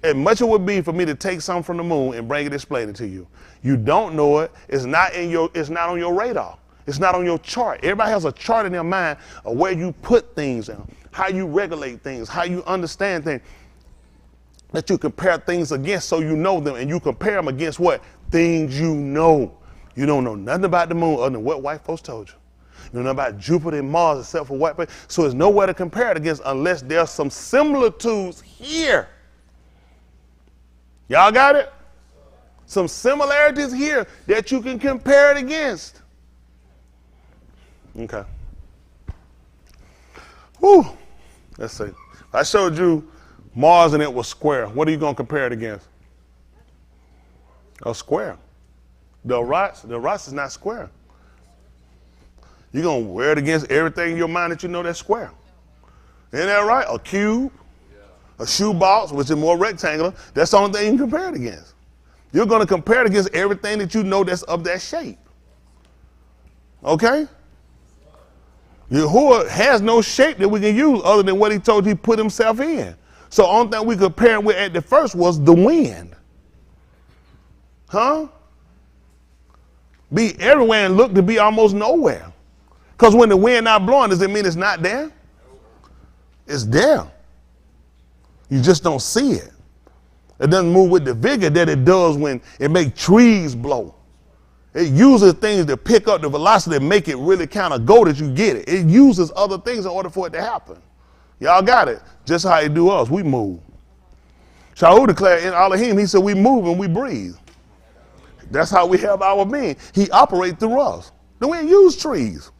And much it would be for me to take something from the moon and bring it, explain it to you. You don't know it. It's not on your radar. It's not on your chart. Everybody has a chart in their mind of where you put things in, how you regulate things, how you understand things, that you compare things against so you know them, and you compare them against what? Things you know. You don't know nothing about the moon other than what white folks told you. You don't know about Jupiter and Mars except for white folks. So there's nowhere to compare it against unless there's some similitudes here. Y'all got it? Some similarities here that you can compare it against. Okay. Whew. Let's see. I showed you Mars and it was square. What are you going to compare it against? A square. The rocks is not square. You're going to wear it against everything in your mind that you know that's square. Isn't that right? A cube, a shoebox, which is more rectangular, that's the only thing you can compare it against. You're going to compare it against everything that you know that's of that shape. Okay? Yahuwah has no shape that we can use other than what he told you he put himself in. So only thing we compare it with at the first was the wind. Huh? Be everywhere and look to be almost nowhere. Because when the wind not blowing, does it mean it's not there? It's there. You just don't see it. It doesn't move with the vigor that it does when it makes trees blow. It uses things to pick up the velocity and make it really kind of go that you get it. It uses other things in order for it to happen. Y'all got it? Just how it do us. We move. Shaul declared in Elohim, he said we move and we breathe. That's how we have our being. He operates through us. Then we use trees.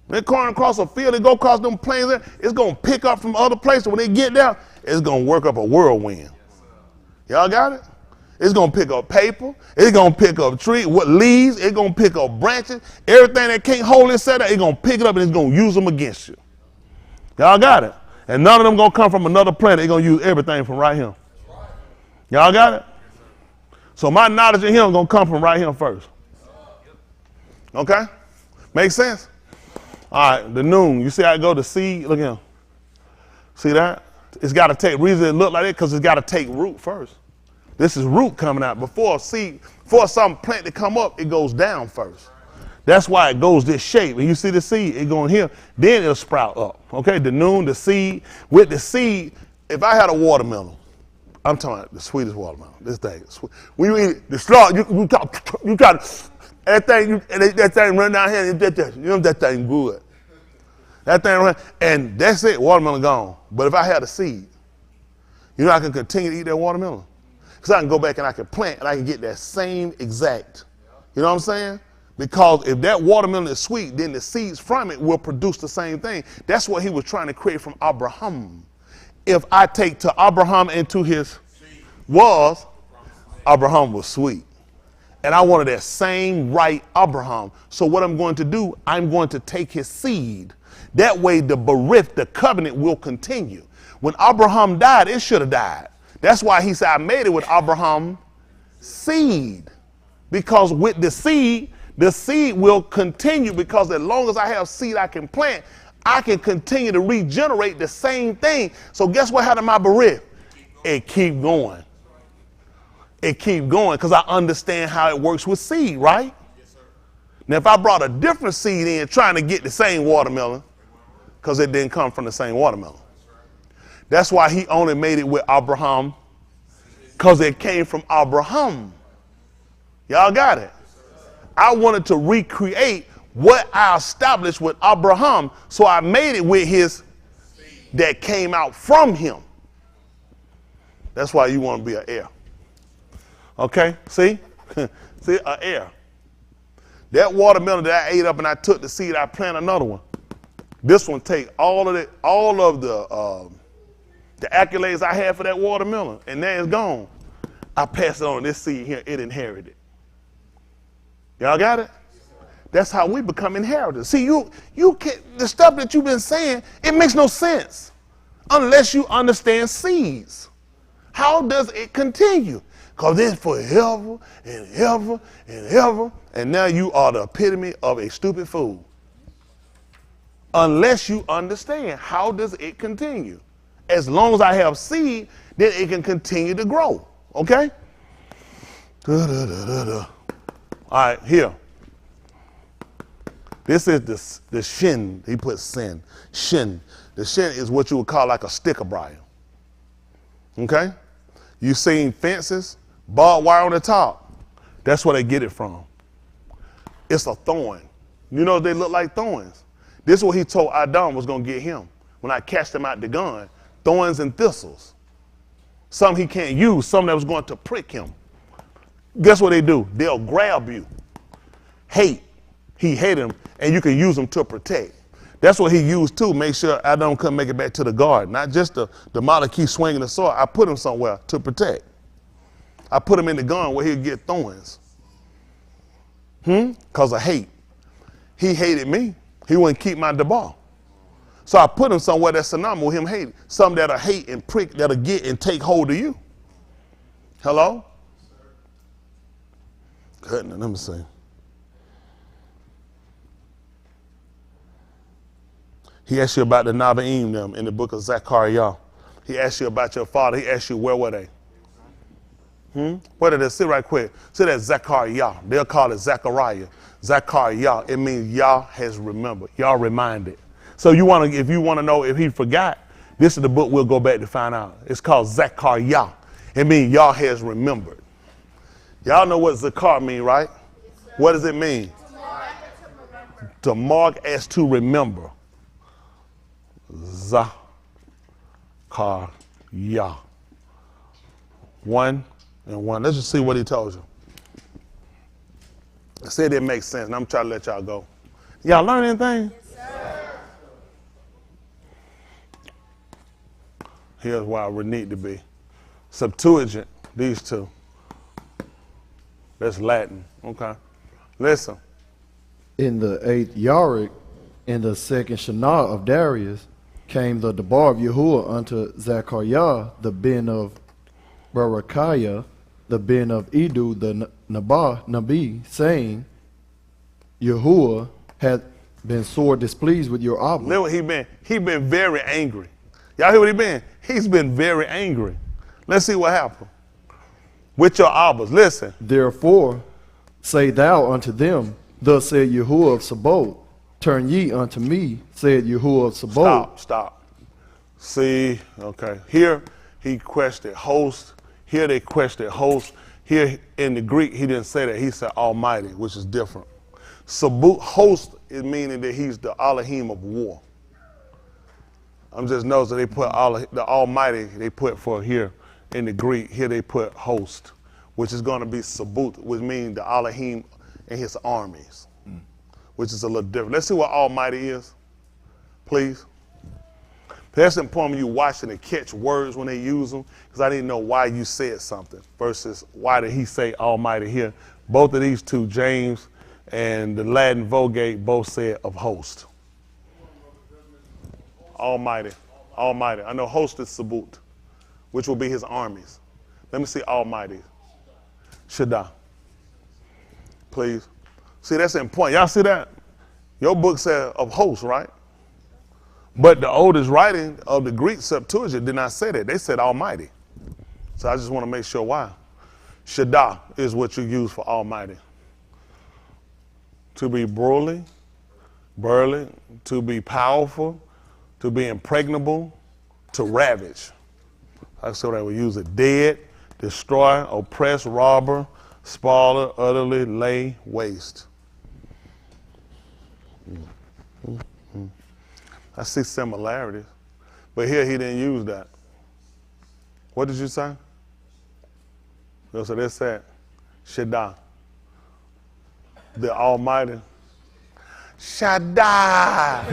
They're going across a field, they go across them plains there, it's going to pick up from other places. When they get there, it's going to work up a whirlwind. Y'all got it? It's going to pick up paper. It's going to pick up trees, leaves. It's going to pick up branches. Everything that can't hold itself, it's going to pick it up and it's going to use them against you. Y'all got it? And none of them going to come from another planet. They're going to use everything from right here. Y'all got it? So my knowledge of him is going to come from right here first. Okay? Make sense? All right, the noon. You see how it go to seed? Look at him. See that? It's got to take, reason it look like that because it's got to take root first. This is root coming out. Before some plant to come up, it goes down first. That's why it goes this shape. When you see the seed, it going here, then it'll sprout up. Okay, the noon, the seed. With the seed, if I had a watermelon, I'm talking about the sweetest watermelon. This thing, when you eat it, the straw, you got that thing run down here, and you know that thing good. That thing run, and that's it, watermelon gone. But if I had a seed, you know I can continue to eat that watermelon. Because I can go back and I can plant and I can get that same exact. You know what I'm saying? Because if that watermelon is sweet, then the seeds from it will produce the same thing. That's what he was trying to create from Abraham. If I take to Abraham into his Abraham was sweet. And I wanted that same right Abraham. So what I'm going to do, I'm going to take his seed. That way the berith, the covenant will continue. When Abraham died, it should have died. That's why he said, I made it with Abraham's seed. Because with the seed will continue, because as long as I have seed I can plant, I can continue to regenerate the same thing. So guess what happened to my berith? It keep going. It keep going because I understand how it works with seed, right? Yes, sir. Now, if I brought a different seed in trying to get the same watermelon, because it didn't come from the same watermelon. That's why he only made it with Abraham, because it came from Abraham. Y'all got it? I wanted to recreate what I established with Abraham, so I made it with his that came out from him. That's why you want to be an heir. Okay, see? See, an heir. That watermelon that I ate up and I took the seed, I planted another one. This one take all of the accolades I had for that watermelon, and now it's gone. I passed it on this seed here, it inherited. Y'all got it? That's how we become inheritors. See, you can't, the stuff that you've been saying, it makes no sense unless you understand seeds. How does it continue? Because it's forever and ever and ever, and now you are the epitome of a stupid fool. Unless you understand how does it continue. As long as I have seed, then it can continue to grow. Okay? All right, here. This is the shin. He put sin. Shin. The shin is what you would call like a sticker briar. Okay? You seen fences, barbed wire on the top. That's where they get it from. It's a thorn. You know they look like thorns. This is what he told Adam was going to get him when I cast him out the gun. Thorns and thistles. Some he can't use, some that was going to prick him. Guess what they do? They'll grab you. Hate. He hated him, and you can use them to protect. That's what he used too. Make sure Adam couldn't make it back to the garden. Not just the Malachite swinging the sword. I put him somewhere to protect. I put him in the garden where he'd get thorns. Because of hate. He hated me. He wouldn't keep my debar. So I put him somewhere that's synonymous with him hating. Some that'll hate and prick, that'll get and take hold of you. Hello? Goodness, let me see. He asked you about the Naba'im them in the book of Zechariah. He asked you about your father. He asked you, where were they? Where did they sit right quick? See that Zechariah. They'll call it Zechariah. Zechariah. It means Yah has remembered. Yah reminded. So if you want to know if he forgot, this is the book we'll go back to find out. It's called Zechariah. It means Yah has remembered. Y'all know what Zechar mean, right? What does it mean? To mark as to remember. Zechariah. 1 and 1. Let's just see what he told you. I said it makes sense, and I'm trying to let y'all go. Y'all learn anything? Yes, sir. Here's why we need to be. Septuagint, these two. That's Latin. Okay. Listen. In the 8th Yarick, in the 2nd Shana of Darius, came the debar of Yahuwah unto Zechariah, the ben of Barakiah, the ben of Edu, the Nabi, saying, Yahuwah had been sore displeased with your oblate. Look what he been very angry. Y'all hear what he been? He's been very angry. Let's see what happened. With your oblates, listen. Therefore, say thou unto them, thus said Yahuwah of Sabaoth, turn ye unto me, said Yahuwah of Sabaoth. Stop. See, okay. Here he questioned host. Here they questioned host. Here in the Greek, he didn't say that. He said Almighty, which is different. Sabaoth, host is meaning that he's the Elohim of war. I'm just noticing they put the Almighty, they put for here in the Greek. Here they put host, which is going to be Sabaoth, which means the Elohim and his armies, which is a little different. Let's see what Almighty is, please. That's important when you're watching to catch words when they use them, because I didn't know why you said something versus why did he say Almighty here. Both of these two, James and the Latin Vulgate, both said of host. Almighty. I know host is Sabaoth, which will be his armies. Let me see Almighty. Shaddai. Please. See, that's important. Y'all see that? Your book said of host, right? But the oldest writing of the Greek Septuagint did not say that. They said Almighty. So I just want to make sure why. Shaddai is what you use for Almighty. To be burly, to be powerful, to be impregnable, to ravage. I said I would use it. Dead, destroy, oppress, robber, spoiler, utterly lay waste. I see similarities, but here he didn't use that. What did you say? So they said Shaddai, the Almighty. Shaddai.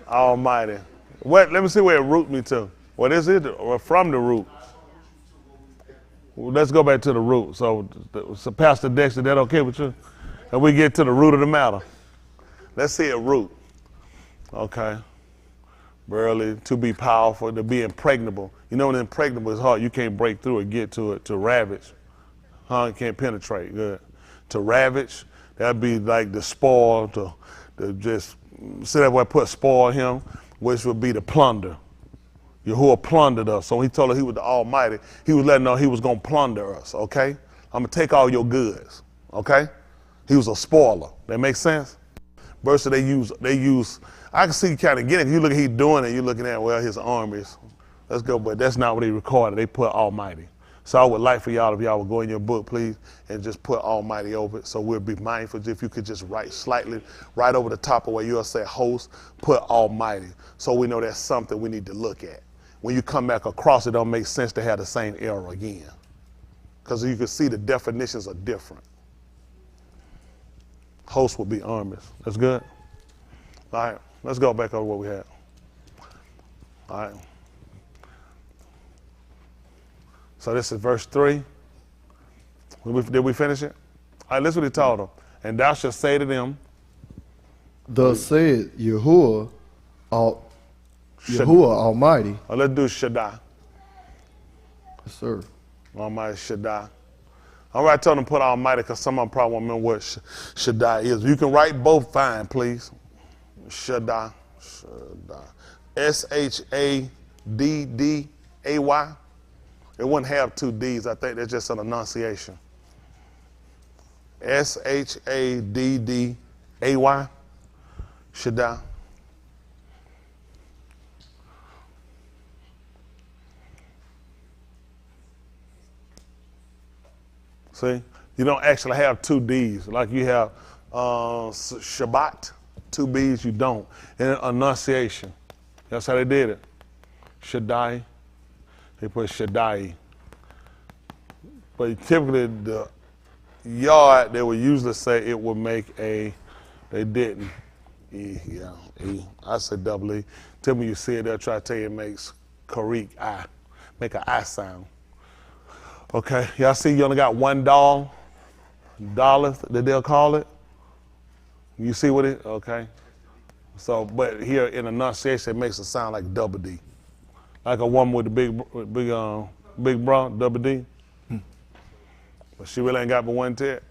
Almighty. What? Let me see where it root me to. What is it? Or from the root? Well, let's go back to the root. So Pastor Dexter, that okay with you? And we get to the root of the matter. Let's see a root. Okay. Burly, to be powerful, to be impregnable. You know when impregnable is hard, you can't break through it, get to it. To ravage. You can't penetrate. Good. To ravage, that'd be like the spoil, to just, see that way I put spoil him, which would be the plunder. Yahuwah plundered us. So he told her he was the Almighty. He was letting her know he was going to plunder us, okay? I'm going to take all your goods, okay? He was a spoiler. That makes sense? Versus they use, I can see you kind of getting it. You look at he doing it, you're looking at, well, his armies. Let's go, but that's not what he recorded. They put Almighty. So I would like for y'all, if y'all would go in your book, please, and just put Almighty over it. So we'll be mindful. If you could just write slightly right over the top of where you'll say host, put Almighty. So we know that's something we need to look at. When you come back across it, don't make sense to have the same error again. Because you can see the definitions are different. Host will be armies. That's good? All right, let's go back over what we had. All right. So this is verse 3. Did we finish it? All right, listen what he told them. And thou shalt say to them, thus said Yahuwah, Almighty. Let's do Shaddai. Yes, sir. Almighty Shaddai. All right, tell them to put Almighty because some of them probably won't remember what Shaddai is. You can write both fine, please. Shaddai. Shadday. It wouldn't have two D's. I think that's just an enunciation. Shadday. Shaddai. See, you don't actually have two D's. Like you have Shabbat, two B's, you don't. And enunciation. That's how they did it. Shaddai. They put Shaddai. But typically the yard, they would usually say it would make a, they didn't. E. I said double E. Tell me you see it, they'll try to tell you it makes Karik I. Make an I sound. Okay, y'all see you only got one dollar that they'll call it? You see what it, okay. So, but here in enunciation, it makes it sound like double D. Like a woman with the big bra, double D. But she really ain't got but one tit.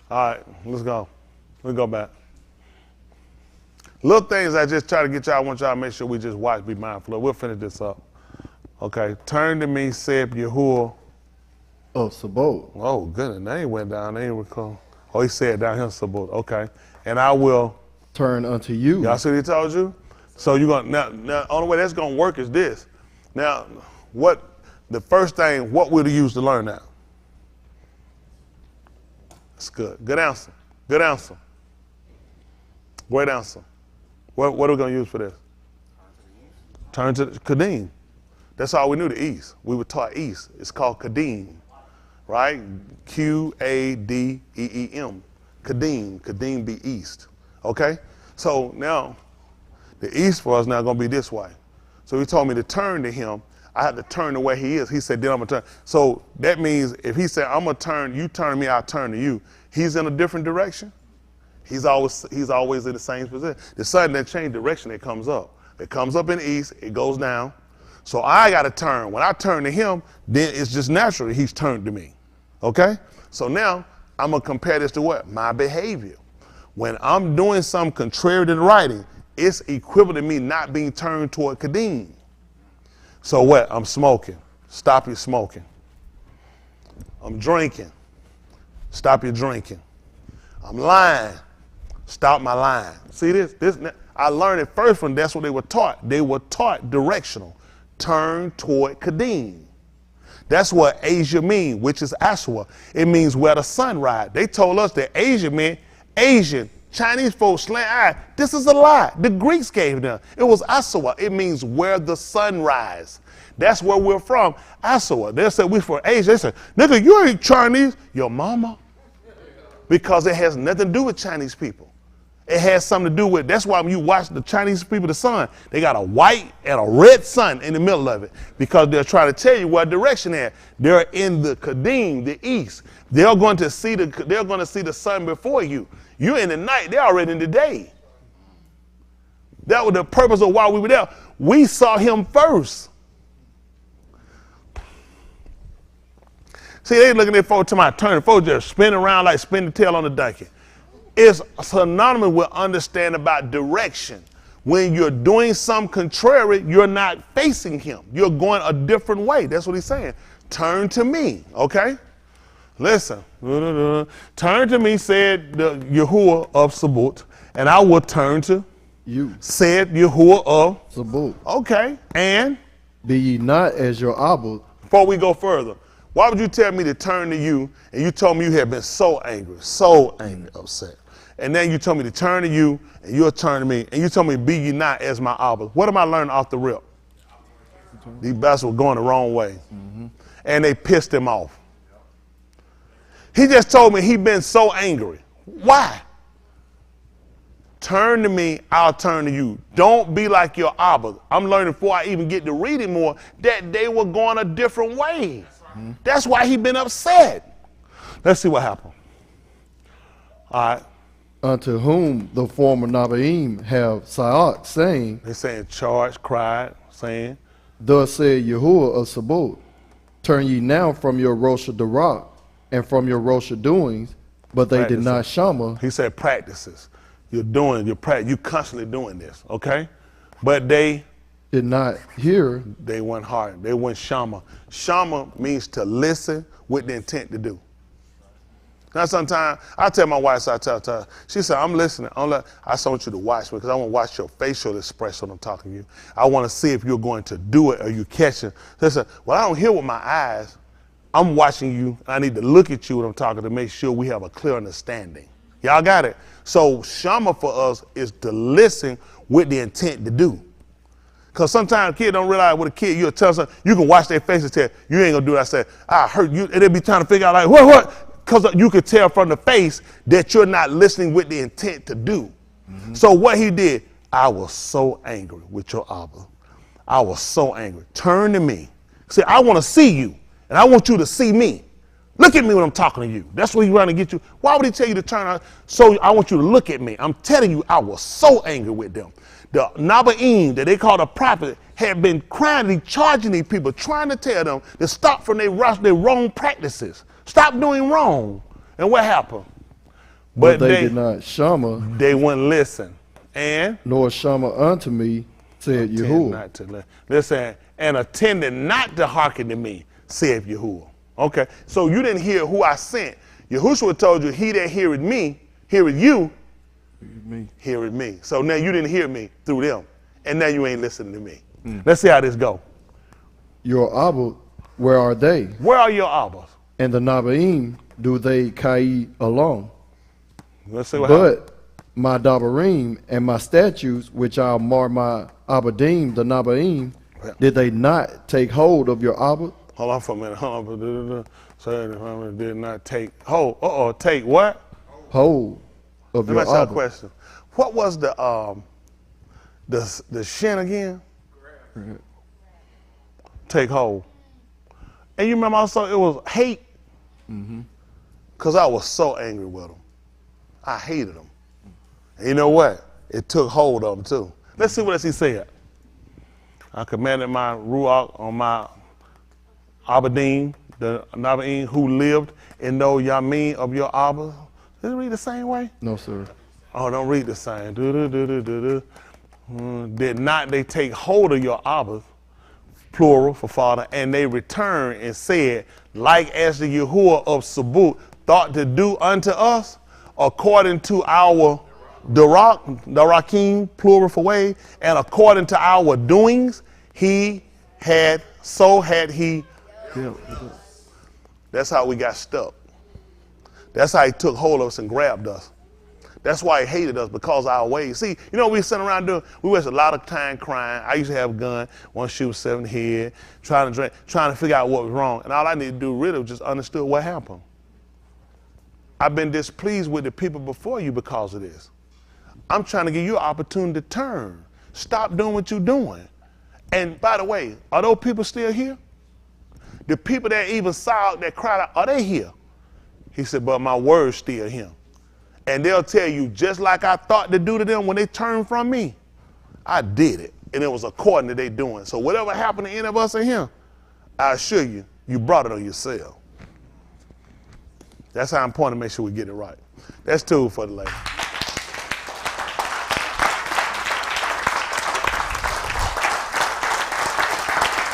All right, let's go. Let's go back. Little things I just try to get y'all, I want y'all to make sure we just watch, be mindful of. We'll finish this up. Okay, turn to me, said Yahuwah. Of Sabaoth. Oh, goodness, they ain't went down, they ain't recall. Oh, he said down here, Sabaoth. Okay, and I will. Turn unto you. Y'all see what he told you? So you're gonna, now only way that's gonna work is this. Now, the first thing, what will you use to learn that? That's good. Good answer. Good answer. Great answer. What are we going to use for this? Turn to the Kadim. That's all we knew, the East. We were taught East. It's called Kadim, right? Qadeem. Kadim. Kadim be East. Okay? So now, the East for us now going to be this way. So he told me to turn to him. I had to turn to where he is. He said, then I'm going to turn. So that means if he said, I'm going to turn, you turn to me, I'll turn to you. He's in a different direction. He's always in the same position. The sun that change direction, it comes up. It comes up in the east, it goes down. So I got to turn. When I turn to him, then it's just natural that he's turned to me. Okay? So now I'm going to compare this to what? My behavior. When I'm doing something contrary to the writing, it's equivalent to me not being turned toward Kadim. So what? I'm smoking. Stop your smoking. I'm drinking. Stop your drinking. I'm lying. Stop my lying. See this? I learned it first from that's what they were taught. They were taught directional. Turn toward Kadim. That's what Asia means, which is Aswa. It means where the sun rises. They told us that Asia meant Asian. Chinese folks slant eye. This is a lie. The Greeks gave them. It was Aswa. It means where the sun rises. That's where we're from. Aswa. They said we from Asia. They said, nigga, you ain't Chinese. Your mama. Because it has nothing to do with Chinese people. It has something to do with, that's why when you watch the Chinese people, the sun, they got a white and a red sun in the middle of it because they're trying to tell you what direction they're. They're in the Kadim, the east. They're going to see the sun before you. You're in the night, they're already in the day. That was the purpose of why we were there. We saw him first. See, they looking at folks to my turn. Folks just spin around like spin the tail on a donkey. It's synonymous with understanding about direction. When you're doing something contrary, you're not facing him. You're going a different way. That's what he's saying. Turn to me, okay? Listen. Turn to me, said the Yahuwah of Sabaoth, and I will turn to you, said Yahuwah of Sabaoth. Okay, and? Be ye not as your Abba. Before we go further, why would you tell me to turn to you and you told me you had been so angry, upset? And then you told me to turn to you and you'll turn to me and you told me be ye not as my Abba. What am I learning off the rip? These bastards were going the wrong way. And they pissed him off. He just told me he'd been so angry. Why? Turn to me, I'll turn to you. Don't be like your Abba. I'm learning before I even get to reading more that they were going a different way. That's why he been upset. Let's see what happened. All right. Unto whom the former Nabaim have Sa'at, saying, They saying charged, cried, saying, thus said Yahuwah of Sabaoth, turn ye now from your Rosh Hashanah and from your Rosh doings, but they did not Shama. He said practices. you're constantly doing this, okay? But they Did not hear. They went hard. They went shama. Shama means to listen with the intent to do. Now sometimes I tell my wife, so I tell her, she said, I'm listening. I just want you to watch me because I want to watch your facial expression when I'm talking to you. I want to see if you're going to do it or you catch it. So I said, well, I don't hear with my eyes. I'm watching you. And I need to look at you when I'm talking to make sure we have a clear understanding. Y'all got it? So shama for us is to listen with the intent to do. Because sometimes kids don't realize with a kid, you'll tell something, you can watch their face and tell, you ain't gonna do that. I said, I hurt you. And they'll be trying to figure out like, what? Because you could tell from the face that you're not listening with the intent to do. Mm-hmm. So what he did, I was so angry with your Abba. I was so angry. Turn to me. See, I want to see you, and I want you to see me. Look at me when I'm talking to you. That's what he's trying to get you. Why would he tell you to turn out? So I want you to look at me. I'm telling you, I was so angry with them. The Naba'im, that they call the prophet, had been crying, charging these people, trying to tell them to stop from their wrong practices. Stop doing wrong. And what happened? But they did not shama. They wouldn't listen. And? Nor shama unto me, said Yahuwah. Not to listen. And attended not to hearken to me, said Yahuwah. Okay, so you didn't hear who I sent. Yahushua told you, he that heareth me, heareth you, heareth me. So now you didn't hear me through them. And now you ain't listening to me. Let's see how this go. Your Abba, where are they? Where are your Abbas? And the Naba'im, do they kai along? Let's see what happens. But my Dabarim and my statutes, which are mar my Abadim, the Naba'im, did they not take hold of your Abba? Hold on for a minute. Hold on. So did not take hold. Take what? Hold of your Let me ask you a Abba. question. What was the shin again? Take hold. And you remember also it was hate? Because I was so angry with them. I hated them. And you know what? It took hold of them too. Let's see what else he said. I commanded my Ruach on my Abadim, the Naba'im who lived in no Yamin of your Abba. Does it read the same way? No, sir. Oh, don't read the same. Did not they take hold of your Abbas, plural for father, and they returned and said, like as the Yahuwah of Sabut thought to do unto us, according to our Darakim, plural for way, and according to our doings, he had he. That's how we got stuck. That's how he took hold of us and grabbed us. That's why he hated us, because of our ways. See, you know what we sitting around doing? We waste a lot of time crying. I used to have a gun, one shoot, 7 head, trying to figure out what was wrong. And all I need to do really was just understood what happened. I've been displeased with the people before you because of this. I'm trying to give you an opportunity to turn. Stop doing what you're doing. And by the way, are those people still here? The people that even saw that cried out, are they here? He said, but my word's still here. And they'll tell you, just like I thought to do to them when they turned from me, I did it. And it was according to their doing. So whatever happened to any of us in here, I assure you, you brought it on yourself. That's how important to make sure we get it right. That's two for the lady.